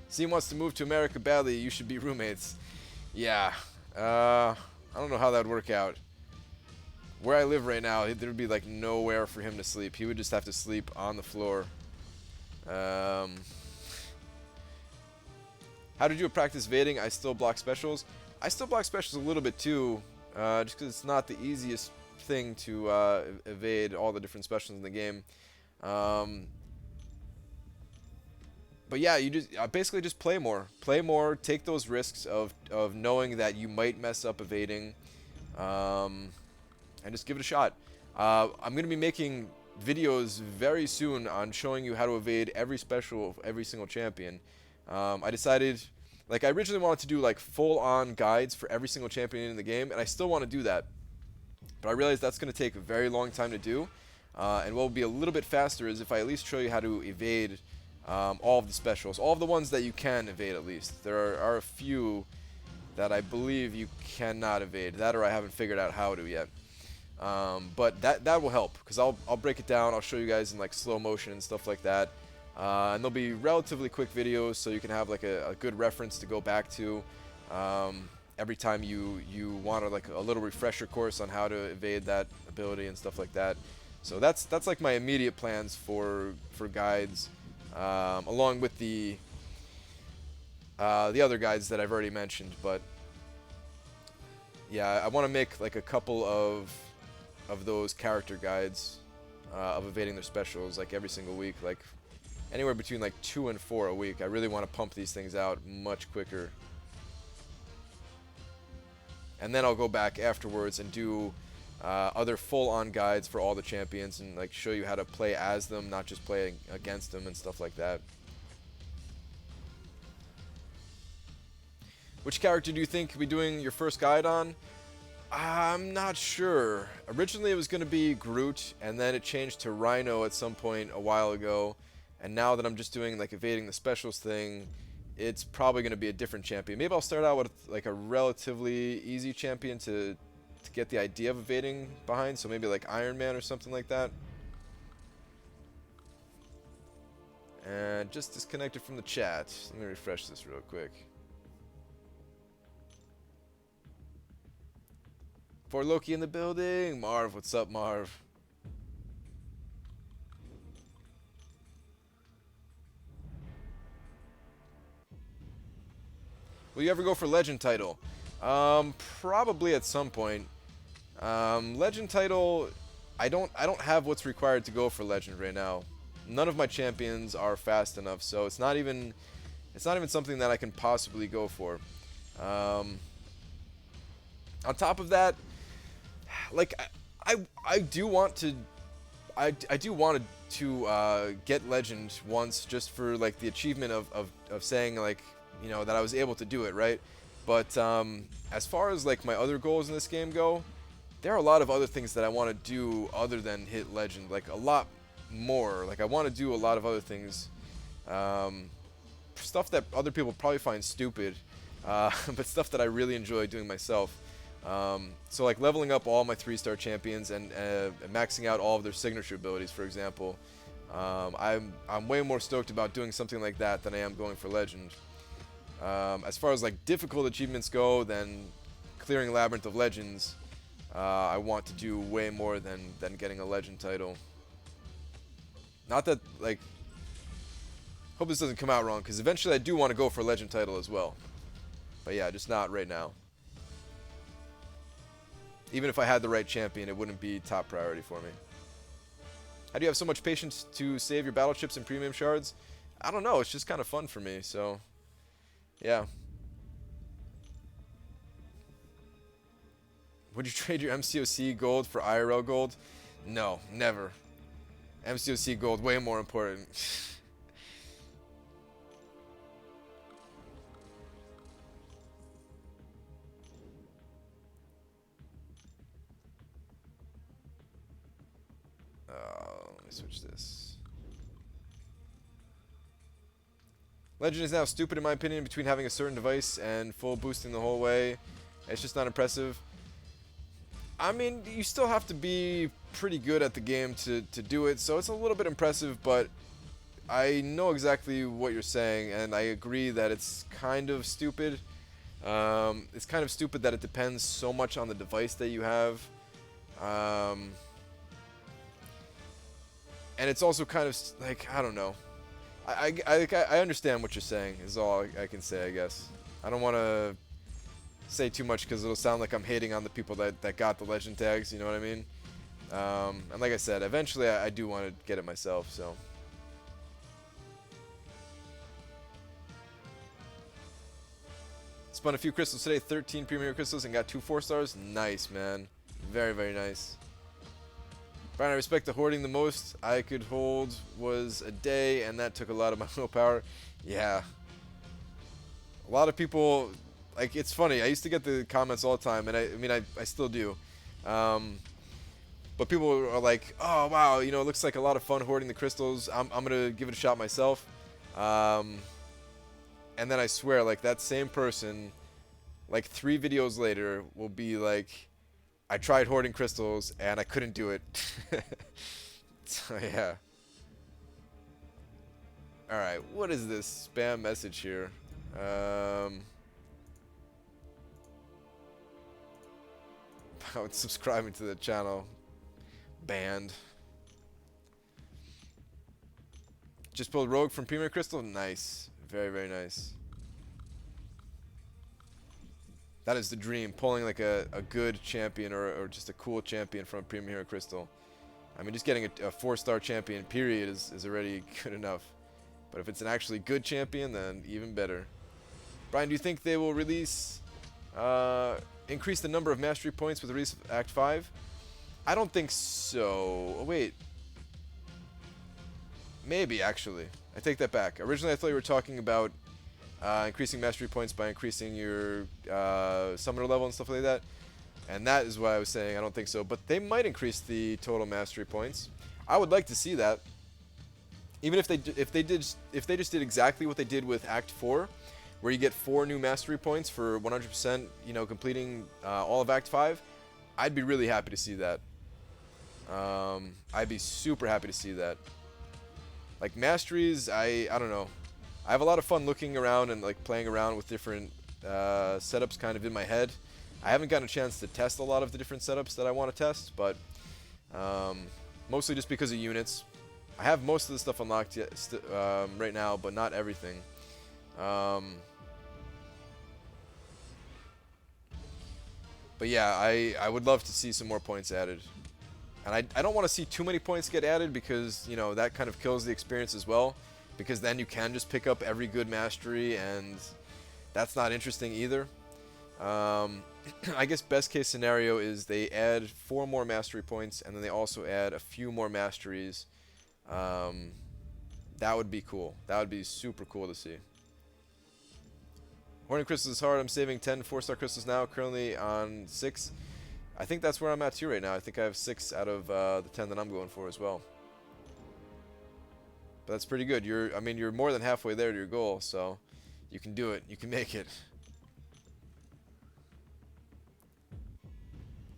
Seam wants to move to America badly. You should be roommates. Yeah, I don't know how that would work out. Where I live right now, there would be like nowhere for him to sleep. He would just have to sleep on the floor. How did you practice evading? I still block specials. I still block specials a little bit too, just because it's not the easiest thing to evade all the different specials in the game. But yeah, you just basically just play more. Play more, take those risks of knowing that you might mess up evading, and just give it a shot. I'm going to be making videos very soon on showing you how to evade every special of every single champion. I decided Like, I originally wanted to do like full-on guides for every single champion in the game, and I still want to do that. But I realized that's going to take a very long time to do. And what will be a little bit faster is if I at least show you how to evade all of the specials. All of the ones that you can evade, at least. There are a few that I believe you cannot evade. That or I haven't figured out how to yet. But that will help, because I'll break it down. I'll show you guys in like slow motion and stuff like that. And they'll be relatively quick videos, so you can have like a good reference to go back to every time you want like a little refresher course on how to evade that ability and stuff like that. So that's like my immediate plans for guides, along with the other guides that I've already mentioned. But yeah, I want to make like a couple of those character guides of evading their specials like every single week, like anywhere between like 2 and 4 a week. I really want to pump these things out much quicker. And then I'll go back afterwards and do other full-on guides for all the champions and like show you how to play as them, not just play against them and stuff like that. Which character do you think you'll be doing your first guide on? I'm not sure. Originally it was going to be Groot, and then it changed to Rhino at some point a while ago. And now that I'm just doing like evading the specials thing, it's probably going to be a different champion. Maybe I'll start out with like a relatively easy champion to get the idea of evading behind. So maybe like Iron Man or something like that. And just disconnected from the chat. Let me refresh this real quick. For Loki in the building. Marv, what's up, Marv? Will you ever go for Legend title? Probably at some point. Legend title, I don't have what's required to go for Legend right now. None of my champions are fast enough, so it's not even something that I can possibly go for. On top of that, like I do want to get Legend once, just for like the achievement of saying like, you know, that I was able to do it, right? But as far as like my other goals in this game go, there are a lot of other things that I want to do other than hit Legend, like a lot more. Like I want to do a lot of other things, stuff that other people probably find stupid, but stuff that I really enjoy doing myself. So like leveling up all my 3-star champions and maxing out all of their signature abilities, for example. I'm way more stoked about doing something like that than I am going for Legend. As far as like difficult achievements go, then clearing Labyrinth of Legends, I want to do way more than getting a Legend title. Not that, like, hope this doesn't come out wrong, because eventually I do want to go for a Legend title as well. But yeah, just not right now. Even if I had the right champion, it wouldn't be top priority for me. How do you have so much patience to save your battle chips and premium shards? I don't know, it's just kind of fun for me, so yeah. Would you trade your MCOC gold for IRL gold? No, never. MCOC gold, way more important. Let me switch this. Legend is now stupid in my opinion, between having a certain device and full boosting the whole way. It's just not impressive. I mean, you still have to be pretty good at the game to do it, so it's a little bit impressive, but I know exactly what you're saying, and I agree that it's kind of stupid. It's kind of stupid that it depends so much on the device that you have. And it's also kind of, like, I don't know. I understand what you're saying, is all I can say, I guess. I don't want to say too much because it'll sound like I'm hating on the people that got the Legend tags, you know what I mean? And like I said, eventually I do want to get it myself, so. Spun a few crystals today, 13 premier crystals, and got 2 4-stars. Nice, man. Very, very nice. Brian, I respect the hoarding the most. I could hold was a day, and that took a lot of my willpower. Yeah. A lot of people, like, it's funny. I used to get the comments all the time, and I mean, I still do. Um, but people are like, oh, wow, you know, it looks like a lot of fun hoarding the crystals. I'm going to give it a shot myself. Um, and then I swear, like, that same person, like, 3 videos later, will be like, I tried hoarding crystals, and I couldn't do it. So, yeah. Alright, what is this spam message here? About subscribing to the channel. Banned. Just pulled Rogue from Premier Crystal? Nice. Very, very nice. That is the dream. Pulling like a good champion or just a cool champion from Premier Hero Crystal. I mean, just getting a 4-star champion, period, is already good enough. But if it's an actually good champion, then even better. Brian, do you think they will release... increase the number of mastery points with the release of Act 5? I don't think so. Oh, wait. Maybe, actually. I take that back. Originally, I thought you were talking about increasing mastery points by increasing your summoner level and stuff like that. And that is why I was saying I don't think so. But they might increase the total mastery points. I would like to see that. Even if they just did exactly what they did with Act 4, where you get 4 new mastery points for 100%, you know, completing all of Act 5, I'd be really happy to see that. I'd be super happy to see that. Like masteries, I don't know. I have a lot of fun looking around and like playing around with different setups kind of in my head. I haven't gotten a chance to test a lot of the different setups that I want to test, but mostly just because of units. I have most of the stuff unlocked yet, right now, but not everything. But yeah, I would love to see some more points added. And I don't want to see too many points get added because, you know, that kind of kills the experience as well. Because then you can just pick up every good mastery, and that's not interesting either. I guess best case scenario is they add 4 more mastery points, and then they also add a few more masteries. That would be cool. That would be super cool to see. Horny crystals is hard. I'm saving 10 4-star crystals now, currently on 6. I think that's where I'm at too right now. I think I have 6 out of the 10 that I'm going for as well. But that's pretty good. I mean, you're more than halfway there to your goal, so you can do it. You can make it.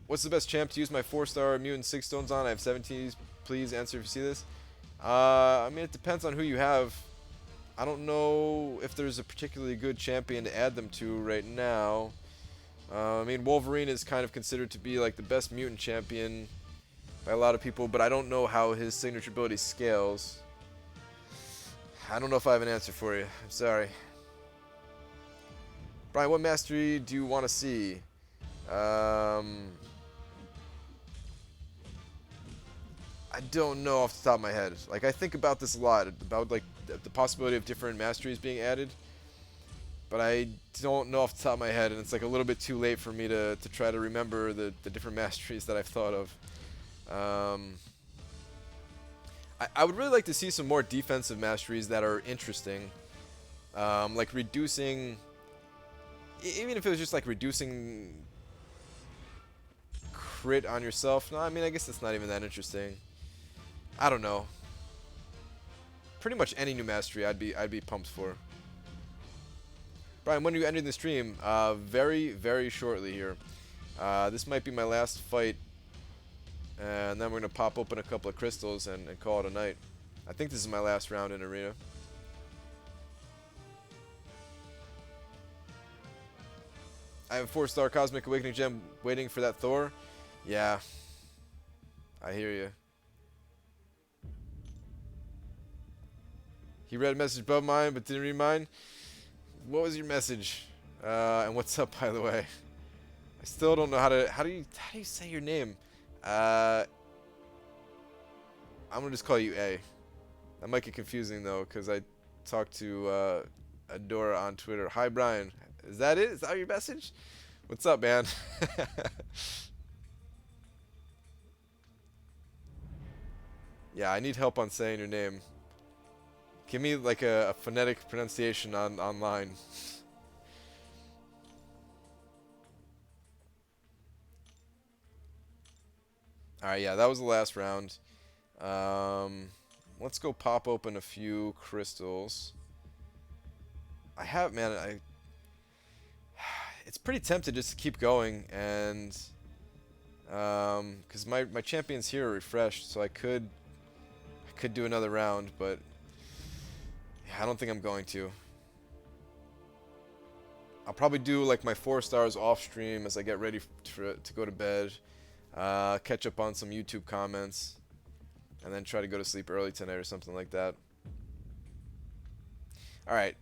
What's the best champ to use my 4-star mutant 6 stones on? I have 17. Please answer if you see this. I mean, it depends on who you have. I don't know if there's a particularly good champion to add them to right now. I mean, Wolverine is kind of considered to be like the best mutant champion by a lot of people, but I don't know how his signature ability scales. I don't know if I have an answer for you. I'm sorry. Brian, what mastery do you want to see? I don't know off the top of my head. Like, I think about this a lot, about like the possibility of different masteries being added. But I don't know off the top of my head, and it's like a little bit too late for me to try to remember the different masteries that I've thought of. I would really like to see some more defensive masteries that are interesting. Like reducing... Even if it was just like reducing crit on yourself. No, I mean, I guess that's not even that interesting. I don't know. Pretty much any new mastery I'd be pumped for. Brian, when are you ending the stream? Very, very shortly here. This might be my last fight. And then we're going to pop open a couple of crystals and call it a night. I think this is my last round in Arena. I have a 4-star Cosmic Awakening Gem waiting for that Thor. Yeah. I hear you. He read a message above mine, but didn't read mine. What was your message? And what's up, by the way? I still don't know how do you say your name? I'm gonna just call you A. That might get confusing though, because I talked to Adora on Twitter. Hi, Brian. Is that it? Is that your message? What's up, man? Yeah, I need help on saying your name. Give me like a phonetic pronunciation online. Alright, yeah, that was the last round. Let's go pop open a few crystals. Man, it's pretty tempted just to keep going, and because my champions here are refreshed, so I could do another round, but yeah, I don't think I'm going to. I'll probably do like my 4 stars off stream as I get ready to go to bed, catch up on some YouTube comments, and then try to go to sleep early tonight or something like that. All right,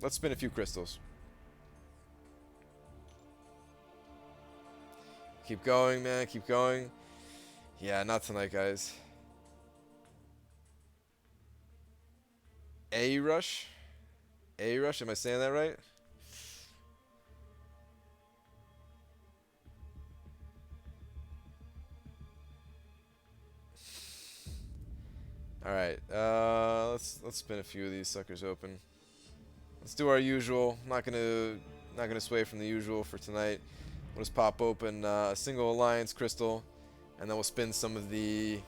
let's spin a few crystals. Keep going, man. Keep going. Yeah, not tonight, guys. A-Rush? A-Rush? Am I saying that right? Alright, let's spin a few of these suckers open. Let's do our usual. Not gonna sway from the usual for tonight. We'll just pop open a single alliance crystal, and then we'll spin some of the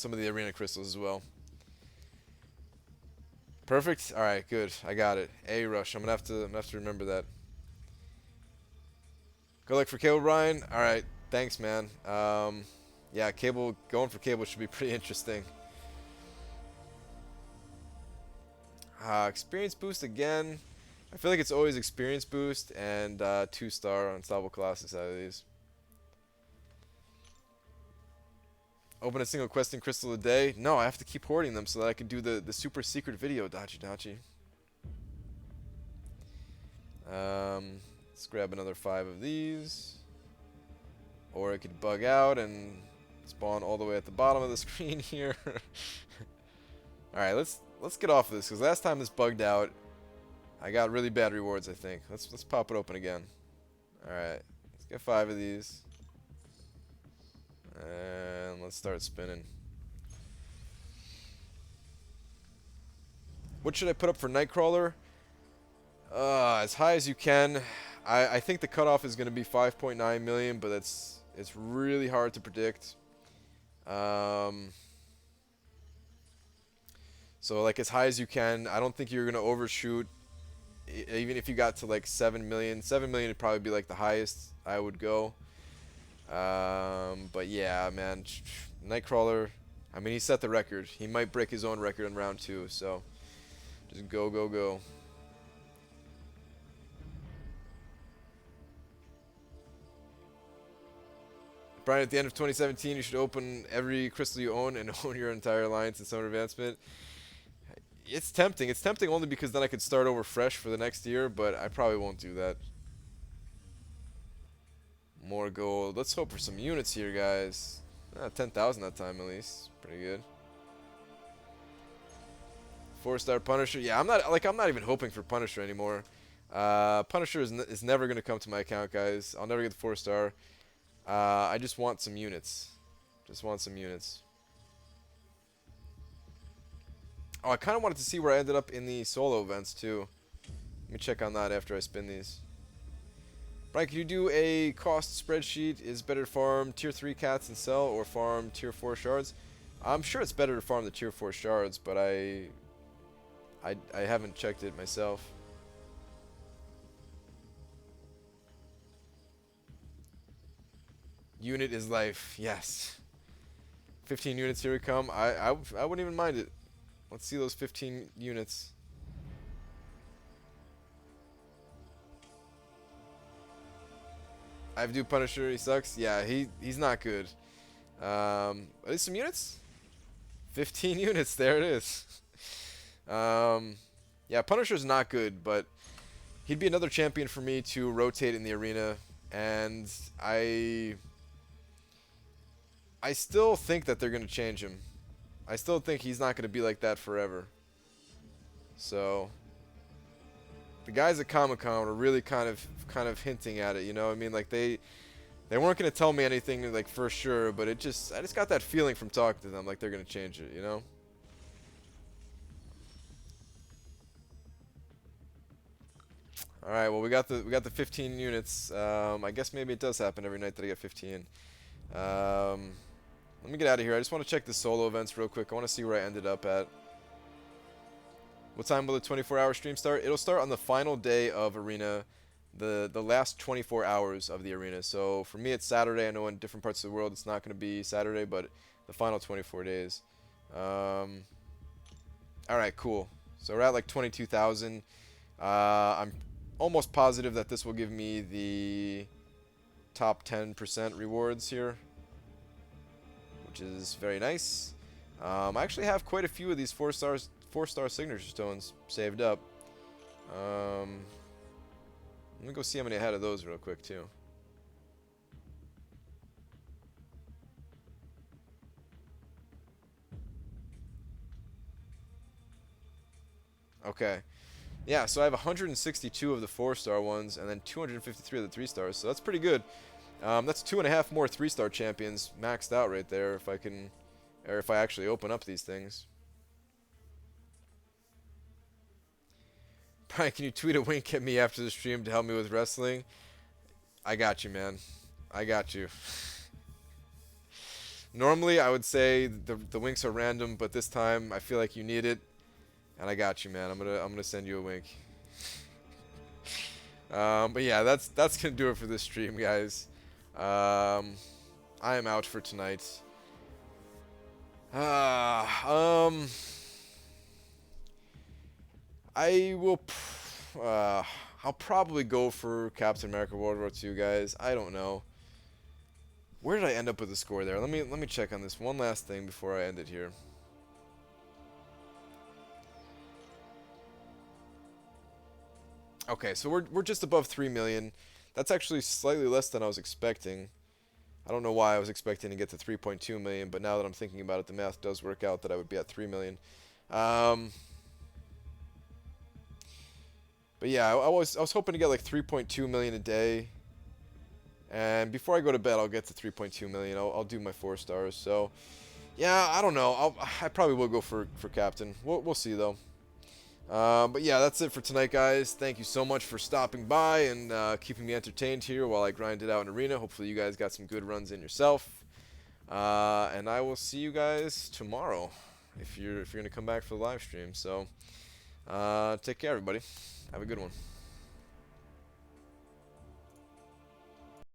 arena crystals as well. Perfect. All right, good. I got it. A-Rush. I'm gonna have to remember that. Good luck for Cable, Ryan. All right, thanks, man. Yeah, Cable, going for Cable should be pretty interesting. Experience boost again. I feel like it's always experience boost and 2-star unstoppable classes out of these. Open a single questing crystal a day. No, I have to keep hoarding them so that I can do the super secret video, Dachi. Let's grab another 5 of these. Or it could bug out and spawn all the way at the bottom of the screen here. Alright, let's get off of this, because last time this bugged out, I got really bad rewards, I think. Let's pop it open again. Alright, let's get 5 of these. And let's start spinning. What should I put up for Nightcrawler? As high as you can. I think the cutoff is going to be 5.9 million, but it's really hard to predict. So like as high as you can. I don't think you're going to overshoot. Even if you got to like 7 million. 7 million would probably be like the highest I would go. But yeah, man, Nightcrawler, I mean, he set the record. He might break his own record in round 2, so just go. Brian, at the end of 2017, you should open every crystal you own and own your entire alliance in Summer Advancement. It's tempting. It's tempting only because then I could start over fresh for the next year, but I probably won't do that. More gold. Let's hope for some units here, guys. 10,000 that time at least. Pretty good. 4-star Punisher. Yeah, I'm not even hoping for Punisher anymore. Punisher is never gonna come to my account, guys. I'll never get the 4-star. I just want some units. Oh, I kind of wanted to see where I ended up in the solo events too. Let me check on that after I spin these. Brian, can you do a cost spreadsheet? Is better to farm tier 3 cats and sell, or farm tier 4 shards? I'm sure it's better to farm the tier 4 shards, but I haven't checked it myself. Unit is life. Yes. 15 units, here we come. I wouldn't even mind it. Let's see those 15 units. I do Punisher, he sucks. Yeah, he's not good. Are these some units? 15 units, there it is. Yeah, Punisher's not good, but he'd be another champion for me to rotate in the arena, and I still think that they're going to change him. I still think he's not going to be like that forever. So the guys at Comic-Con were really kind of hinting at it, you know? I mean, like they weren't going to tell me anything like for sure, but I just got that feeling from talking to them like they're going to change it, you know? All right. Well, we got the 15 units. I guess maybe it does happen every night that I get 15. Um, Let me get out of here. I just want to check the solo events real quick. I want to see where I ended up at. What time will the 24-hour stream start? It'll start on the final day of Arena, the last 24 hours of the Arena. So for me, it's Saturday. I know in different parts of the world it's not going to be Saturday, but the final 24 days. All right, cool. So we're at like 22,000. I'm almost positive that this will give me the top 10% rewards here, which is very nice. I actually have quite a few of these four-star signature stones saved up. Let me go see how many I had of those real quick too. Okay. Yeah, so I have 162 of the 4-star ones and then 253 of the 3-stars, so that's pretty good. That's 2.5 more 3-star champions maxed out right there if I can, or if I actually open up these things. Brian, can you tweet a wink at me after the stream to help me with wrestling? I got you, man. I got you. Normally, I would say the winks are random, but this time I feel like you need it, and I got you, man. I'm gonna send you a wink. But yeah, that's gonna do it for this stream, guys. I am out for tonight. I will. I'll probably go for Captain America World War II, guys. I don't know. Where did I end up with the score there? Let me check on this one last thing before I end it here. Okay, so we're just above 3 million. That's actually slightly less than I was expecting. I don't know why I was expecting to get to 3.2 million, but now that I'm thinking about it, the math does work out that I would be at 3 million. But yeah, I was hoping to get like 3.2 million a day. And before I go to bed, I'll get to 3.2 million. I'll do my 4 stars. So, yeah, I don't know. I probably will go for Captain. We'll see, though. But yeah, that's it for tonight, guys. Thank you so much for stopping by and keeping me entertained here while I grind it out in Arena. Hopefully you guys got some good runs in yourself. And I will see you guys tomorrow if you're going to come back for the live stream. So, take care, everybody. Have a good one.